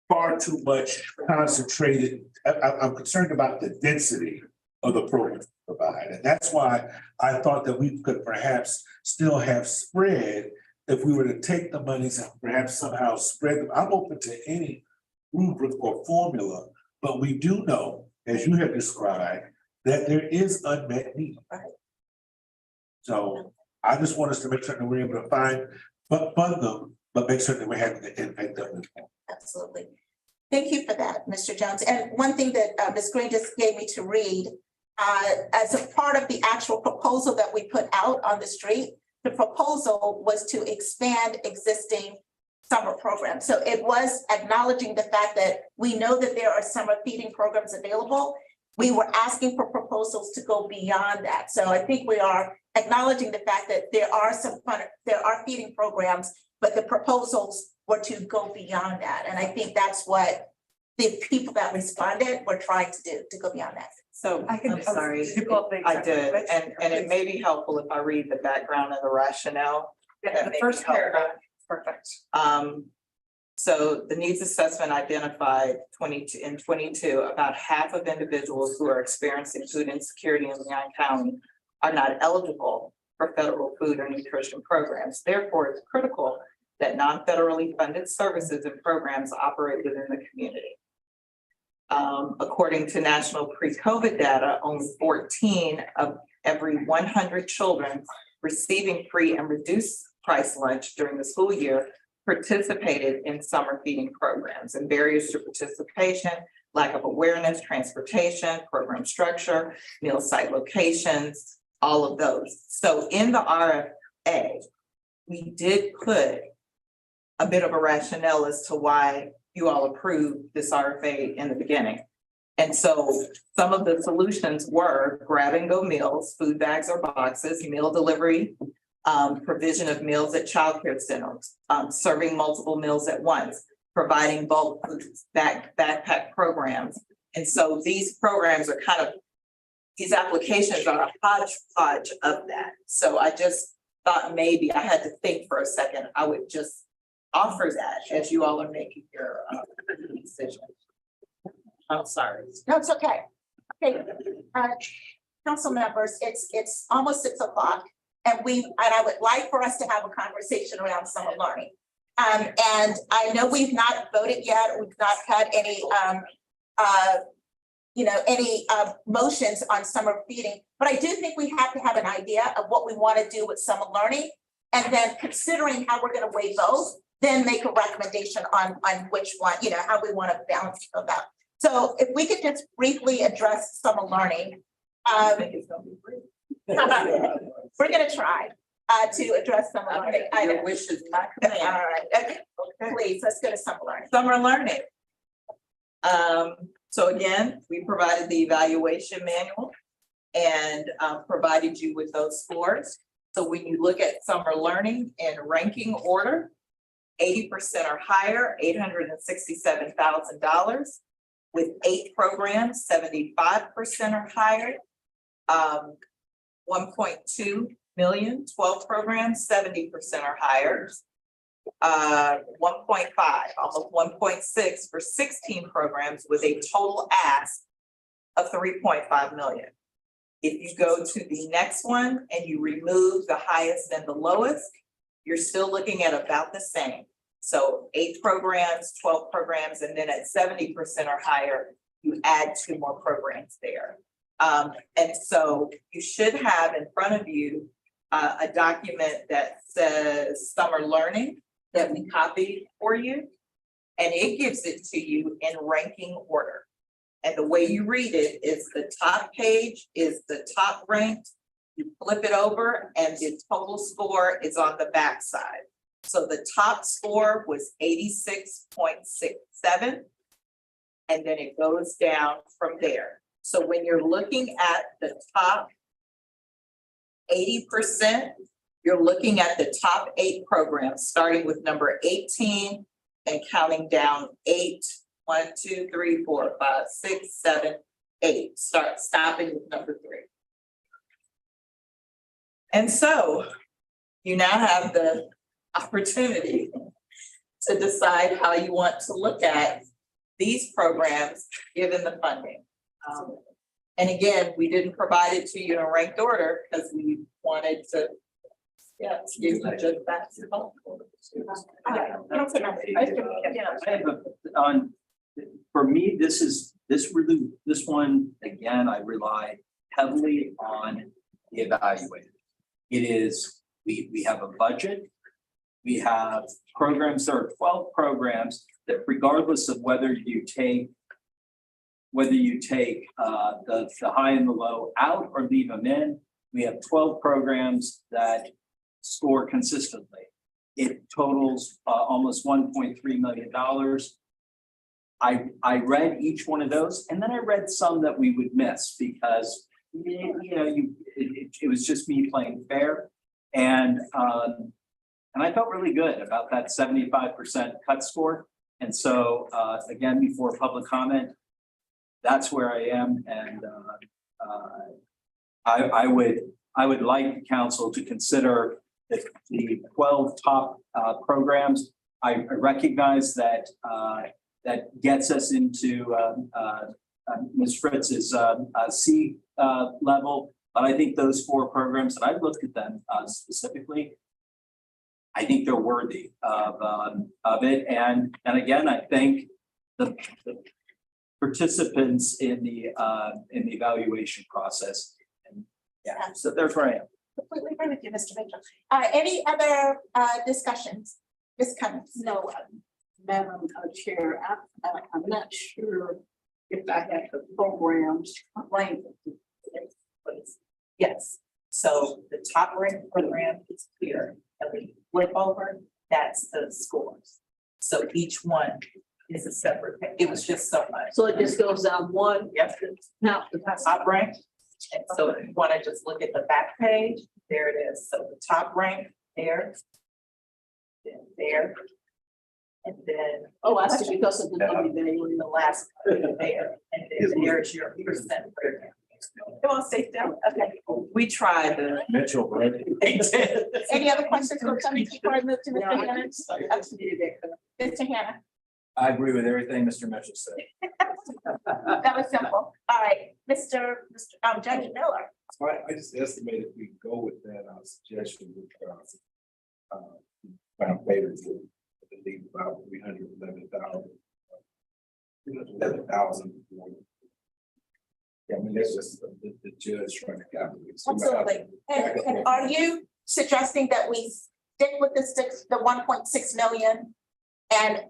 far too much concentrated. I'm concerned about the density of the programs we provide. And that's why I thought that we could perhaps still have spread if we were to take the monies and perhaps somehow spread them. I'm open to any rubric or formula, but we do know, as you have described, that there is unmet need. So I just want us to make certain we're able to fund them, but make certain that we're having the impact of them. Absolutely. Thank you for that, Mr. Jones. And one thing that Ms. Green just gave me to read, as a part of the actual proposal that we put out on the street, the proposal was to expand existing summer programs. So it was acknowledging the fact that we know that there are summer feeding programs available, we were asking for proposals to go beyond that. So I think we are acknowledging the fact that there are there are feeding programs, but the proposals were to go beyond that. And I think that's what the people that responded were trying to do, to go beyond that. So I can- I'm sorry, you pull up the I exact did, language. and it may be helpful if I read the background and the rationale. Yeah, That the may be first helpful. paragraph, perfect. So the needs assessment identified in 22, about half of individuals who are experiencing food insecurity in Lyon County are not eligible for federal food or nutrition programs. Therefore, it's critical that non-federally funded services and programs operate within the community. According to national pre-COVID data, only 14 of every 100 children receiving free and reduced price lunch during the school year participated in summer feeding programs, and barriers to participation, lack of awareness, transportation, program structure, meal site locations, all of those. So in the RFA, we did put a bit of a rationale as to why you all approved this RFA in the beginning. And so some of the solutions were grab and go meals, food bags or boxes, meal delivery, provision of meals at childcare centers, serving multiple meals at once, providing bulk foods, backpack programs. And so these programs are these applications are a hodgepodge of that. So I just thought maybe I had to think for a second, I would just offer that as you all are making your decision. I'm sorry. No, it's okay. Okay, council members, it's almost 6 o'clock. And I would like for us to have a conversation around summer learning. And I know we've not voted yet, we've not had any motions on summer feeding, but I do think we have to have an idea of what we want to do with summer learning. And then considering how we're going to weigh both, then make a recommendation on which one, how we want to balance that. So if we could just briefly address summer learning. We're going to try to address summer learning. Your wish is my command. All right, okay, please, let's go to summer learning. Summer learning. So again, we provided the evaluation manual and provided you with those scores. So when you look at summer learning in ranking order, 80% or higher, $867,000. With 8 programs, 75% or higher. 1.2 million, 12 programs, 70% or higher. 1.5, almost 1.6 for 16 programs with a total ask of 3.5 million. If you go to the next one and you remove the highest and the lowest, you're still looking at about the same. So 8 programs, 12 programs, and then at 70% or higher, you add 2 more programs there. And so you should have in front of you a document that says summer learning that we copied for you. And it gives it to you in ranking order. And the way you read it is the top page is the top ranked. You flip it over and the total score is on the back side. So the top score was 86.67. And then it goes down from there. So when you're looking at the top 80%, you're looking at the top 8 programs, starting with number 18 and counting down 8, 1, 2, 3, 4, 5, 6, 7, 8. Stopping with number 3. And so you now have the opportunity to decide how you want to look at these programs given the funding. And again, we didn't provide it to you in ranked order because we wanted to, give you just that. For me, this one, again, I rely heavily on the evaluator. It is, we have a budget. We have programs, there are 12 programs that regardless of whether you take the high and the low out or leave them in, we have 12 programs that score consistently. It totals almost $1.3 million. I read each one of those, and then I read some that we would miss because, it was just me playing fair. And I felt really good about that 75% cut score. And so, again, before public comment, that's where I am. And I would like the council to consider the 12 top programs. I recognize that that gets us into Ms. Fritz's C level, but I think those 4 programs, and I've looked at them specifically, I think they're worthy of it. And again, I thank the participants in the evaluation process. And yeah, so there's where I am. Completely agree with you, Mr. Mitchell. Any other discussions? Ms. Cummings? No, Madam Chair, I'm not sure if I have the programs ranked. Yes, so the top ranked program is here, and we flip over, that's the scores. So each one is a separate, it was just so much. So it just goes down one. Yes, Now, the top ranked. And so if you want to just look at the back page, there it is. So the top rank there. Then there. And then. oh, I see, because of the number there. The last there, and then there's your percent. Come on, stay down. Okay. We tried the. Mitchell, right? Any other questions for Cummings before I move to Mr. Hannah? Mr. Hannah, I agree with everything Mr. Mitchell said. that was simple. All right, Mr. Judge Miller. So I just estimated if we go with that, suggestion with, found favorable, I believe about 311,000. 11,000. Yeah, I mean, that's just the judge trying to calculate. So Absolutely. And are you suggesting that we stick with the 1.6 million and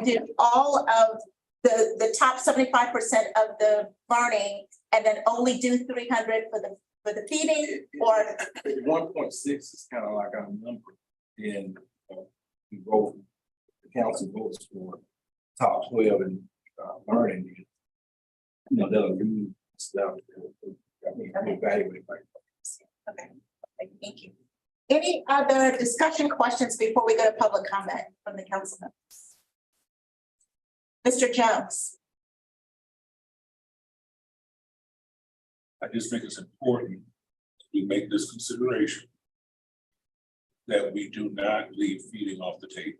do all of the top 75% of the learning and then only do 300 for the feeding, or 1.6 is kind of like our number, and we vote, the council votes for top 12 in learning. They'll read stuff. I mean, evaluate like. okay, thank you. Any other discussion questions before we go to public comment from the council members? Mr. Jones. I just think it's important we make this consideration that we do not leave feeding off the table.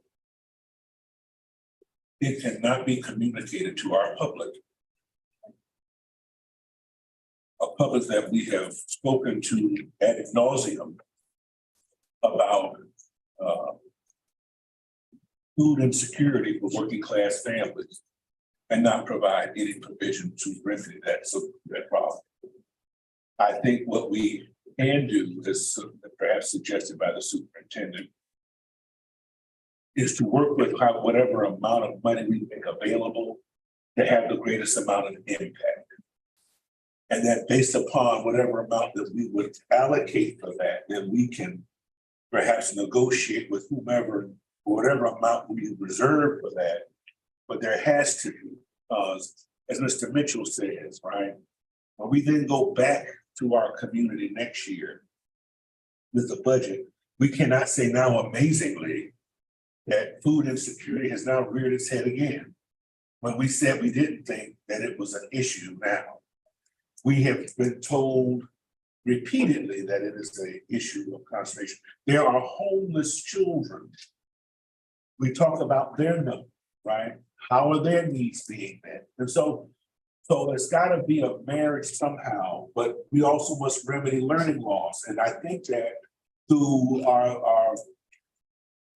It cannot be communicated to our public. A public that we have spoken to ad nauseum about food insecurity for working class families and not provide any provision to remedy that problem. I think what we can do, is perhaps suggested by the superintendent, is to work with whatever amount of money we make available to have the greatest amount of impact. And then based upon whatever amount that we would allocate for that, then we can perhaps negotiate with whomever, or whatever amount we reserve for that. But there has to be, as Mr. Mitchell says, right? When we then go back to our community next year with the budget, we cannot say now amazingly that food insecurity has now reared its head again. When we said we didn't think that it was an issue now. We have been told repeatedly that it is an issue of conservation. There are homeless children. We talk about their number, right? How are their needs being met? And so there's got to be a marriage somehow, but we also must remedy learning loss. And I think that through our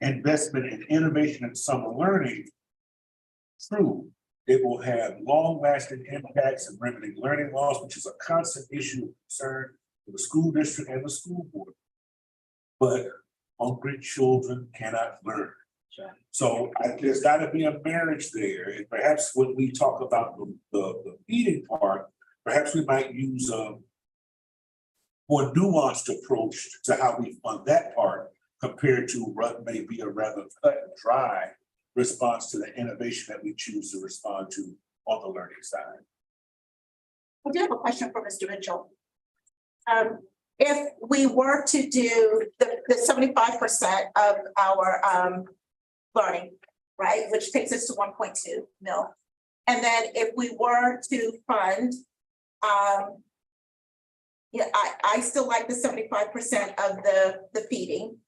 investment in innovation and summer learning, true, it will have long-lasting impacts in remedying learning loss, which is a constant issue of concern for the school district and the school board. But hungry children cannot learn. So there's got to be a marriage there. And perhaps when we talk about the feeding part, perhaps we might use a more nuanced approach to how we fund that part compared to what may be a rather cut and dry response to the innovation that we choose to respond to on the learning side. I do have a question for Mr. Mitchell. If we were to do the 75% of our learning, right, which takes us to 1.2 mil. And then if we were to fund, yeah, I still like the 75% of the feeding.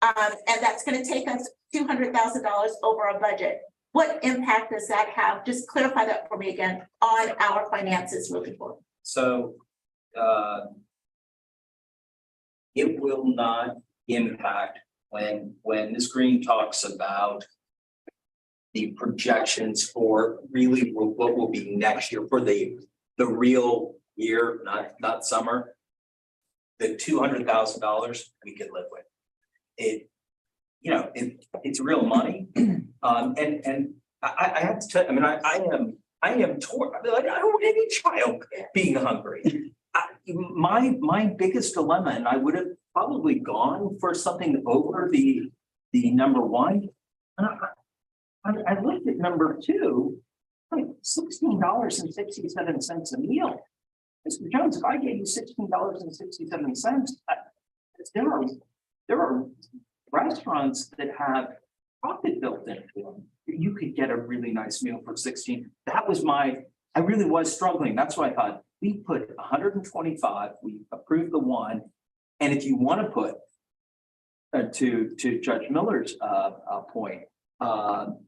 And that's gonna take us $200,000 over our budget. What impact does that have? Just clarify that for me again on our finances moving forward. So, it will not impact when Ms. Green talks about the projections for really what will be next year for the real year, not summer. The $200,000 we could live with. It, you know, it's real money. And I have to tell you, I mean, I am torn. I mean, like, I don't want any child being hungry. My biggest dilemma, and I would have probably gone for something over the number one. And I looked at number two, like $16.67 a meal. Mr. Jones, if I gave you $16.67, there are restaurants that have profit built into them. You could get a really nice meal for 16. That was I really was struggling. That's why I thought we put 125, we approved the one. And if you want to put to Judge Miller's point,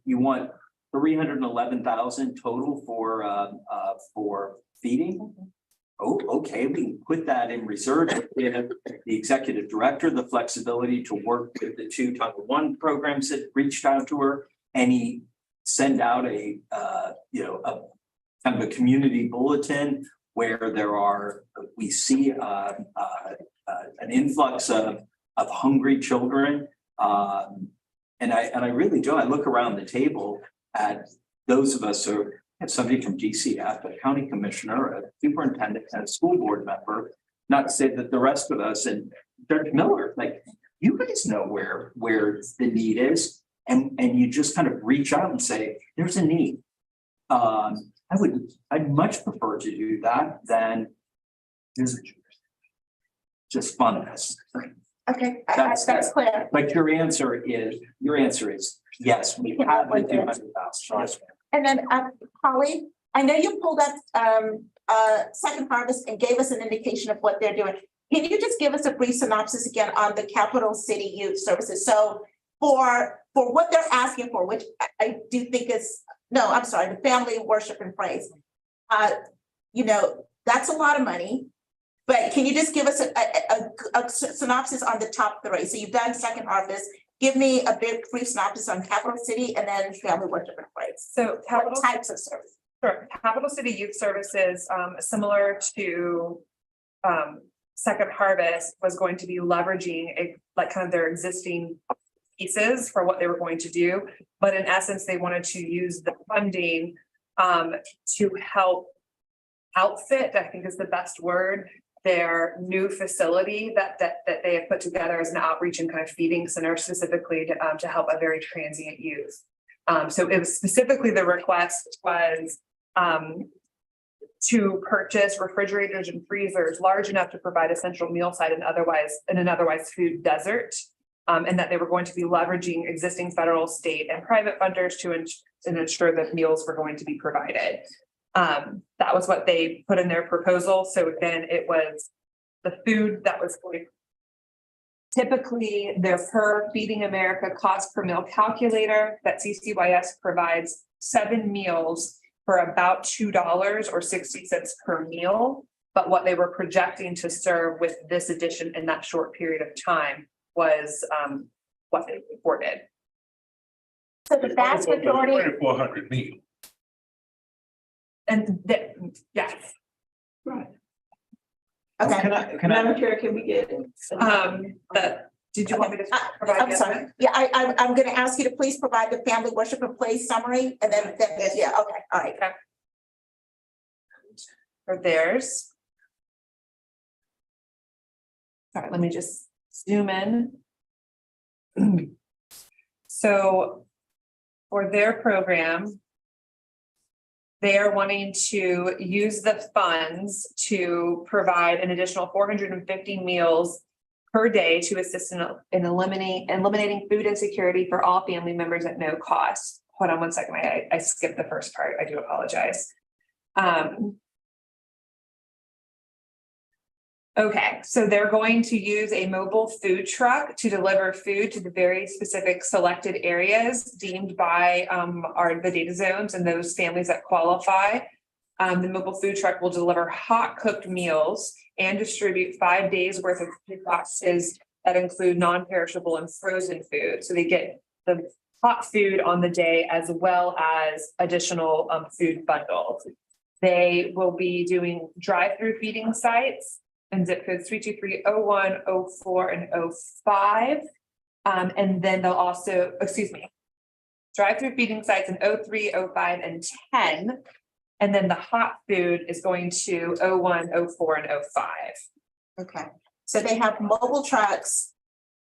you want 311,000 total for feeding. Oh, okay, we can put that in reserve. We have the executive director, the flexibility to work with the two Title I programs that reached out to her, and he send out a kind of a community bulletin where we see an influx of hungry children. And I really do. I look around the table at those of us who have somebody from DCF, a county commissioner, a superintendent, and a school board member, not to say that the rest of us and Judge Miller, like, you guys know where the need is, and you just kind of reach out and say, there's a need. I'd much prefer to do that than just fund this. Okay, that's clear. But your answer is yes, we have the 200,000. And then Holly, I know you pulled up Second Harvest and gave us an indication of what they're doing. Can you just give us a brief synopsis again on the Capital City Youth Services? So for what they're asking for, which I do think is, no, I'm sorry, the Family Worship and Praise. You know, that's a lot of money. But can you just give us a synopsis on the top three? So you've done Second Harvest. Give me a brief synopsis on Capital City and then Family Worship and Praise. So what types of services? Sure. Capital City Youth Services, similar to Second Harvest, was going to be leveraging kind of their existing pieces for what they were going to do. But in essence, they wanted to use the funding to help outfit, I think is the best word, their new facility that they have put together as an outreach and kind of feeding center specifically to help a very transient youth. So it was specifically the request was to purchase refrigerators and freezers large enough to provide a central meal site in an otherwise food desert. And that they were going to be leveraging existing federal, state, and private funders to ensure that meals were going to be provided. That was what they put in their proposal. So then it was the food that was going. Typically, their per Feeding America cost per meal calculator that CCYS provides 7 meals for about $2 or 60 cents per meal. But what they were projecting to serve with this addition in that short period of time was what they reported. So the vast majority. 2,400 meals. And yes. Right. Okay. Can I? Madam Chair, can we get? Did you want me to provide? I'm sorry. Yeah, I'm going to ask you to please provide the Family Worship and Praise summary, and then yeah, okay, all right. Okay. For theirs. All right, let me just zoom in. So for their program, they are wanting to use the funds to provide an additional 450 meals per day to assist in eliminating food insecurity for all family members at no cost. Hold on one second, I skipped the first part, I do apologize. Okay, so they're going to use a mobile food truck to deliver food to the very specific selected areas deemed by the data zones and those families that qualify. The mobile food truck will deliver hot cooked meals and distribute 5 days worth of food boxes that include non-perishable and frozen food. So they get the hot food on the day as well as additional food bundles. They will be doing drive-through feeding sites and zip codes 32301, 04, and 05. And then they'll also, drive-through feeding sites in 03, 05, and 10. And then the hot food is going to 01, 04, and 05. Okay, so they have mobile trucks,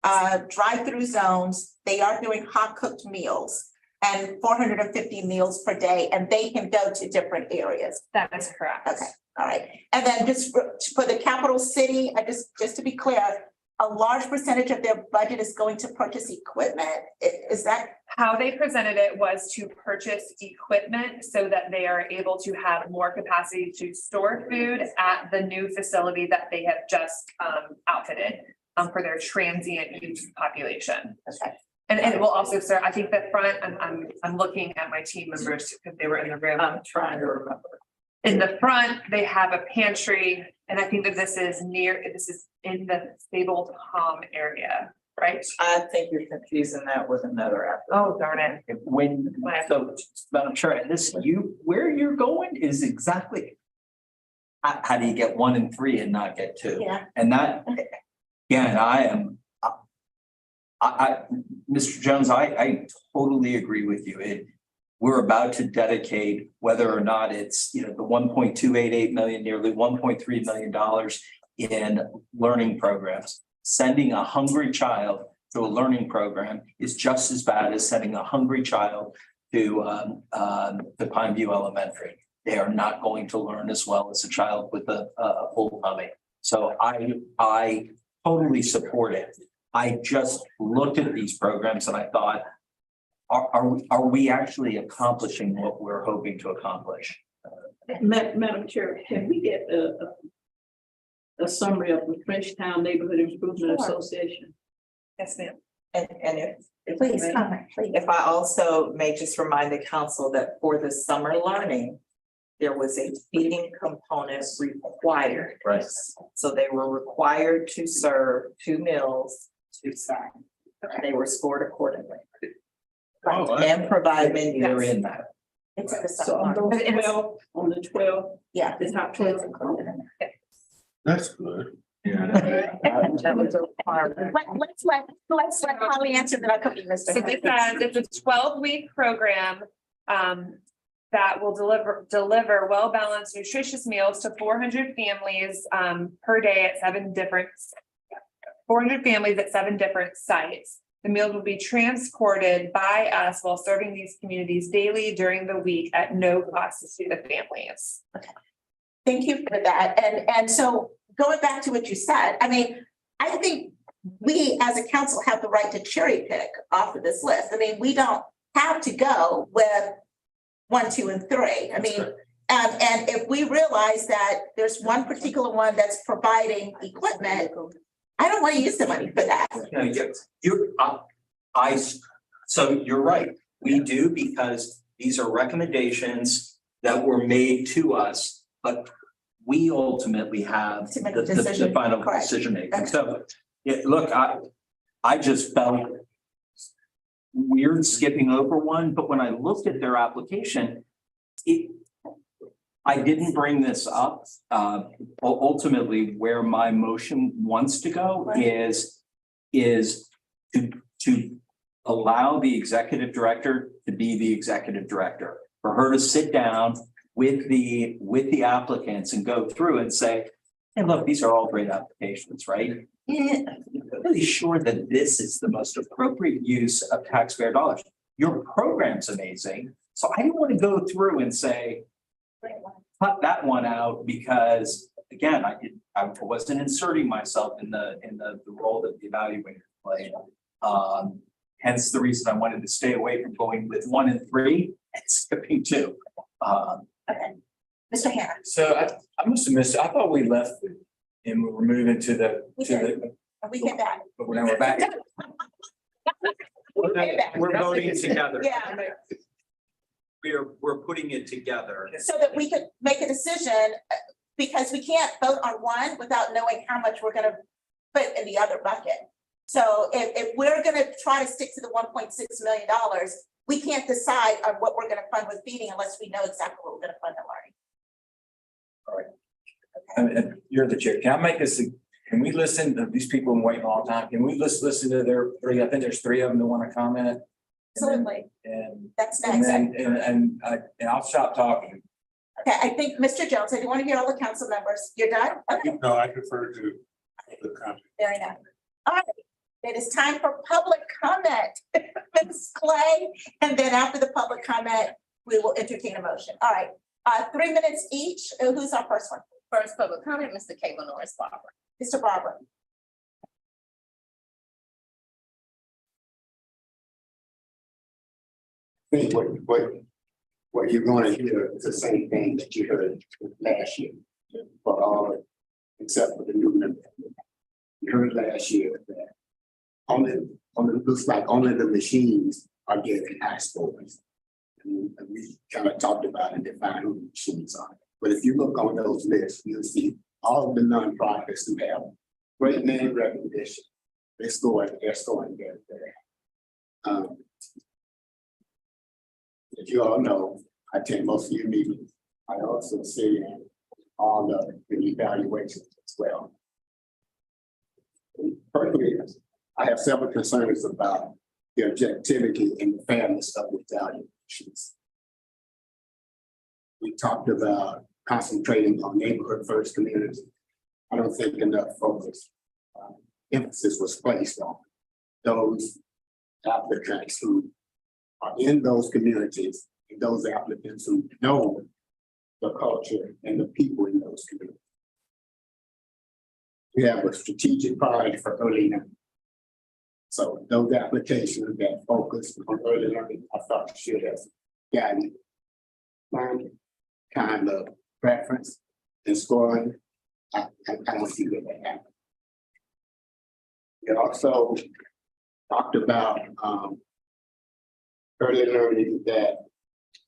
drive-through zones, they are doing hot cooked meals and 450 meals per day, and they can go to different areas. That is correct. Okay, all right. And then just for the capital city, just to be clear, a large percentage of their budget is going to purchase equipment. Is that? How they presented it was to purchase equipment so that they are able to have more capacity to store food at the new facility that they have just outfitted for their transient use population. Okay. And it will also, sir, I think that front, I'm looking at my team members because they were in the room. I'm trying to remember. In the front, they have a pantry, and I think that this is in the Stable Tom area, right? I think you're confusing that with another app. Oh, darn it. But I'm sure where you're going is exactly. How do you get 1 and 3 and not get 2? Yeah. And that, again, Mr. Jones, I totally agree with you. We're about to dedicate, whether or not it's, the 1.288 million, nearly $1.3 million in learning programs. Sending a hungry child to a learning program is just as bad as sending a hungry child to Pineview Elementary. They are not going to learn as well as a child with a full tummy. So I totally support it. I just looked at these programs and I thought, are we actually accomplishing what we're hoping to accomplish? Madam Chair, can we get a summary of the Frenchtown Neighborhood Improvement Association? Yes, ma'am. And Please, comment, please. if I also may just remind the council that for the summer learning, there was a feeding component required. Right. So they were required to serve 2 meals to sign. They were scored accordingly. And provide menus. They're in that. It's in the So summer. on those 12, on the 12, Yeah. the top 12. That's good. That was a requirement. Let's let Holly answer that. Mr. So this it's a 12-week program that will deliver well-balanced, nutritious meals to 400 families per day at 7 different 400 families at 7 different sites. The meals will be transported by us while serving these communities daily during the week at no cost to the families. Okay. Thank you for that. And so going back to what you said, I think we as a council have the right to cherry pick off of this list. We don't have to go with 1, 2, and 3. And if we realize that there's one particular one that's providing equipment, I don't want to use the money for that. So you're right. We do, because these are recommendations that were made to us, but we ultimately have To make a the decision. final Correct. decision making. Okay. So, look, I just felt weird skipping over one, but when I looked at their application, I didn't bring this up. Ultimately, where my motion wants to go is to allow the executive director to be the executive director, for her to sit down with the applicants and go through and say, hey, look, these are all great applications, right? I'm really sure that this is the most appropriate use of taxpayer dollars. your program's amazing. So I didn't want to go through and say, cut that one out because again, I wasn't inserting myself in the role that the evaluator played. Hence the reason I wanted to stay away from going with 1 and 3 and skipping 2. Okay. Mr. Hannah. So I must have missed, I thought we left it and we were moving to the, We came back. but now we're back. came back. We're voting together. Yeah, We're putting it together. so that we could make a decision, because we can't vote on one without knowing how much we're gonna put in the other bucket. So if we're gonna try to stick to the $1.6 million, we can't decide on what we're gonna fund with feeding unless we know exactly what we're gonna fund the learning. And you're the chair. Can I make this, can we listen to these people and waiting a long time? Can we listen to their 3? I think there's 3 of them that want to comment. Absolutely, And that's and next. then, and I'll stop talking. Okay, I think, Mr. Jones, I do want to hear all the council members. You're done? Okay, No, I prefer to the comment. fair enough. All right, it is time for public comment. Ms. Clay, and then after the public comment, we will entertain a motion. All right, 3 minutes each. Who's our first one? First public comment, Mr. Cable Norris Barber. Mr. Barber. I think what you're gonna hear is the same thing that you heard last year. For all, except for the new member. You heard last year that only, looks like only the machines are getting high scores. And we kind of talked about and defined who the machines are. But if you look on those lists, you'll see all of the nonprofits who have great name recognition. They're scoring very, very. As you all know, I attend most of your meetings. I also sit in all of the evaluations as well. Personally, I have several concerns about the objectivity and the fairness of the evaluations. We talked about concentrating on neighborhood first communities. I don't think enough emphasis was placed on those applicants who are in those communities, and those applicants who know the culture and the people in those communities. We have a strategic priority for early learning. So those applications that focus on early learning, I thought should have gotten some kind of preference in scoring. I don't see that happen. We also talked about early learning that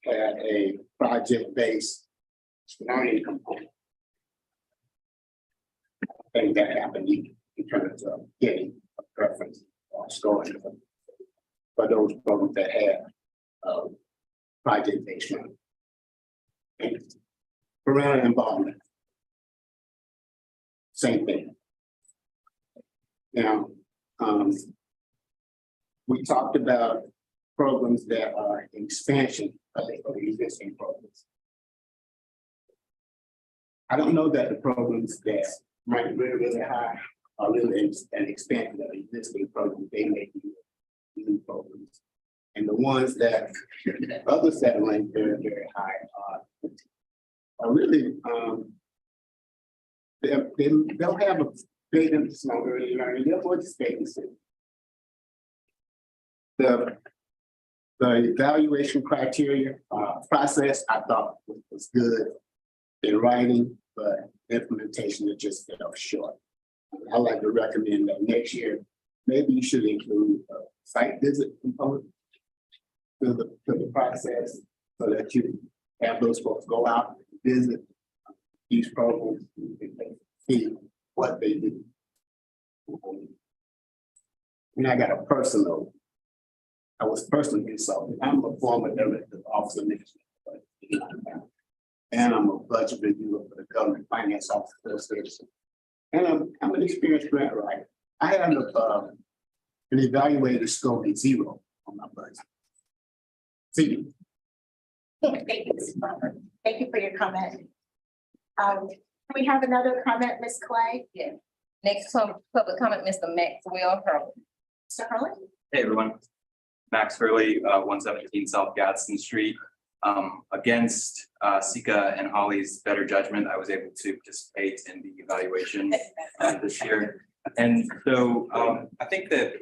had a project-based learning component. I think that happened in terms of getting a preference or scoring for those programs that had project-based learning. And parental involvement, same thing. Now, we talked about programs that are expansion of existing programs. I don't know that the programs that rank really, really high are really an expansion of existing programs. They may be new programs. And the ones that, others that rank very, very high are really, they'll have a big emphasis on early learning. They're more just basic. The evaluation criteria process, I thought was good in writing, but implementation it just fell short. I'd like to recommend that next year, maybe you should include a site visit component to the process so that you have those folks go out and visit these programs and see what they do. And I got a personal, I was personally insulted. I'm a former director of Office of Management. And I'm a budget reviewer for the Government Finance Office Association. And I'm an experienced grant writer. I had an evaluator score me 0 on my budget. See. Thank you, Mr. Barber. Thank you for your comment. Can we have another comment, Ms. Clay? Yeah. Next public comment, Mr. Maxwell Hurley. Mr. Hurley? Hey, everyone. Max Hurley, 117 South Gadsden Street. Against Sika and Holly's better judgment, I was able to participate in the evaluation this year. And so I think that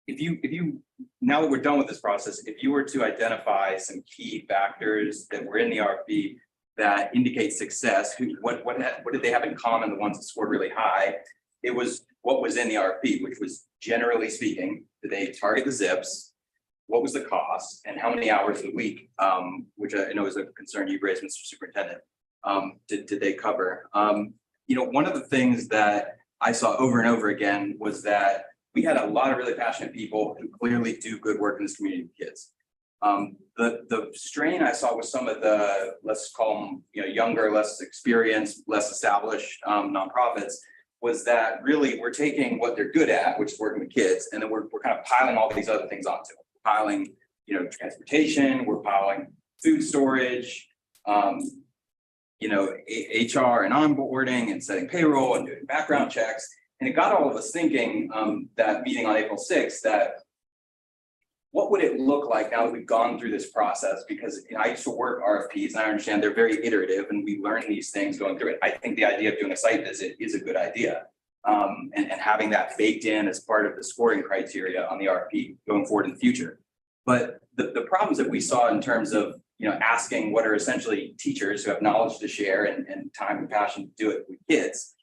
if you, now that we're done with this process, if you were to identify some key factors that were in the RFP that indicate success, what did they have in common, the ones that scored really high? It was what was in the RFP, which was generally speaking, did they target the zips? What was the cost and how many hours a week, which I know is a concern you raised, Mr. Superintendent, did they cover? You know, one of the things that I saw over and over again was that we had a lot of really passionate people who clearly do good work in this community with kids. The strain I saw with some of the, let's call them, you know, younger, less experienced, less established nonprofits, was that really we're taking what they're good at, which is working with kids, and then we're kind of piling all these other things onto it. We're piling, you know, transportation, we're piling food storage, you know, HR and onboarding and setting payroll and doing background checks. And it got all of us thinking, that meeting on April 6th, that what would it look like now that we've gone through this process? Because you know, I used to work RFPs and I understand they're very iterative and we learn these things going through it. I think the idea of doing a site visit is a good idea. And having that baked in as part of the scoring criteria on the RFP going forward in the future. But the problems that we saw in terms of, you know, asking what are essentially teachers who have knowledge to share and time and passion to do it with kids,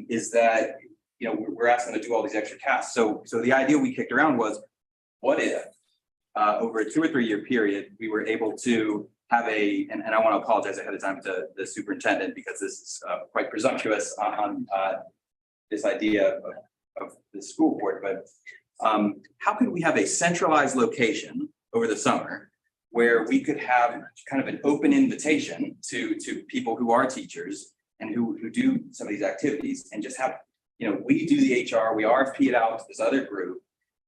is that, you know, we're asking them to do all these extra tasks. So the idea we kicked around was, what if over a 2 or 3 year period, we were able to have and I want to apologize ahead of time to the superintendent because this is quite presumptuous on this idea of the school board, but how could we have a centralized location over the summer where we could have kind of an open invitation to people who are teachers and who do some of these activities and just have, you know, we do the HR, we RFP it out to this other group,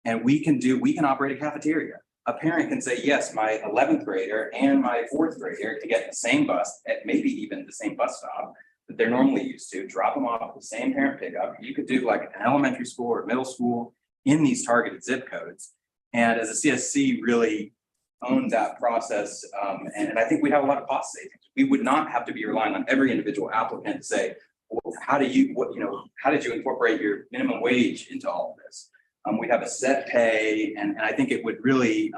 and we can operate a cafeteria. A parent can say, yes, my 11th grader and my 4th grader to get the same bus at maybe even the same bus stop that they're normally used to, drop them off at the same parent pickup. You could do like an elementary school or middle school in these targeted zip codes. And as a CSC really owned that process, and I think we have a lot of cost savings. We would not have to be relying on every individual applicant to say, well, how did you incorporate your minimum wage into all of this? We'd have a set pay, and I think it would really,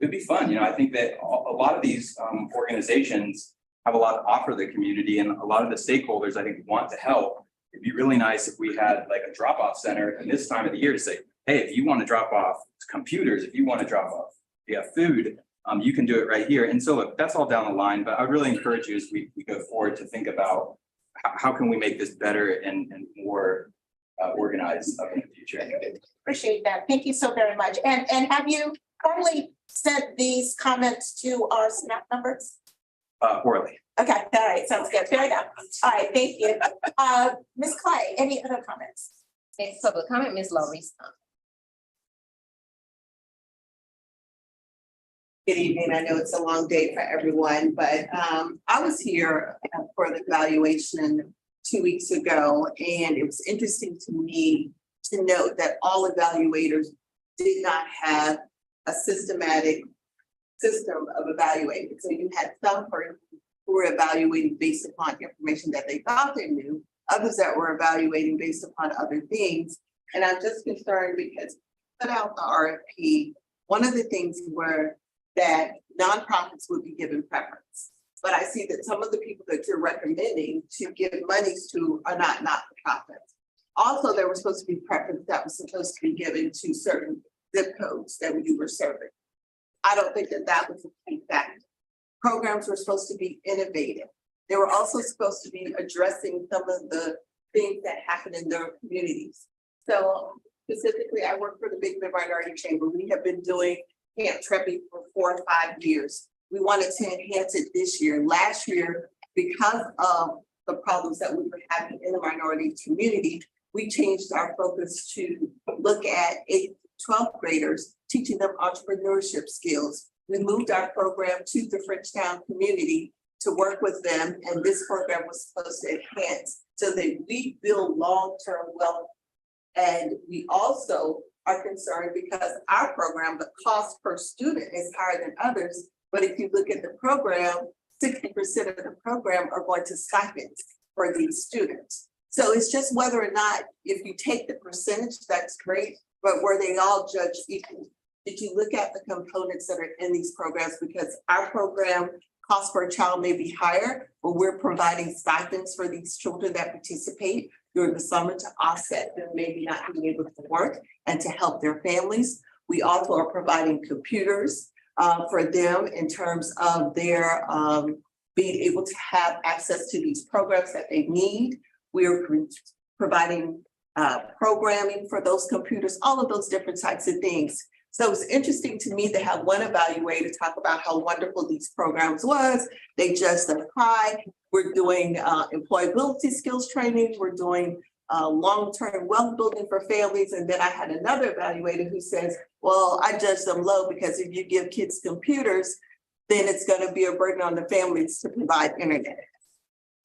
it'd be fun. You know, I think that a lot of these organizations have a lot to offer the community, and a lot of the stakeholders I think want to help. It'd be really nice if we had like a drop-off center in this time of the year to say, hey, if you want to drop off computers, if you want to drop off food, you can do it right here. And so look, that's all down the line, but I really encourage you as we go forward to think about how can we make this better and more organized in the future. Appreciate that. Thank you so very much. And have you formally sent these comments to our staff members? Orally. Okay, all right, sounds good. Fair enough. All right, thank you. Ms. Clay, any other comments? Next public comment, Ms. Laurie. Good evening. I know it's a long day for everyone, but I was here for the evaluation 2 weeks ago, and it was interesting to me to note that all evaluators did not have a systematic system of evaluating. So you had some who were evaluating based upon information that they thought they knew, others that were evaluating based upon other things. And I'm just concerned because put out the RFP, one of the things were that nonprofits would be given preference. But I see that some of the people that you're recommending to give monies to are not-for-profits. Also, there was supposed to be preference that was supposed to be given to certain zip codes that you were serving. I don't think that that was a key factor. Programs were supposed to be innovative. They were also supposed to be addressing some of the things that happen in their communities. So specifically, I work for the Big Bend Minority Chamber. We have been doing Camp Treppy for 4 or 5 years. We wanted to enhance it this year. Last year, because of the problems that we were having in the minority community, we changed our focus to look at 8th to 12th graders, teaching them entrepreneurship skills. We moved our program to the Frenchtown community to work with them, and this program was supposed to enhance so that we build long-term wealth. And we also are concerned because our program, the cost per student is higher than others. But if you look at the program, 60% of the program are going to stipends for these students. So it's just whether or not, if you take the percentage, that's great, but were they all judged equal? Did you look at the components that are in these programs? Because our program cost per child may be higher, but we're providing stipends for these children that participate during the summer to offset them maybe not being able to work and to help their families. We also are providing computers for them in terms of their being able to have access to these programs that they need. We're providing programming for those computers, all of those different types of things. So it's interesting to me to have one evaluator talk about how wonderful these programs was. They just apply. We're doing employability skills training. We're doing long-term wealth building for families. And then I had another evaluator who says, well, I judge them low because if you give kids computers, then it's going to be a burden on the families to provide internet.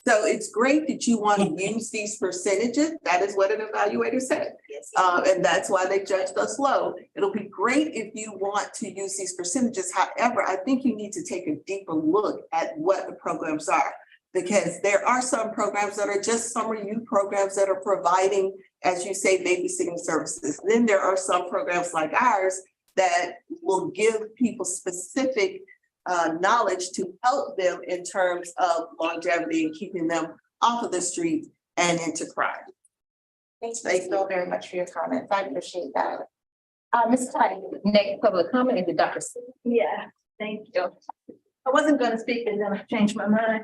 So it's great that you want to use these percentages. That is what an evaluator said. And that's why they judged us low. It'll be great if you want to use these percentages. However, I think you need to take a deeper look at what the programs are, because there are some programs that are just summer youth programs that are providing, as you say, babysitting services. Then there are some programs like ours that will give people specific knowledge to help them in terms of longevity and keeping them off of the street and into crime. Thanks, so very much for your comments. I appreciate that. Ms. Clay. Next public comment is the Dr. Yeah, thank you. I wasn't gonna speak and then I changed my mind.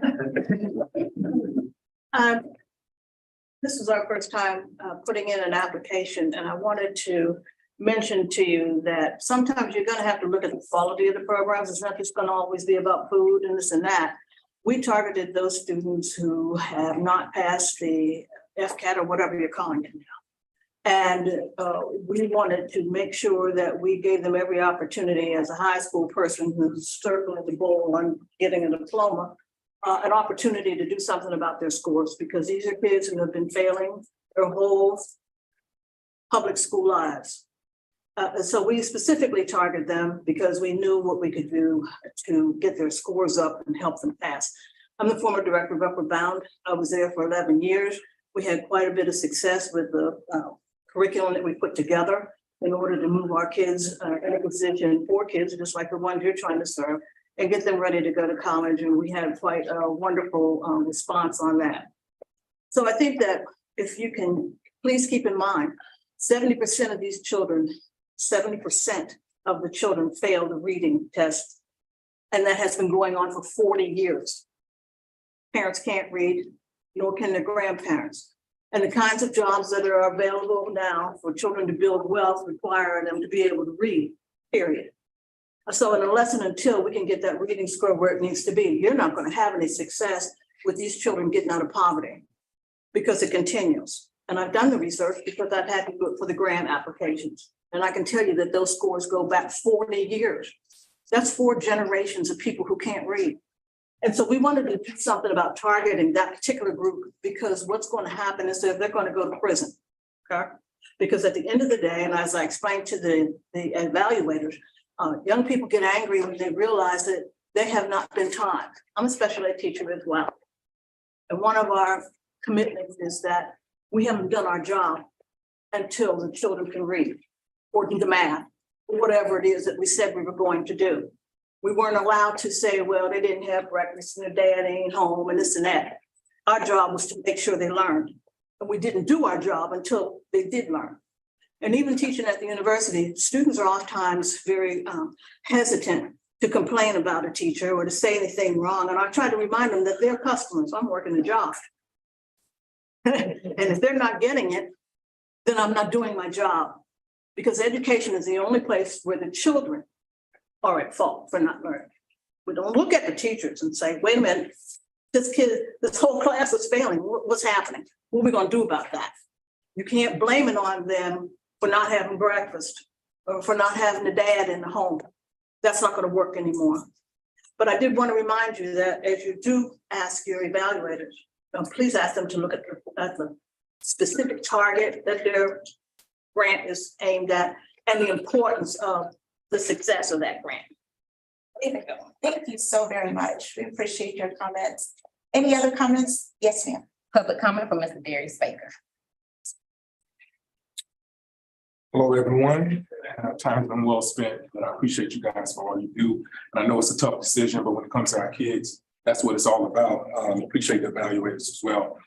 This is our first time putting in an application, and I wanted to mention to you that sometimes you're gonna have to look at the quality of the programs. It's not just gonna always be about food and this and that. We targeted those students who have not passed the FCAT or whatever you're calling it now. And we wanted to make sure that we gave them every opportunity as a high school person who's circling the goal on getting a diploma, an opportunity to do something about their scores, because these are kids who have been failing their whole public school lives. So we specifically targeted them because we knew what we could do to get their scores up and help them pass. I'm the former director of Upward Bound. I was there for 11 years. We had quite a bit of success with the curriculum that we put together in order to move our kids in a position for kids, just like the ones you're trying to serve, and get them ready to go to college. And we had quite a wonderful response on that. So I think that if you can, please keep in mind, 70% of these children, 70% of the children fail the reading test. And that has been going on for 40 years. Parents can't read, nor can their grandparents. And the kinds of jobs that are available now for children to build wealth require them to be able to read, period. So unless and until we can get that reading score where it needs to be, you're not going to have any success with these children getting out of poverty, because it continues. And I've done the research because I've had to do it for the grant applications. And I can tell you that those scores go back 40 years. That's 4 generations of people who can't read. And so we wanted to do something about targeting that particular group, because what's going to happen is that they're going to go to prison. Okay? Because at the end of the day, and as I explained to the evaluators, young people get angry when they realize that they have not been taught. I'm a special ed teacher as well. And one of our commitments is that we haven't done our job until the children can read or do the math, or whatever it is that we said we were going to do. We weren't allowed to say, well, they didn't have breakfast and their dad ain't home and this and that. Our job was to make sure they learned. And we didn't do our job until they did learn. And even teaching at the university, students are oftentimes very hesitant to complain about a teacher or to say anything wrong. And I try to remind them that they're customers. I'm working a job. And if they're not getting it, then I'm not doing my job. Because education is the only place where the children are at fault for not learning. We don't look at the teachers and say, wait a minute, this kid, this whole class is failing. What's happening? What are we going to do about that? You can't blame it on them for not having breakfast or for not having a dad in the home. That's not going to work anymore. But I did want to remind you that as you do ask your evaluators, please ask them to look at the specific target that their grant is aimed at, and the importance of the success of that grant. Thank you so very much. We appreciate your comments. Any other comments? Yes, ma'am. Public comment from Mr. Darius Baker. Hello, everyone. Time's been well spent, but I appreciate you guys for all you do. And I know it's a tough decision, but when it comes to our kids, that's what it's all about. Appreciate the evaluators as well.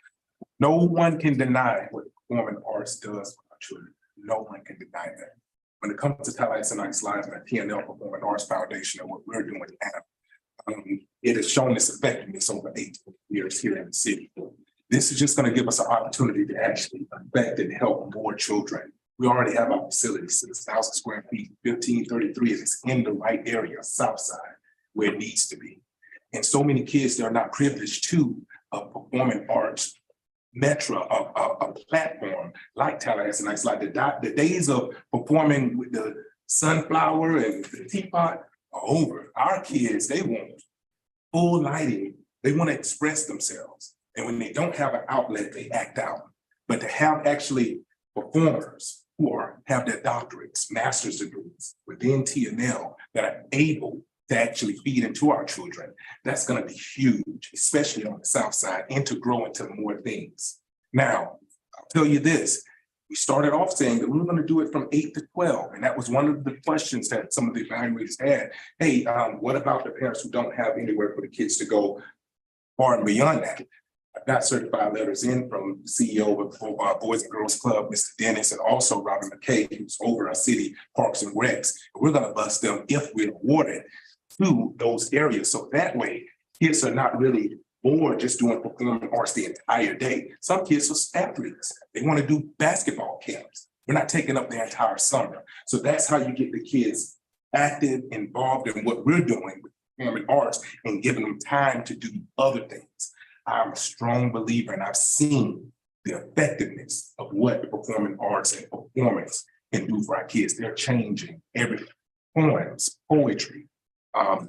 No one can deny what performing arts does for our children. No one can deny that. When it comes to Tallahassee Nights Live and the TNL Performing Arts Foundation and what we're doing now, it has shown its effectiveness over 8 years here in the city. This is just going to give us an opportunity to actually affect and help more children. We already have our facility, 6,000 square feet, 1533, and it's in the right area, south side, where it needs to be. And so many kids that are not privileged to a performing arts metro, a platform like Tallahassee Nights, like the days of performing with the sunflower and the teapot are over. Our kids, they want full lighting. They want to express themselves. And when they don't have an outlet, they act out. But to have actually performers who have their doctorates, master's degrees within TNL that are able to actually feed into our children, that's going to be huge, especially on the south side, and to grow into more things. Now, I'll tell you this, we started off saying that we were going to do it from 8 to 12, and that was one of the questions that some of the evaluators had. Hey, what about the parents who don't have anywhere for the kids to go far and beyond that? I've got certified letters in from the CEO of Boys and Girls Club, Mr. Dennis, and also Robert McKay, who's over our city parks and recs. We're going to bust them if we're awarded to those areas. So that way, kids are not really bored just doing performing arts the entire day. Some kids are athletes. They want to do basketball camps. We're not taking up their entire summer. So that's how you get the kids active, involved in what we're doing with performing arts and giving them time to do other things. I'm a strong believer, and I've seen the effectiveness of what the performing arts and performance can do for our kids. They're changing everything. Poems, poetry,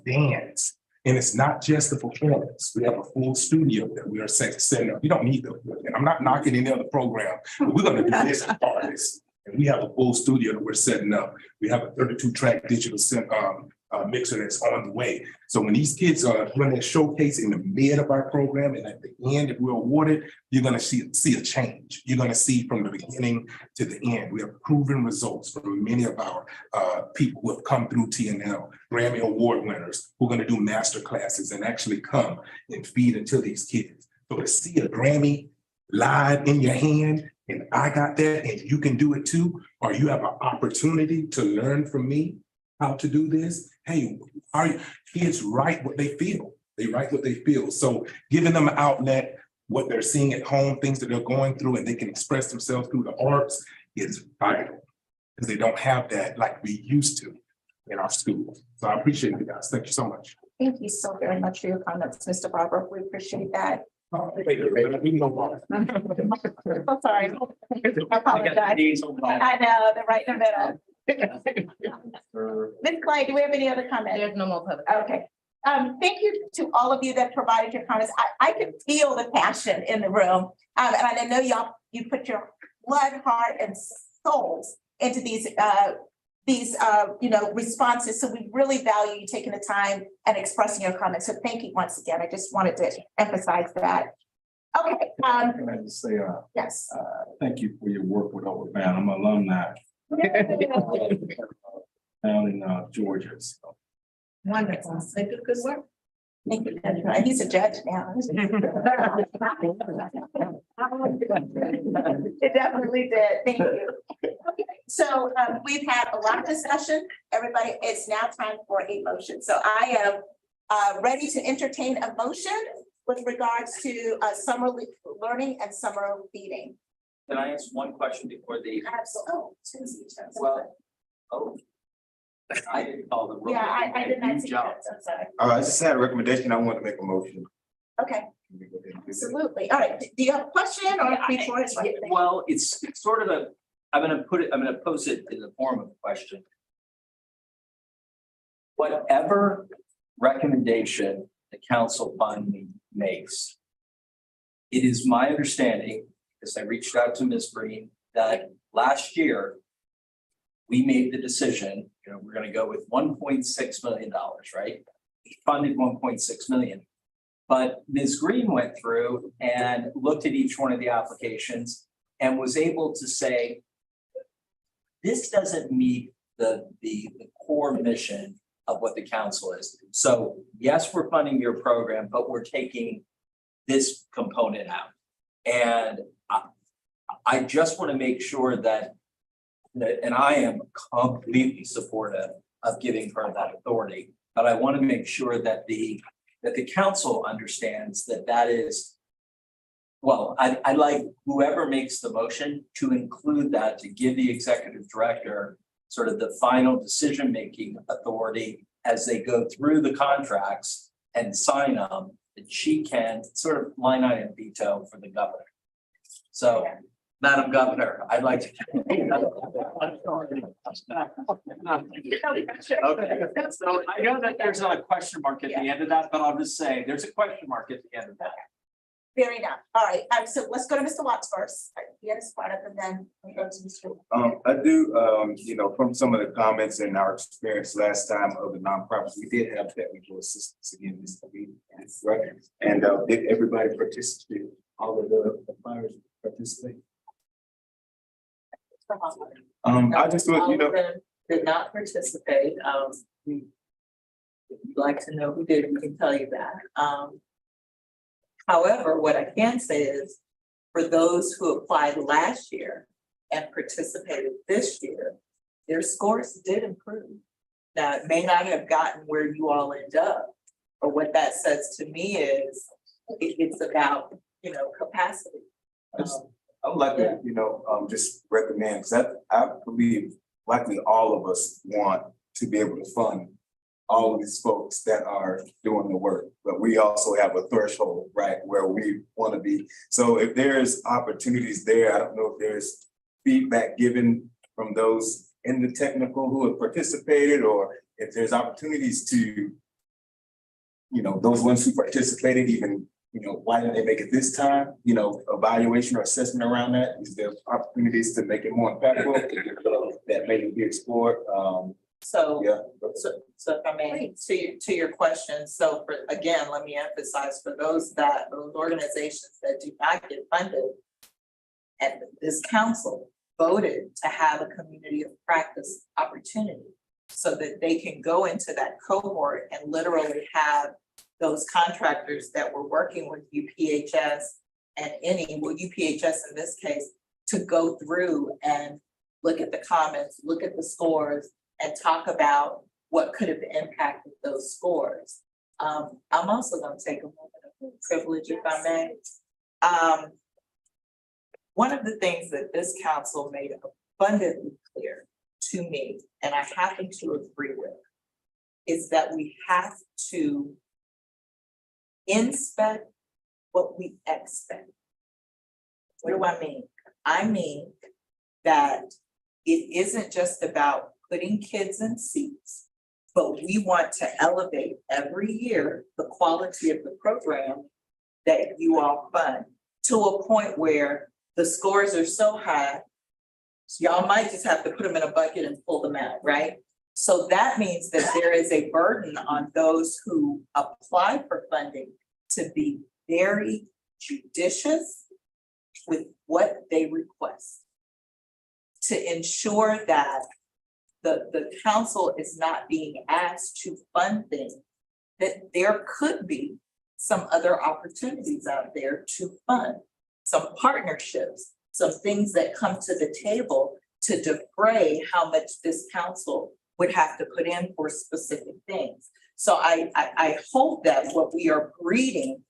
dance. And it's not just the performance. We have a full studio that we are setting up. You don't need the equipment. I'm not knocking any other program, but we're going to do this as artists. And we have a full studio that we're setting up. We have a 32-track digital mixer that's on the way. So when these kids are doing their showcase in the mid of our program and at the end, if we're awarded, you're going to see a change. You're going to see from the beginning to the end. We have proven results from many of our people who have come through TNL, Grammy Award winners, who are going to do master classes and actually come and feed into these kids. So to see a Grammy live in your hand, and I got that, and you can do it too, or you have an opportunity to learn from me how to do this. Hey, our kids write what they feel. They write what they feel. So giving them an outlet, what they're seeing at home, things that they're going through, and they can express themselves through the arts is vital, because they don't have that like we used to in our schools. So I appreciate you guys. Thank you so much. Thank you so very much for your comments, Mr. Barber. We appreciate that. We know more. I'm sorry. I apologize. I know, they're right in the middle. Ms. Clay, do we have any other comments? There's no more public. Okay. Thank you to all of you that provided your comments. I could feel the passion in the room. And I know you put your blood, heart, and souls into these responses. So we really value you taking the time and expressing your comments. So thank you once again. I just wanted to emphasize that. Okay. Can I just say, yes. Thank you for your work with Over Bound. I'm an alumni down in Georgia. So. Wonderful. They do good work. Thank you. He's a judge now. It definitely did. Thank you. Okay. So we've had a lot of discussion. Everybody, it's now time for a motion. So I am ready to entertain a motion with regards to summer learning and summer feeding. Can I ask one question before the? Absolutely. I didn't call the roll. Yeah, I did not see Job. that. I'm sorry. I just had a recommendation. I want to make a motion. Okay. Absolutely. All right. Do you have a question or before it's right? Well, it's sort of I'm going to pose it in the form of a question. Whatever recommendation the council finally makes, it is my understanding, because I reached out to Ms. Green, that last year we made the decision, we're gonna go with $1.6 million, right? We funded 1.6 million. But Ms. Green went through and looked at each one of the applications and was able to say, this doesn't meet the core mission of what the council is. So yes, we're funding your program, but we're taking this component out. And I just want to make sure that, and I am completely supportive of giving her that authority, but I want to make sure that the council understands that that is, well, I like whoever makes the motion to include that, to give the executive director sort of the final decision-making authority as they go through the contracts and sign them, that she can sort of line item veto for the governor. So, Madam Governor, I'd like to. Okay, so I know that there's not a question mark at the end of that, but I'll just say there's a question mark at the end of that. Fair enough. All right, so let's go to Mr. Watts first. He had a spot up and then we go to Mr. I do, from some of the comments in our experience last time of the nonprofits, we did have technical assistance again this week, right? And did everybody participate? All of the appliers participate? I just thought, Did not participate. If you'd like to know who did, we can tell you that. However, what I can say is, for those who applied last year and participated this year, their scores did improve. Now, it may not have gotten where you all end up, but what that says to me is, it's about, capacity. I would like to, just recommend, because I believe likely all of us want to be able to fund all of these folks that are doing the work, but we also have a threshold, right, where we want to be. So if there's opportunities there, I don't know if there's feedback given from those in the technical who have participated, or if there's opportunities to, those ones who participated, even, why didn't they make it this time? Evaluation or assessment around that. Is there opportunities to make it more impactful that may be explored? So, Yeah. so if I may, to your question, so again, let me emphasize, for those organizations that do not get funded, and this council voted to have a community of practice opportunity so that they can go into that cohort and literally have those contractors that were working with UPHS and UPHS in this case, to go through and look at the comments, look at the scores, and talk about what could have impacted those scores. I'm also going to take a moment of privilege, if I may. One of the things that this council made abundantly clear to me, and I happen to agree with, is that we have to inspect what we expect. What do I mean? I mean that it isn't just about putting kids in seats, but we want to elevate every year the quality of the program that you all fund to a point where the scores are so high, y'all might just have to put them in a bucket and pull them out, right? So that means that there is a burden on those who apply for funding to be very judicious with what they request, to ensure that the council is not being asked to fund things that there could be some other opportunities out there to fund, some partnerships, some things that come to the table to defray how much this council would have to put in for specific things. So I hope that what we are breeding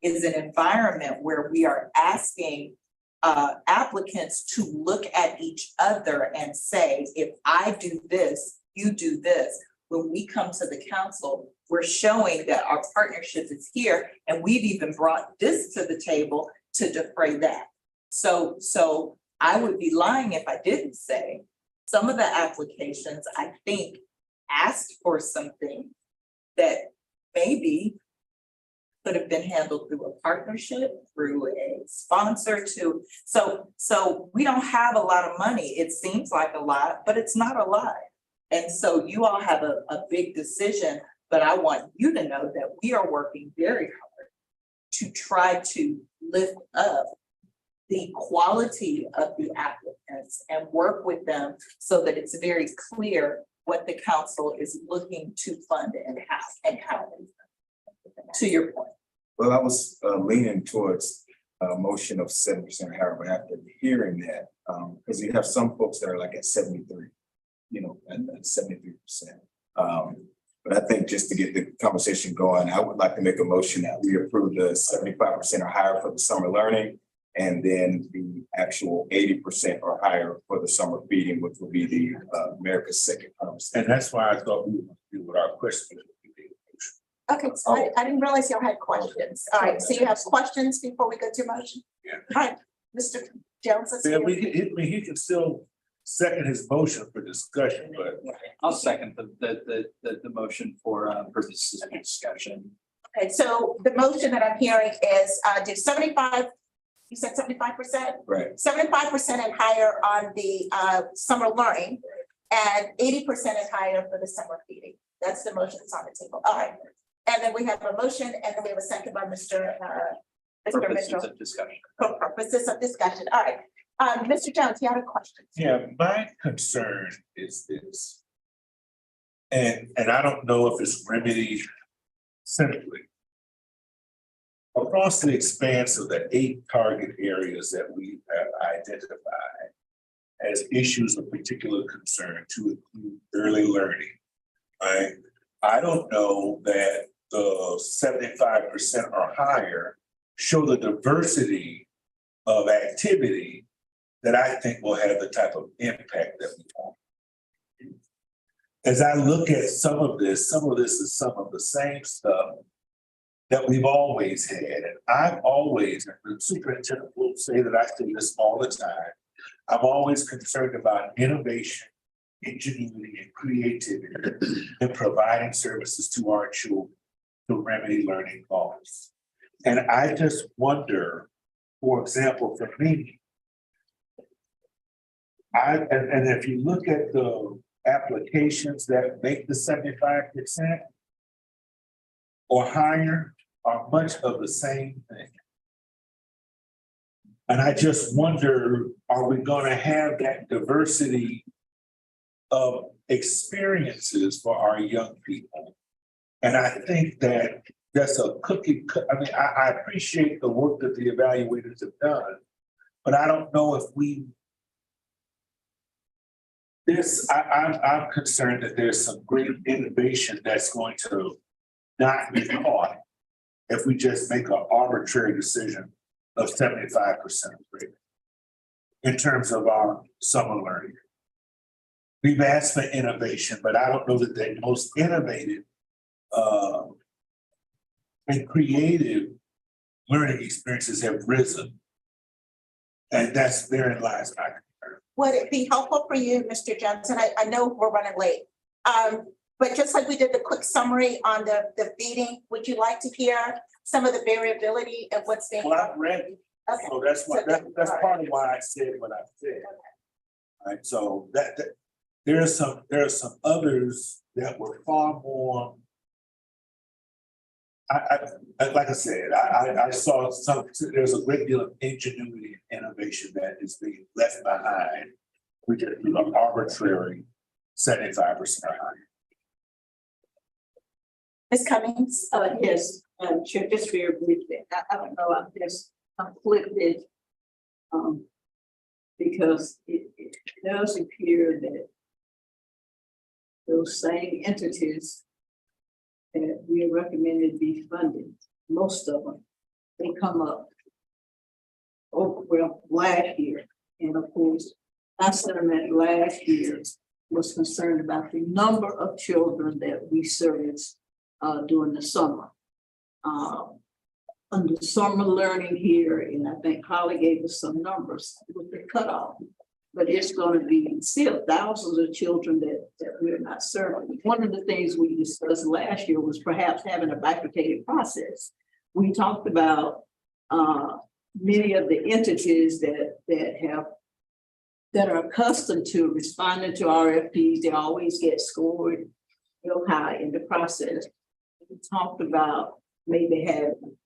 is an environment where we are asking applicants to look at each other and say, if I do this, you do this. When we come to the council, we're showing that our partnership is here, and we've even brought this to the table to defray that. So I would be lying if I didn't say some of the applications, I think, asked for something that maybe could have been handled through a partnership, through a sponsor to, so we don't have a lot of money. It seems like a lot, but it's not a lot. And so you all have a big decision, but I want you to know that we are working very hard to try to lift up the quality of the applicants and work with them so that it's very clear what the council is looking to fund and how. To your point. Well, I was leaning towards a motion of 7% higher, but after hearing that, because you have some folks that are like at 73, you know, and 73%. But I think just to get the conversation going, I would like to make a motion that we approve the 75% or higher for the summer learning, and then the actual 80% or higher for the summer feeding, which will be the America's Second Harvest. And that's why I thought we would do with our questions. Okay, so I didn't realize y'all had questions. All right, so you have questions before we go to motion? Yeah. All right, Mr. Jones, let's Yeah, hear it. he can still second his motion for discussion, but I'll second the motion for purposes of discussion. Okay, so the motion that I'm hearing is do 75, you said 75%? Right. 75% and higher on the summer learning and 80% and higher for the summer feeding. That's the motion that's on the table. All right. And then we have a motion and then we have a second by Mr. Purposes Mitchell. of discussion. For purposes of discussion. All right. Mr. Jones, you had a question. yeah, my concern is this. And I don't know if it's remedied simply. Across the expanse of the 8 target areas that we have identified as issues of particular concern to include early learning, right? I don't know that the 75% or higher show the diversity of activity that I think will have the type of impact that we want. As I look at some of this is some of the same stuff that we've always had. And I've always, and the superintendent will say that I say this all the time, I'm always concerned about innovation, ingenuity, and creativity in providing services to our children to remedy learning loss. And I just wonder, for example, for me, and if you look at the applications that make the 75% or higher are much of the same thing. And I just wonder, are we gonna have that diversity of experiences for our young people? And I think that that's a cookie, I mean, I appreciate the work that the evaluators have done, but I don't know if I'm concerned that there's some great innovation that's going to not be caught if we just make an arbitrary decision of 75% rate in terms of our summer learning. We've asked for innovation, but I don't know that the most innovative and creative learning experiences have risen. And therein lies my concern. Would it be helpful for you, Mr. Johnson? I know we're running late. But just like we did the quick summary on the feeding, would you like to hear some of the variability of what's being? Well, I've read it. Okay. So that's why, that's part of why I said what I said. All right, so that there are some others that were far more. Like I said, I saw there's a great deal of ingenuity and innovation that is being left behind. We just do an arbitrary 75% or higher. Ms. Cummings? Yes, Chair, just very briefly, I don't know, I'm just conflicted. Because it does appear that those same entities that we recommended be funded, most of them, they come up last year. And of course, my sentiment last year was concerned about the number of children that we service during the summer. Under summer learning here, and I think Holly gave us some numbers with the cutoff, but it's going to be still thousands of children that we're not serving. One of the things we discussed last year was perhaps having a bifurcated process we talked about, many of the entities that are accustomed to responding to RFPs, they always get scored real high in the process. We talked about maybe having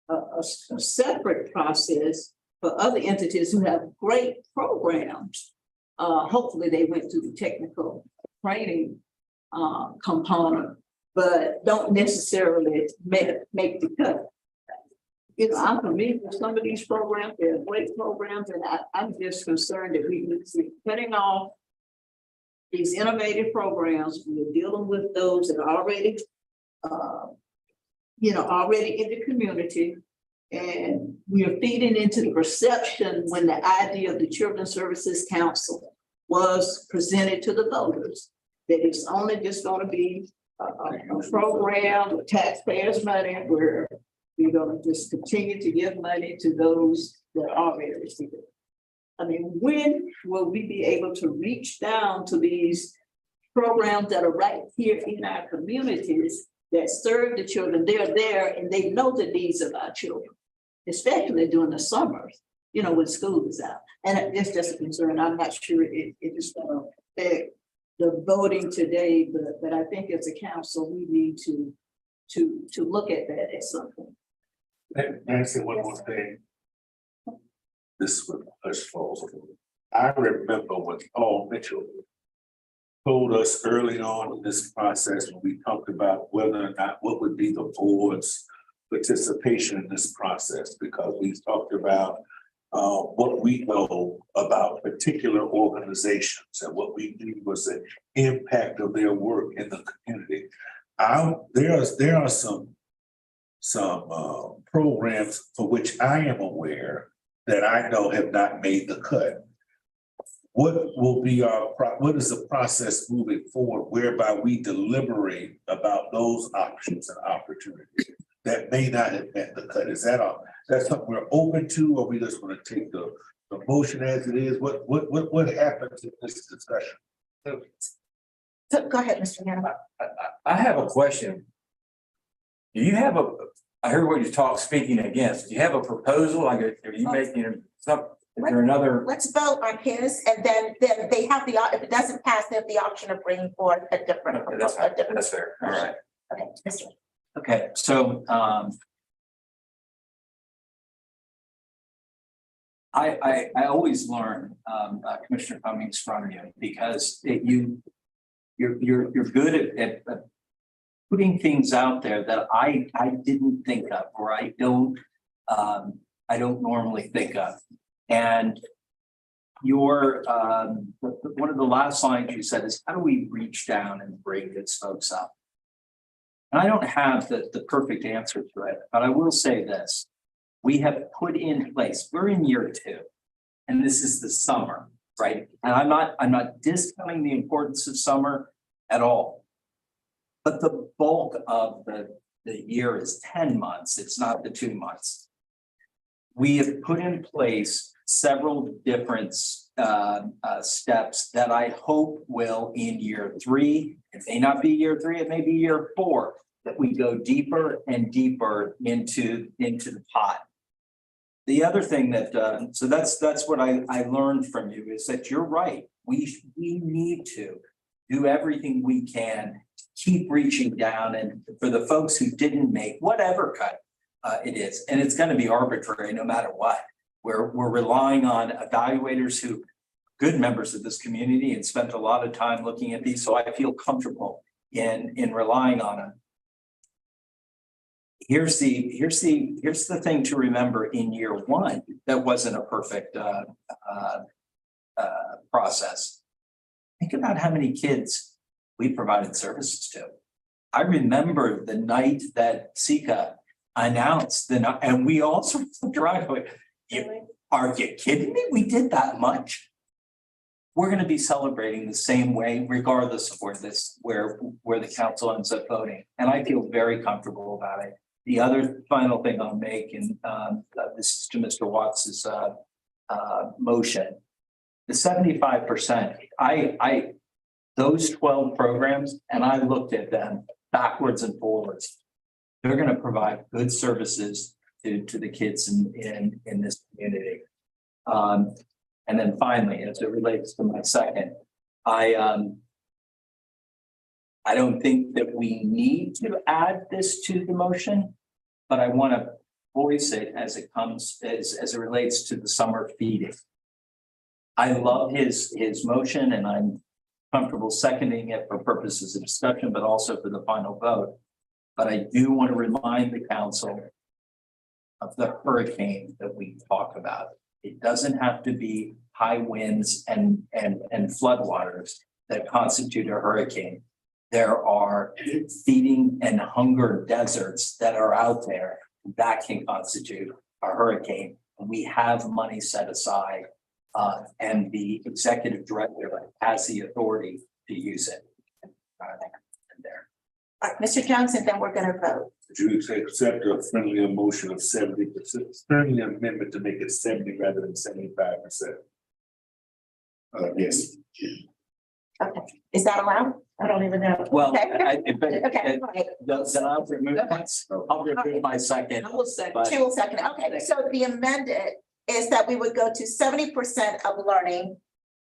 a separate process for other entities who have great programs. Hopefully they went through the technical training component, but don't necessarily make the cut. You know, I'm familiar with some of these programs, they're great programs, and I'm just concerned that we need to be cutting off these innovative programs. We're dealing with those that are already, already in the community. And we are feeding into the perception when the idea of the Children's Services Council was presented to the voters, that it's only just going to be a program with taxpayers' money where we're going to just continue to give money to those that already receive it. I mean, when will we be able to reach down to these programs that are right here in our communities that serve the children? They're there and they know the needs of our children, especially during the summers, you know, when school is out. And it's just a concern. I'm not sure it is going to affect the voting today, but I think as a council, we need to look at that at some point. May I say one more thing? This was hush falls. I remember when Paul Mitchell told us early on in this process when we talked about whether or not what would be the board's participation in this process, because we talked about what we know about particular organizations and what we knew was the impact of their work in the community. There are some programs for which I am aware that I know have not made the cut. What is the process moving forward whereby we deliberate about those options and opportunities that may not have met the cut? Is that that's something we're open to, or we just want to take the motion as it is? What happens in this discussion? So go ahead, Mr. Hannah. I have a question. Do you have I heard what you speaking against. Do you have a proposal? Like, are you making some, is there another? Let's vote on his, and then they have if it doesn't pass, they have the option of bringing forth a different. Okay, that's fair. All right. Okay, Mr. Okay, so I always learn, Commissioner Cummings, from you, because you're good at putting things out there that I didn't think of, or I don't normally think of. And your one of the last lines you said is, how do we reach down and bring these folks up? And I don't have the perfect answer to it, but I will say this. We have put in place, we're in year 2, and this is the summer, right? And I'm not discounting the importance of summer at all. But the bulk of the year is 10 months. It's not the 2 months. We have put in place several different steps that I hope will, in year 3, it may not be year 3, it may be year 4, that we go deeper and deeper into the pot. The other thing that, so that's what I learned from you, is that you're right. We need to do everything we can, keep reaching down, and for the folks who didn't make whatever cut it is, and it's going to be arbitrary no matter what. We're relying on evaluators who good members of this community and spent a lot of time looking at these, so I feel comfortable in relying on them. Here's the thing to remember in year 1 that wasn't a perfect process. Think about how many kids we provided services to. I remember the night that CSC announced and we also drive away. Are you kidding me? We did that much. We're going to be celebrating the same way, regardless of where the council ends up voting. And I feel very comfortable about it. The other final thing I'll make, and this is to Mr. Watts's motion, the 75%. Those 12 programs, and I looked at them backwards and forwards. they're gonna provide good services to the kids in this community. And then finally, as it relates to my second, I don't think that we need to add this to the motion, but I want to voice it as it comes, as it relates to the summer feeding. I love his motion and I'm comfortable seconding it for purposes of discussion, but also for the final vote. But I do want to remind the council of the hurricane that we talk about. It doesn't have to be high winds and floodwaters that constitute a hurricane. There are feeding and hunger deserts that are out there that can constitute a hurricane. And we have money set aside, and the executive director has the authority to use it. There. All right, Mr. Johnson, then we're gonna vote. Would you accept a friendly motion of 70%, friendly amendment to make it 70 rather than 75%? Yes. Okay, is that allowed? I don't even know. Well, Okay. then Okay. I'll remove I'll remove my second. I will second. But- She will second. Okay, so the amended is that we would go to 70% of learning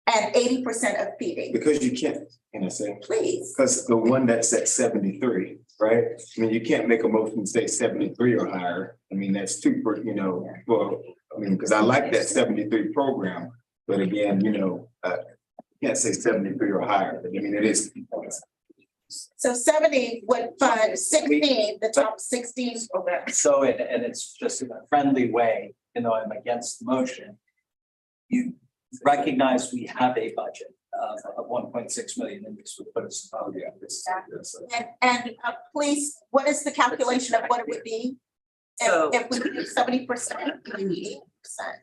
and 80% of feeding. Because you can't, can I say? Please. Because the one that's at 73, right? I mean, you can't make a motion to say 73 or higher. I mean, that's too, well, I mean, because I like that 73 program. But again, you can't say 73 or higher. But I mean, it is. So 70 would fund 16, the top 16 programs. So, and it's just in a friendly way, I'm against the motion. You recognize we have a budget of 1.6 million, and this would put us above this. And please, what is the calculation of what it would be? If we do 70%, 80%.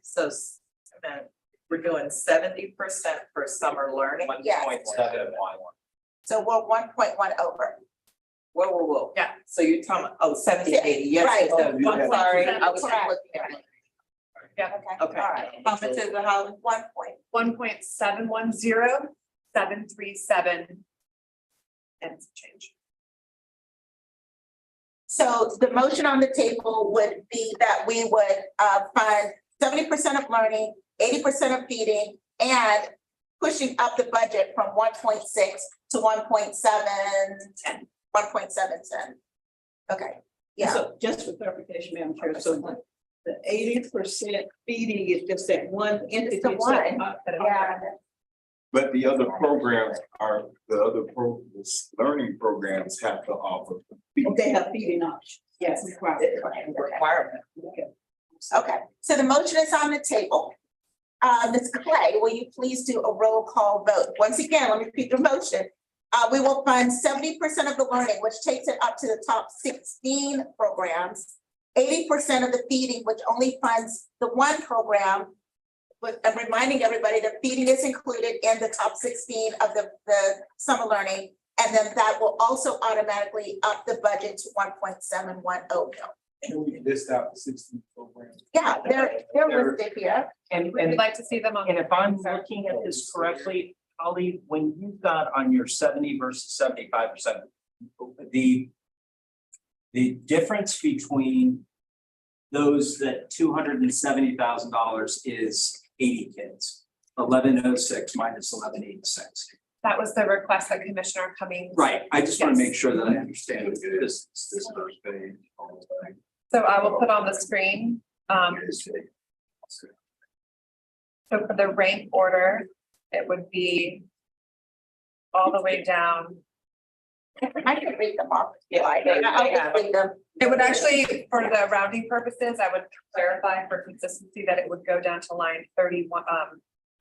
So we're doing 70% for summer learning. 1.7. So we're 1.1 over. Whoa. Yeah. So you're talking, 70, 80, yes. Right. I'm sorry, I was Correct. looking at it. Yeah. Okay. All right. How much is it, Holly? 1 point. 1.710737. And some change. So the motion on the table would be that we would fund 70% of learning, 80% of feeding, and pushing up the budget from 1.6 to 1.710. 1.710. Okay, yeah. So just for clarification, Madam Chair, so the 80% feeding is just that one entity. It's the one. Yeah. But the other programs learning programs have to offer. They have feeding options. Yes. Requirement. Okay, so the motion is on the table. Ms. Clay, will you please do a roll call vote? Once again, let me repeat the motion. We will fund 70% of the learning, which takes it up to the top 16 programs. 80% of the feeding, which only funds the one program. But I'm reminding everybody that feeding is included in the top 16 of the summer learning. And then that will also automatically up the budget to 1.710 million. Can we list out the 16 programs? Yeah, they're listed here. And We'd like to see them on. And if I'm looking at this correctly, Holly, when you've got on your 70 versus 75%, the difference between those that $270,000 is 80 kids, 1106 minus 1186. That was the request that Commissioner Cummings. Right, I just want to Yes. make sure that I understand this first page. So I will put on the screen. So for the rank order, it would be all the way down. I can read them off. I'll just read them. It would actually, for the rounding purposes, I would clarify for consistency that it would go down to line 31,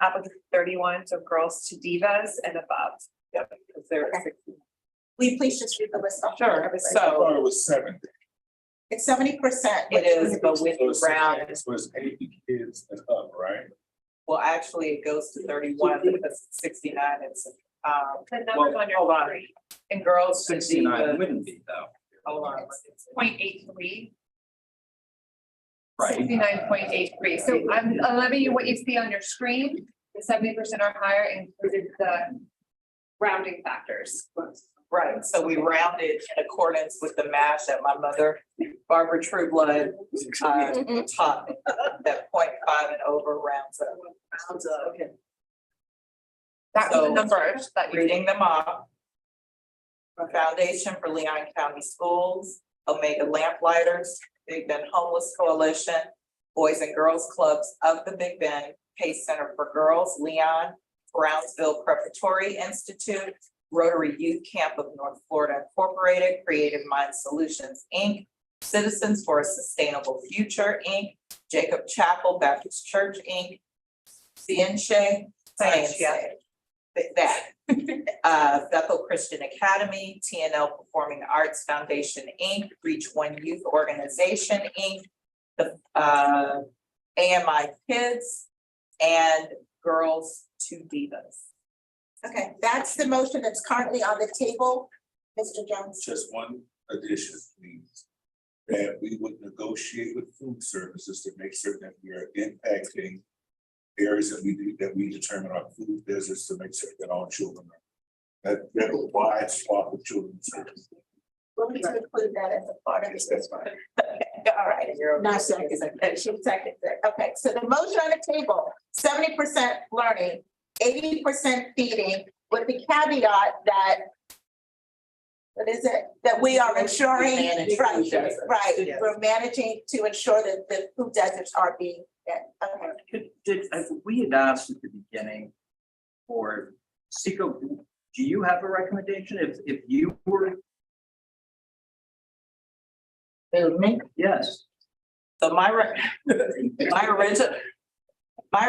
applicant 31, so girls to divas and above. Yep, because they're Okay. Will you please just read the list off? Sure, Everybody. I so thought it was 70. It's 70%. it is, but with So it's round, so it's 80 kids and up, right? well, actually, it goes to 31 because 69 is, The numbers on your hold on. screen, and girls to 69 divas. wouldn't be though. Hold on. 0.83. Right. 69.83. So I'm letting you what you see on your screen. The 70% or higher included the rounding factors. Right, so we rounded in accordance with the math that my mother, Barbara Trueblood, taught me, that 0.5 and over rounds up. Rounds up. Okay. That was the So, numbers that you. Reading them off. Foundation for Leon County Schools, Omega Lamplighters, Big Bend Homeless Coalition, Boys and Girls Clubs of the Big Bend, Pace Center for Girls, Leon, Brownsville Preparatory Institute, Rotary Youth Camp of North Florida Incorporated, Creative Mind Solutions, Inc., Citizens for a Sustainable Future, Inc., Jacob Chapel Baptist Church, Inc., Cienche, Bethel Christian Academy, TNL Performing Arts Foundation, Inc., Reach One Youth Organization, Inc., the AMI Kids, and Girls to Divas. Okay, that's the motion that's currently on the table. Mr. Jones. Just one addition, please. That we would negotiate with food services to make certain that we are impacting areas that we determine our food deserts to make certain that all children are. That a wide swath of children. We'll need to include that as a part of this. That's fine. All right, not second, she seconded it. Okay, so the motion on the table, 70% learning, 80% feeding, with the caveat that what is it, that we are ensuring, Manage right, food deserts. right, Yes. we're managing to ensure that the food deserts are being, okay. We had asked at the beginning for Seco, do you have a recommendation if you were? Yes. So my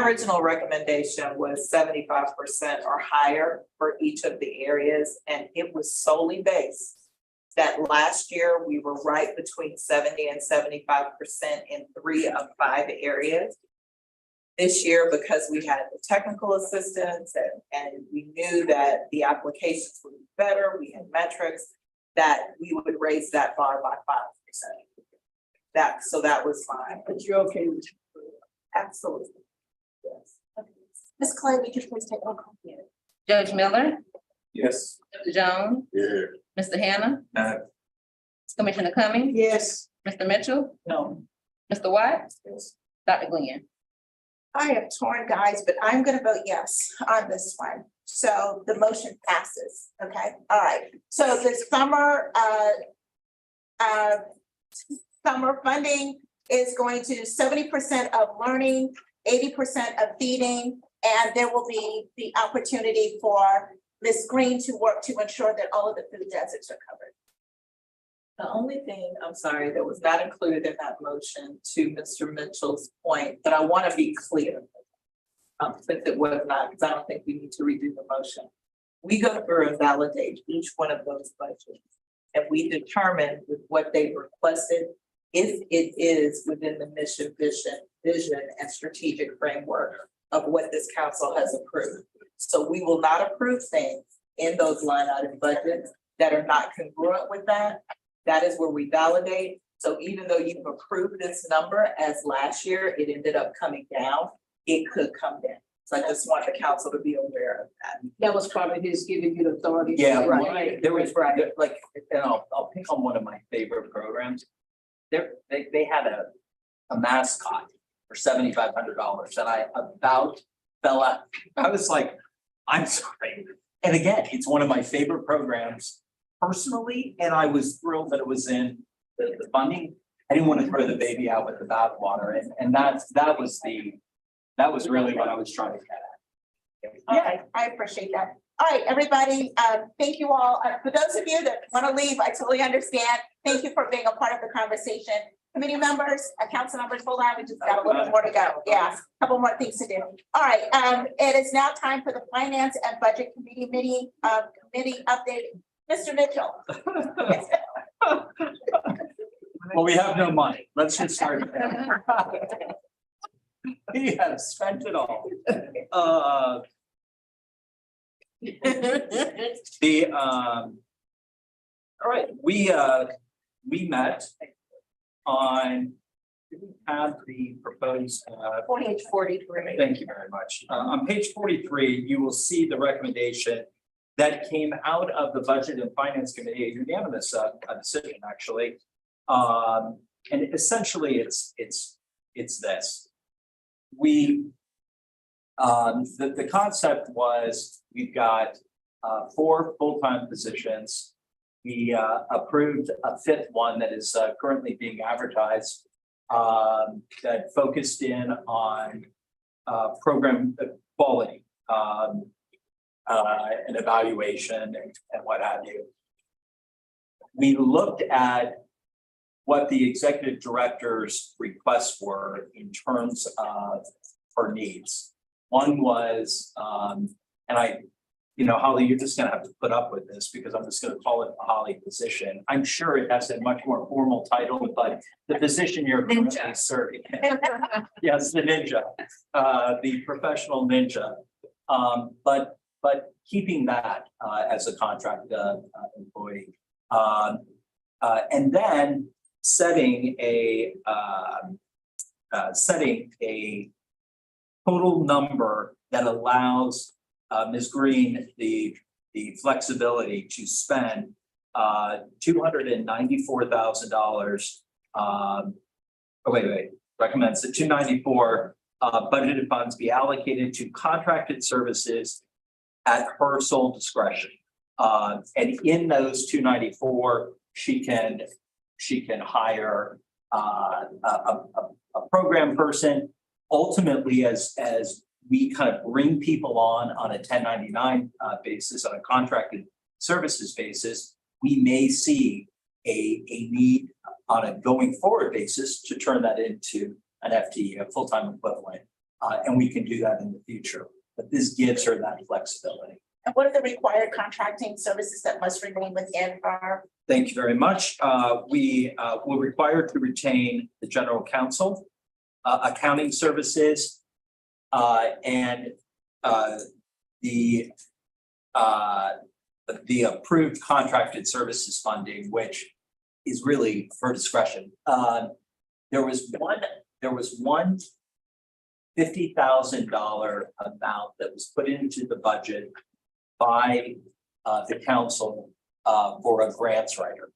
original recommendation was 75% or higher for each of the areas, and it was solely based that last year we were right between 70 and 75% in 3 of 5 areas. This year, because we had the technical assistance and we knew that the applications would be better, we had metrics, that we would raise that bar by 5%. So that was fine. But you're okay with. Absolutely. Yes. Ms. Clay, would you please take roll call? Judge Miller, Yes. Mr. Jones, Yeah. Mr. Hannah. Commissioner Cummings, Yes. Mr. Mitchell, No. Mr. White, Dr. Glenn. I am torn, guys, but I'm gonna vote yes on this one. So the motion passes, okay? All right, so the summer funding is going to 70% of learning, 80% of feeding, and there will be the opportunity for Ms. Green to work to ensure that all of the food deserts are covered. The only thing, I'm sorry, that was not included in that motion, to Mr. Mitchell's point, but I want to be clear. Since it was not, because I don't think we need to redo the motion. We go through and validate each one of those budgets. And we determine with what they requested, if it is within the mission, vision and strategic framework of what this council has approved. So we will not approve things in those line item budgets that are not congruent with that. That is where we validate. So even though you've approved this number as last year, it ended up coming down, it could come down. So I just want the council to be aware of that. That was probably his giving you the authority. Yeah, Right. there was, like, and I'll pick on one of my favorite programs. They had a mascot for $7,500 and I about fell out. I was like, I'm sorry. And again, it's one of my favorite programs personally, and I was thrilled that it was in the funding. I didn't want to throw the baby out with the bathwater, and that was really what I was trying to get at. Yeah, I appreciate that. All right, everybody, thank you all. For those of you that want to leave, I totally understand. Thank you for being a part of the conversation. Committee members, council members, hold on, we just got a little more to go. Yeah, a couple more things to do. All right, it is now time for the Finance and Budget Committee meeting, committee update. Mr. Mitchell. Well, we have no money. Let's just start there. We have spent it all. All right, we met on, did we have the proposed, Page 43. thank you very much. On page 43, you will see the recommendation that came out of the Budget and Finance Committee, a unanimous decision, actually. And essentially, it's this. The concept was, we've got 4 full-time positions. We approved a 5th one that is currently being advertised, that focused in on program quality and evaluation and what have you. We looked at what the executive director's requests were in terms of her needs. One was, Holly, you're just gonna have to put up with this because I'm just gonna call it a Holly position. I'm sure it has a much more formal title, but the position you're currently serving. Yes, the ninja, the professional ninja. But keeping that as a contract employee. And then setting a total number that allows Ms. Green the flexibility to spend $294,000. Recommends that 294 budgeted funds be allocated to contracted services at her sole discretion. And in those 294, she can hire a program person. Ultimately, as we kind of bring people on a 1099 basis, on a contracted services basis, we may see a need on a going forward basis to turn that into an FTE, a full-time equivalent. And we can do that in the future, but this gives her that flexibility. And what are the required contracting services that must remain within our? Thank you very much. We will require to retain the general counsel, accounting services, and the approved contracted services funding, which is really her discretion. There was one $50,000 amount that was put into the budget by the council for a grants writer.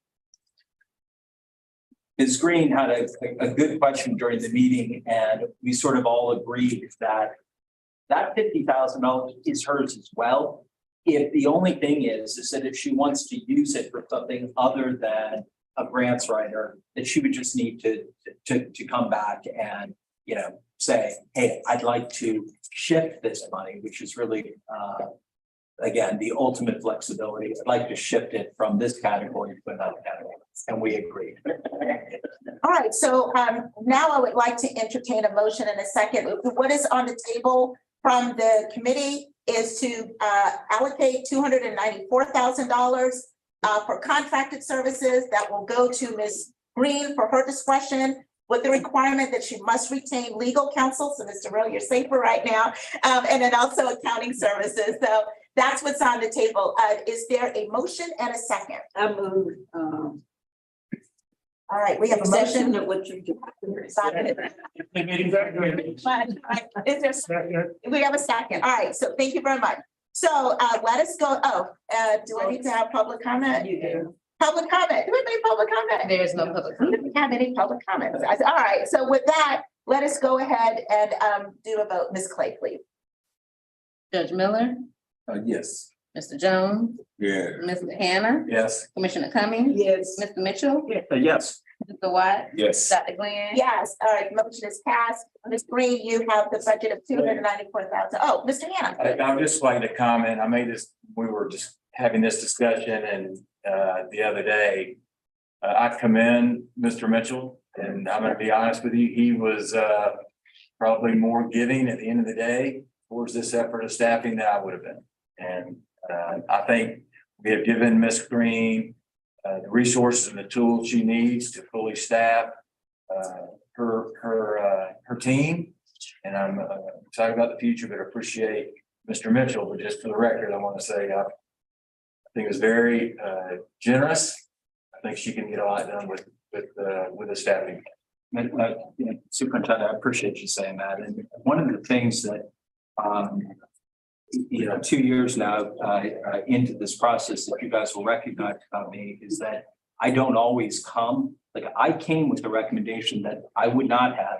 Ms. Green had a good question during the meeting, and we sort of all agreed that $50,000 is hers as well. If the only thing is that if she wants to use it for something other than a grants writer, that she would just need to come back and, say, hey, I'd like to shift this money, which is really, again, the ultimate flexibility. I'd like to shift it from this category to another category, and we agreed. All right, so now I would like to entertain a motion in a second. What is on the table from the committee is to allocate $294,000 for contracted services that will go to Ms. Green for her discretion, with the requirement that she must retain legal counsel. So Mr. Rowe, you're safer right now. And then also accounting services. So that's what's on the table. Is there a motion and a second? I move, All right, we have a motion. of what you do. We have a second. All right, so thank you very much. So let us go. Do I need to have public comment? You do. Public comment. Do we have any public comment? There is no public We comment. don't have any public comments. All right, so with that, let us go ahead and do a vote. Ms. Clay, please. Judge Miller, Yes. Mr. Jones, Yeah. Mr. Hannah, Yes. Commissioner Cummings, Yes. Mr. Mitchell, Yes. Mr. Watt, Yes. Dr. Glenn. Yes, all right, motion is passed. Ms. Green, you have the budget of $294,000. Oh, Mr. Hannah. I would just like to comment, I made this, we were just having this discussion and the other day. I commend Mr. Mitchell, and I'm gonna be honest with you, he was probably more giving at the end of the day towards this effort of staffing than I would have been. And I think we have given Ms. Green the resources and the tools she needs to fully staff her team. And I'm excited about the future, but appreciate Mr. Mitchell. But just for the record, I want to say I think it was very generous. I think she can get a lot done with the staffing. Superintendent, I appreciate you saying that. And one of the things that you know, 2 years now, into this process that you guys will recognize about me is that I don't always come, like I came with the recommendation that I would not have.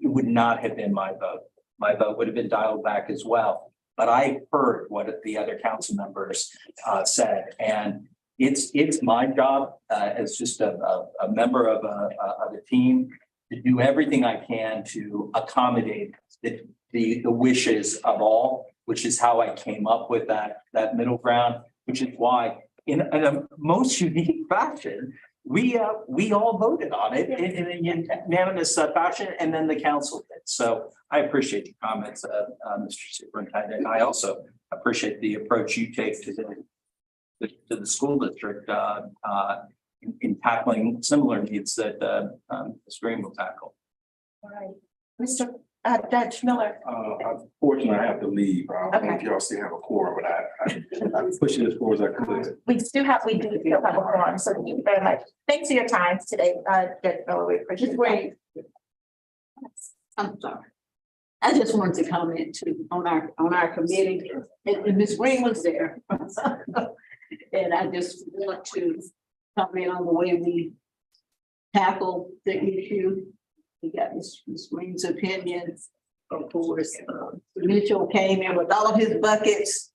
It would not have been my vote. My vote would have been dialed back as well. But I heard what the other council members said, and it's my job as just a member of a team to do everything I can to accommodate the wishes of all, which is how I came up with that middle ground, which is why in a most unique fashion, we all voted on it in a unanimous fashion, and then the council did. So I appreciate the comments, Mr. Superintendent. I also appreciate the approach you take to the school district in tackling similar needs that Ms. Green will tackle. All right, Mr. Judge Miller. Unfortunately, I have to leave. I don't know if y'all still have a quorum, but I'm pushing as far as I could. We do still have a quorum, so thank you very much. Thanks for your time today, Judge Miller. We appreciate it. Great. I'm sorry. I just wanted to comment too on our committee, and Ms. Green was there. And I just want to comment on the way we tackle the issue. We got Ms. Green's opinion. Of course, Mitchell came in with all of his buckets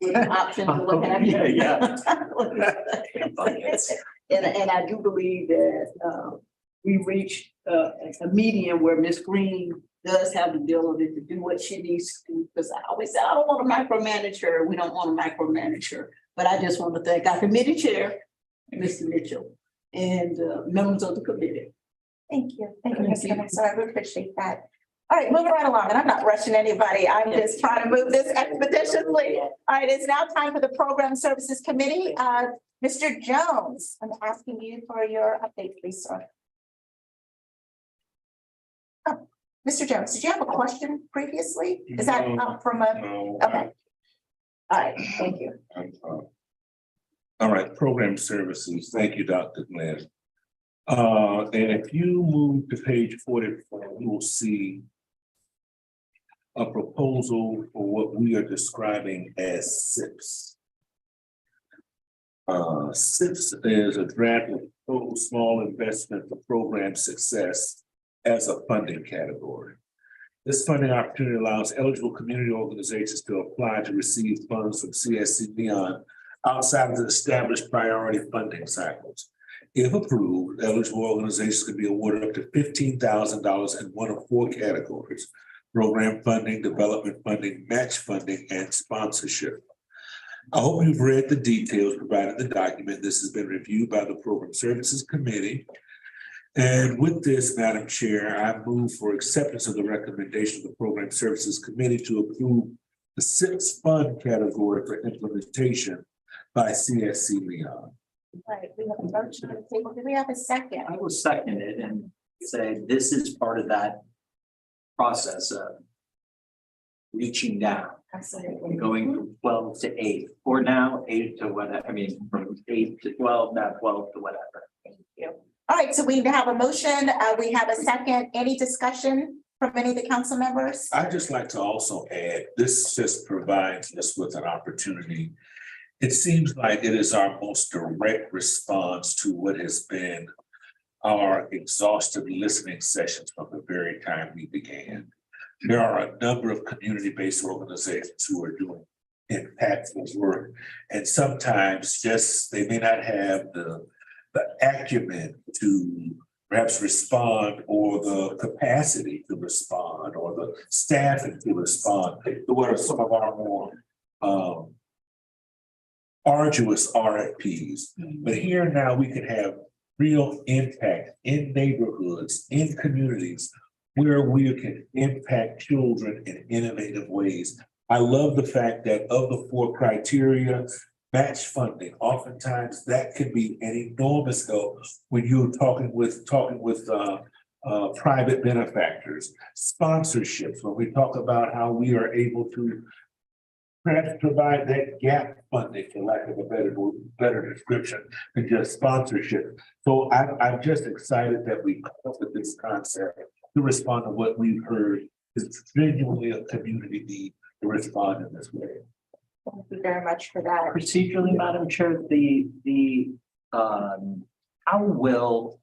with options and what have you. Yeah. And I do believe that we reached a medium where Ms. Green does have the ability to do what she needs to do. Because I always say, I don't want to micromanage her. We don't want to micromanage her. But I just want to thank our committee chair, Mr. Mitchell, and members of the committee. Thank you. Thank you, Mr. Minister. I really appreciate that. All right, moving right along, and I'm not rushing anybody. I'm just trying to move this expeditiously. All right, it's now time for the Program Services Committee. Mr. Jones, I'm asking you for your update, please, sir. Oh, Mr. Jones, did you have a question previously? Is that from a? No. Okay. All right, thank you. All right, program services. Thank you, Dr. Glenn. And if you move to page 44, you will see a proposal for what we are describing as SIPs. SIPs is a draft of total small investment for program success as a funding category. This funding opportunity allows eligible community organizations to apply to receive funds from CSC Neon outside of the established priority funding cycles. If approved, eligible organizations could be awarded up to $15,000 in one of four categories: program funding, development funding, match funding, and sponsorship. I hope you've read the details provided in the document. This has been reviewed by the Program Services Committee. And with this, Madam Chair, I move for acceptance of the recommendation of the Program Services Committee to approve the SIPs fund category for implementation by CSC Leon. Right, we have a motion on the table. Do we have a second? I will second it and say this is part of that process of reaching down, Absolutely. going from 12 to 8, or now 8 to whatever. I mean, from 8 to 12, now 12 to whatever. Thank you. All right, so we have a motion. We have a second. Any discussion from any of the council members? I'd just like to also add, this just provides us with an opportunity. It seems like it is our most direct response to what has been our exhaustive listening sessions from the very time we began. There are a number of community-based organizations who are doing impactful work, and sometimes just they may not have the acumen to perhaps respond, or the capacity to respond, or the staffing to respond to what are some of our more arduous RFPs. But here now we can have real impact in neighborhoods, in communities where we can impact children in innovative ways. I love the fact that of the 4 criteria, match funding, oftentimes that can be an enormous help when you're talking with private benefactors. Sponsorships, when we talk about how we are able to perhaps provide that gap funding, for lack of a better description, than just sponsorship. So I'm just excited that we come up with this concept to respond to what we've heard is genuinely a community need respond in this way. Thank you very much for that. Procedurally, Madam Chair, how will,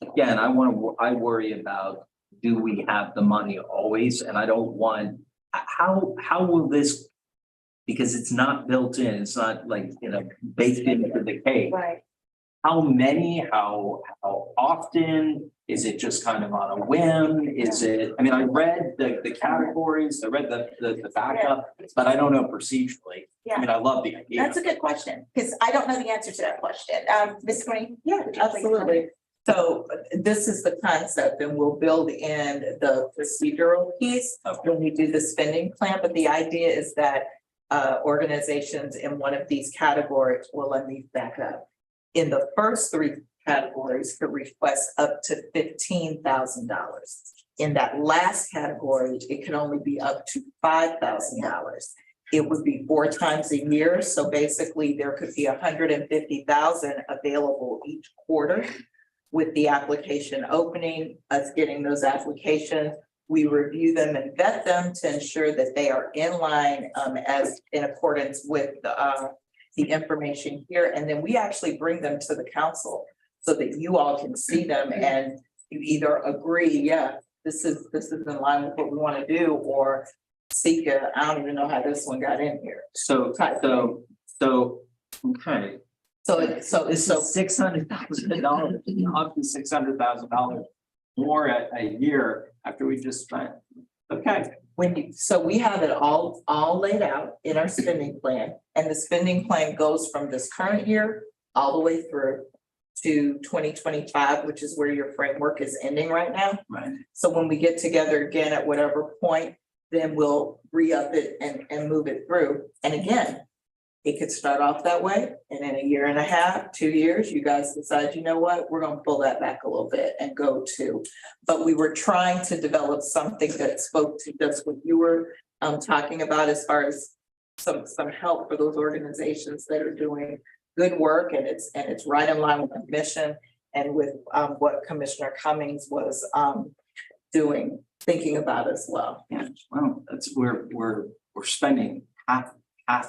again, I worry about, do we have the money always? And I don't want, how will this, because it's not built in, it's not like, baked into the cake. Right. How many, how often? Is it just kind of on a whim? Is it, I mean, I read the categories, I read the backup, but I don't know procedurally. I mean, I love the idea. That's a good question, because I don't know the answer to that question. Ms. Green? Yeah, absolutely. So this is the concept, and we'll build in the procedural piece when we do the spending plan. But the idea is that organizations in one of these categories will let me back up. In the first three categories could request up to $15,000. In that last category, it can only be up to $5,000. It would be 4 times a year. So basically there could be 150,000 available each quarter. With the application opening, us getting those applications, we review them and vet them to ensure that they are in line as in accordance with the information here. And then we actually bring them to the council so that you all can see them and you either agree, yeah, this is in line with what we want to do, or seek I don't even know how this one got in here. So, okay. So it's $600,000, up to $600,000 more a year after we just spent. Okay. So we have it all laid out in our spending plan, and the spending plan goes from this current year all the way through to 2025, which is where your framework is ending right now. Right. So when we get together again at whatever point, then we'll re-up it and move it through. And again, it could start off that way, and in a year and a half, 2 years, you guys decide, you know what, we're gonna pull that back a little bit and go to. But we were trying to develop something that spoke to just what you were talking about as far as some help for those organizations that are doing good work, and it's right in line with the mission and with what Commissioner Cummings was thinking about as well. Yeah, well, that's where we're spending half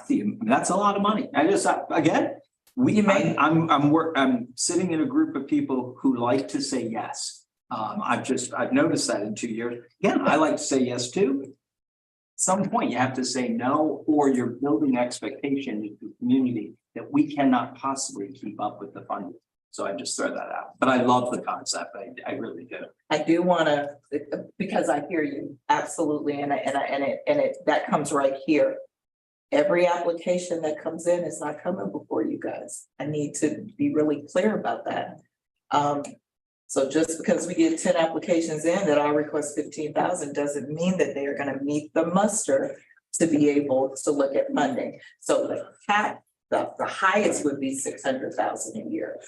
the, I mean, that's a lot of money. I just, again, I'm sitting in a group of people who like to say yes. I've noticed that in 2 years. Again, I like to say yes too. At some point you have to say no, or you're building expectation in the community that we cannot possibly keep up with the funding. So I just throw that out, but I love the concept. I really do. I do want to, because I hear you absolutely, and that comes right here. Every application that comes in is not coming before you guys. I need to be really clear about that. So just because we get 10 applications in that I request 15,000 doesn't mean that they are going to meet the muster to be able to look at funding. So the highest would be 600,000 a year.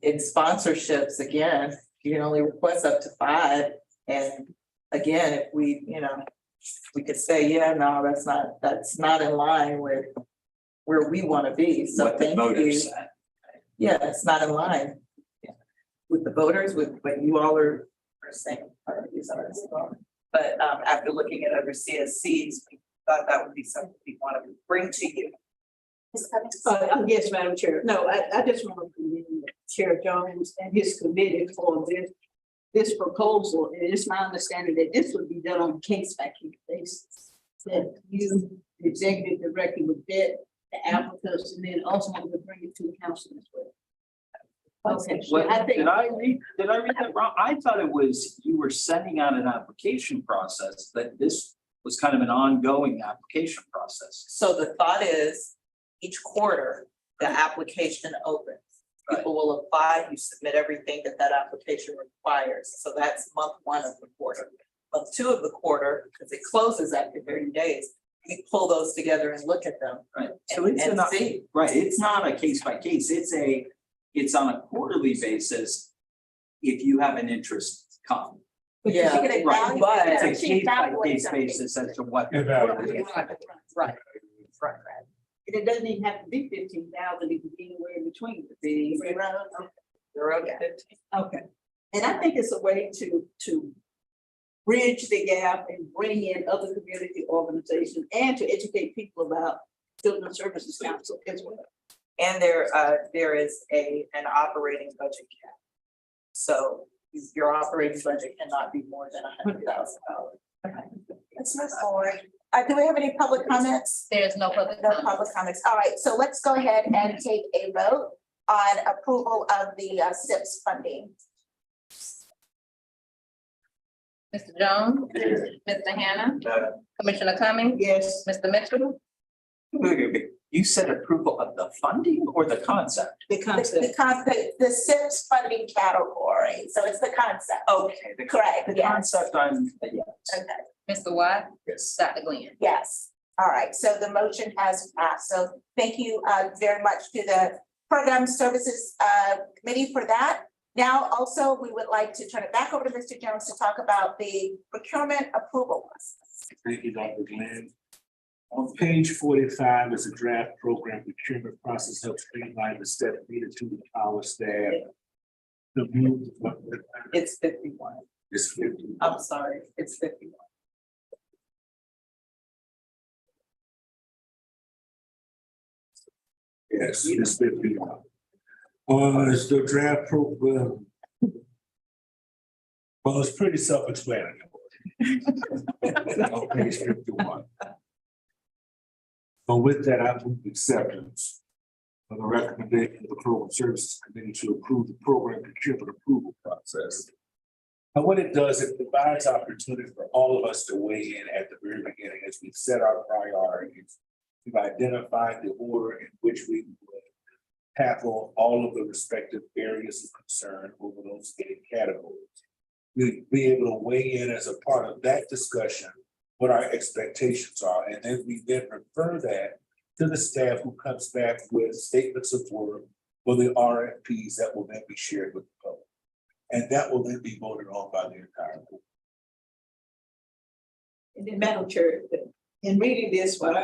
In sponsorships, again, you can only request up to 5. And again, if we, we could say, yeah, no, that's not in line with where we want to be. So what the voters you. said. Yeah, it's not in line with the voters, with what you all are saying. But after looking at other CSCs, we thought that would be something we want to bring to you. Yes, Madam Chair. No, I just want to commend Chair Jones and his committee for this proposal. And it's my understanding that this would be done on a case by case basis. That you, the executive director, would vet the applicants and then ultimately bring it to the council as well. Okay. Did I read that wrong? I thought it was, you were sending out an application process, that this was kind of an ongoing application process. So the thought is, each quarter, the application opens. People will apply, you submit everything that application requires. So that's month 1 of the quarter. Month 2 of the quarter, because it closes after 30 days, we pull those together and look at them. Right. So it's not a case by case, it's on a quarterly basis. If you have an interest, come. Yeah, Right, but it's a case by case basis as to what. Right. And it doesn't even have to be 15,000, it could be anywhere in between. Okay. And I think it's a way to bridge the gap and bring in other community organizations and to educate people about Children's Services Council as well. And there is an operating budget cap. So your operating budget cannot be more than $100,000. Let's move forward. Do we have any public comments? There's no public No comment. public comments. All right, so let's go ahead and take a vote on approval of the SIPS funding. Mr. Jones, Mr. Hannah, Commissioner Cummings, Yes. Mr. Mitchell, You said approval of the funding or the concept? The The concept. the SIPS funding category, so it's the concept. Okay, Correct, the yes. concept, yes. Okay, Mr. Watt, Yes. Dr. Glenn. yes. All right, so the motion has passed. So thank you very much to the Program Services Committee for that. Now, also, we would like to turn it back over to Mr. Jones to talk about the procurement approval process. Thank you, Dr. Glenn. On page 45 is a draft program procurement process helps streamline the step needed to our staff. The view. It's 51. It's 50. I'm sorry, it's 51. Yes, it's 51. It's the draft program. Well, it's pretty self-explanatory. On page 51. But with that, I move acceptance of the recommendation of the Program Services Committee to approve the program procurement approval process. And what it does, it provides opportunity for all of us to weigh in at the very beginning as we set our priorities. We've identified the order in which we would tackle all of the respective areas of concern over those 8 categories. We'll be able to weigh in as a part of that discussion what our expectations are, and then we then refer that to the staff who comes back with statements of work for the RFPs that will then be shared with the public. And that will then be voted on by the entire board. And then, Madam Chair, in reading this, what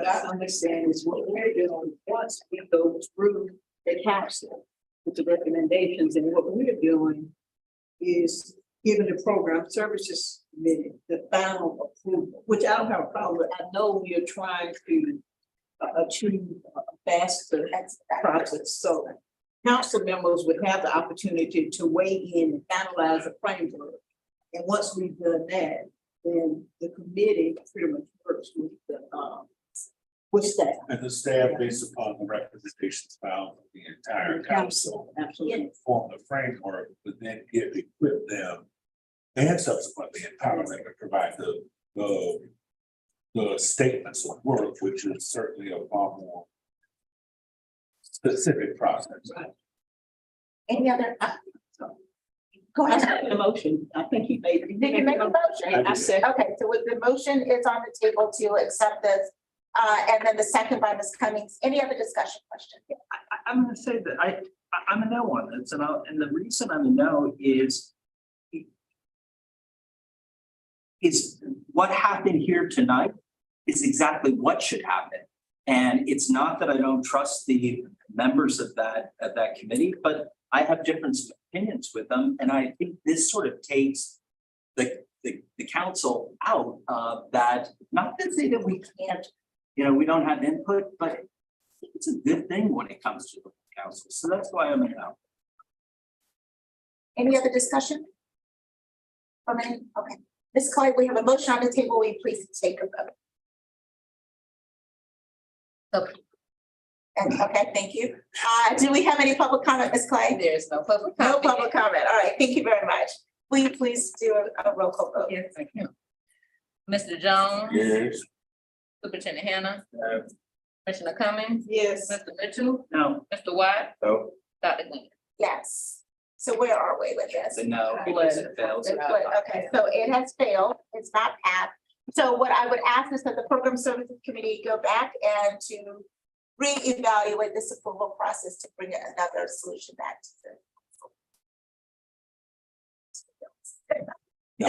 I understand is what we're doing, once we go through the council with the recommendations, and what we're doing is giving the Program Services Committee the final approval, which I don't have a problem with. I know we are trying to achieve a faster process, so council members would have the opportunity to weigh in and finalize the framework. And once we've done that, then the committee pretty much works with staff. And the staff, based upon the representations found from the entire council, Absolutely. form the framework, but then equip them and subsequently empower them to provide the statements of work, which is certainly a far more specific process. Any other? Go I ahead. second the motion. I think he made. Did you make a motion? I said. Okay, so with the motion is on the table to accept this, and then the second by Ms. Cummings. Any other discussion question? I'm gonna say that I'm a no on this, and the reason I'm a no is what happened here tonight is exactly what should happen. And it's not that I don't trust the members of that committee, but I have different opinions with them. And I think this sort of takes the council out of that, not to say that we can't, we don't have input, but it's a good thing when it comes to the council. So that's why I'm a no. Any other discussion? Okay, Ms. Clay, we have a motion on the table. Will you please take a vote? Okay. And, okay, thank you. Do we have any public comment, Ms. Clay? There's no public No comment. public comment. All right, thank you very much. Will you please do a roll call vote? Yes, thank you. Mr. Jones. Yes. Superintendent Hannah. Commissioner Cummings. Yes. Mr. Mitchell, No. Mr. Watt, No. Dr. Glenn. Yes. So where are we with this? The no, because it fails. It's good. Okay, so it has failed. It's not passed. So what I would ask is that the Program Services Committee go back and to reevaluate this approval process to bring another solution back to the.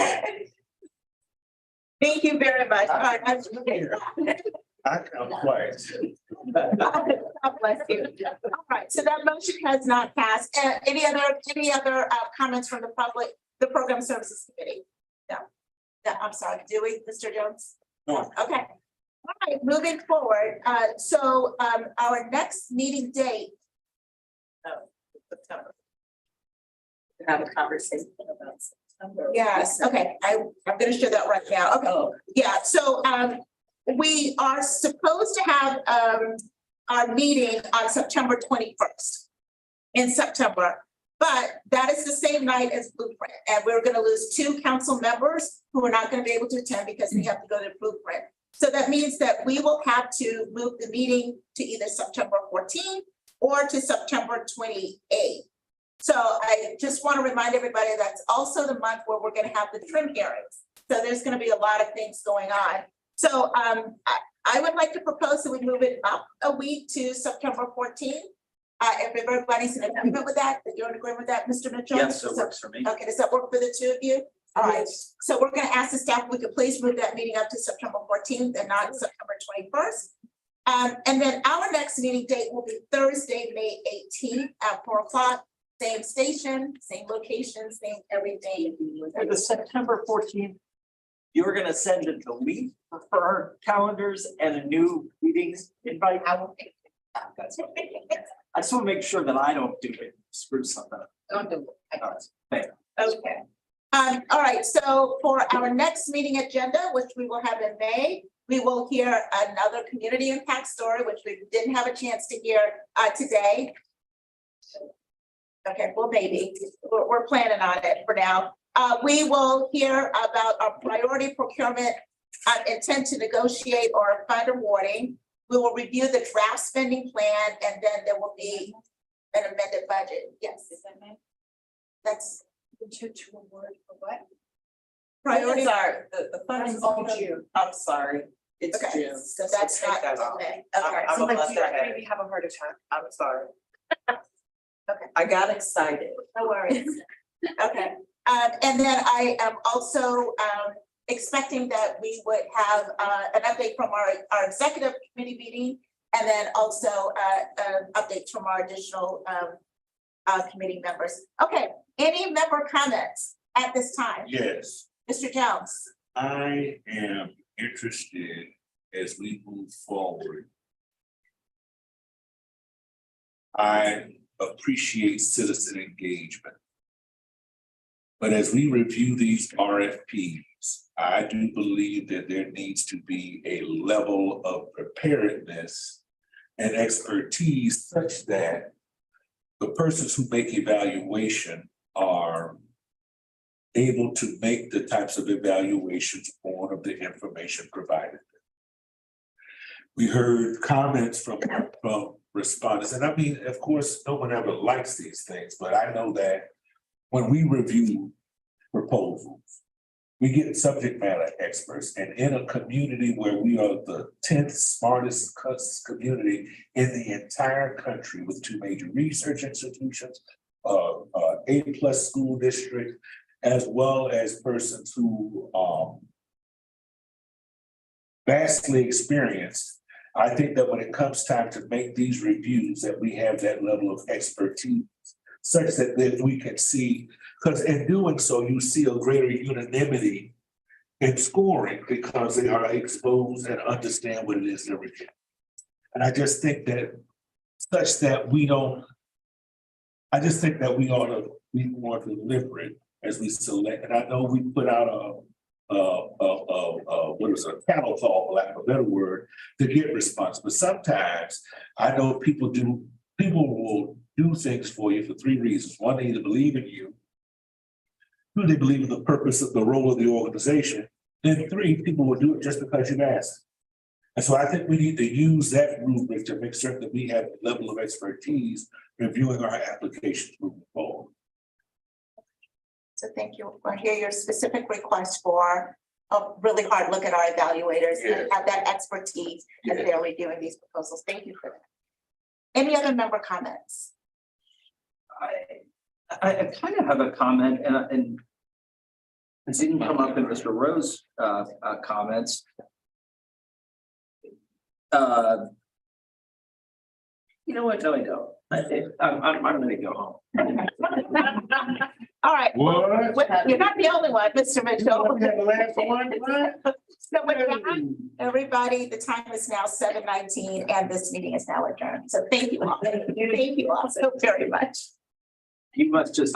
Thank you very much. All right, I'm quiet. God bless you. All right, so that motion has not passed. Any other comments from the public, the Program Services Committee? I'm sorry, do we, Mr. Jones? No. Okay. All right, moving forward, our next meeting date. September. Have a conversation about September. Yes, okay, I'm gonna share that right now, okay, yeah, so, we are supposed to have, our meeting on September 21st. In September, but that is the same night as Blueprint, and we're gonna lose 2 council members who are not gonna be able to attend because they have to go to Blueprint. So that means that we will have to move the meeting to either September 14th or to September 28th. So I just want to remind everybody that's also the month where we're gonna have the trim hearings. So there's gonna be a lot of things going on. So I would like to propose that we move it up a week to September 14th. If everybody's in agreement with that, you're in agreement with that, Mr. Mitchell? Yes, it works for me. Okay, does that work for the 2 of you? All right, so we're gonna ask the staff, if we could please move that meeting up to September 14th and not September 21st. And then our next meeting date will be Thursday, May 18th at 4 o'clock. Same station, same location, same everything. For the September 14th, you're gonna send a delete for our calendars and a new meetings invite. I will. That's okay. I just want to make sure that I don't do it, screw something up. Don't do it. All right. Okay. All right, so for our next meeting agenda, which we will have in May, we will hear another community impact story, which we didn't have a chance to hear today. Okay, well, maybe, we're planning on it for now. We will hear about our priority procurement intent to negotiate or fund awarding. We will review the draft spending plan, and then there will be an amended budget. Yes. That's. To award for what? Priority. The funding's on June. I'm sorry. It's Okay, June. so that's Take not, that off. okay, I'm okay. a So let's month do that. ahead. Maybe have a heart attack. I'm sorry. Okay. I got excited. No worries. Okay, and then I am also expecting that we would have an update from our executive committee meeting, and then also updates from our additional committee members. Okay, any member comments at this time? Yes, Mr. Jones? I am interested as we move forward. I appreciate citizen engagement. But as we review these RFPs, I do believe that there needs to be a level of preparedness and expertise such that the persons who make evaluation are able to make the types of evaluations on of the information provided. We heard comments from respondents, and I mean, of course, no one ever likes these things, but I know that when we review proposals, we get subject matter experts, and in a community where we are the 10th smartest community in the entire country with 2 major research institutions, A+ school district, as well as persons who vastly experienced. I think that when it comes time to make these reviews, that we have that level of expertise such that we can see, because in doing so, you see a greater unanimity in scoring because they are exposed and understand what it is they're reviewing. And I just think that such that we don't, I just think that we ought to be more deliberate as we select. And I know we put out what is a cattle call, for lack of a better word, to get response. But sometimes I know people will do things for you for 3 reasons. 1, they either believe in you. 2, they believe in the purpose of the role of the organization. Then 3, people will do it just because you've asked. And so I think we need to use that rubric to make certain that we have a level of expertise reviewing our applications moving forward. So thank you. I hear your specific request for a really hard look at our evaluators and have that expertise as they're reviewing these proposals. Thank you for that. Any other member comments? I kind of have a comment, and it didn't come up in Mr. Rowe's comments. You know what? No, I don't. I'm gonna go home. All right. well, What? You're not the only one, Mr. Mitchell. Okay, the last one, what? So with that, everybody, the time is now 7:19 and this meeting is now adjourned. So thank you all. Thank you all so very much. You must just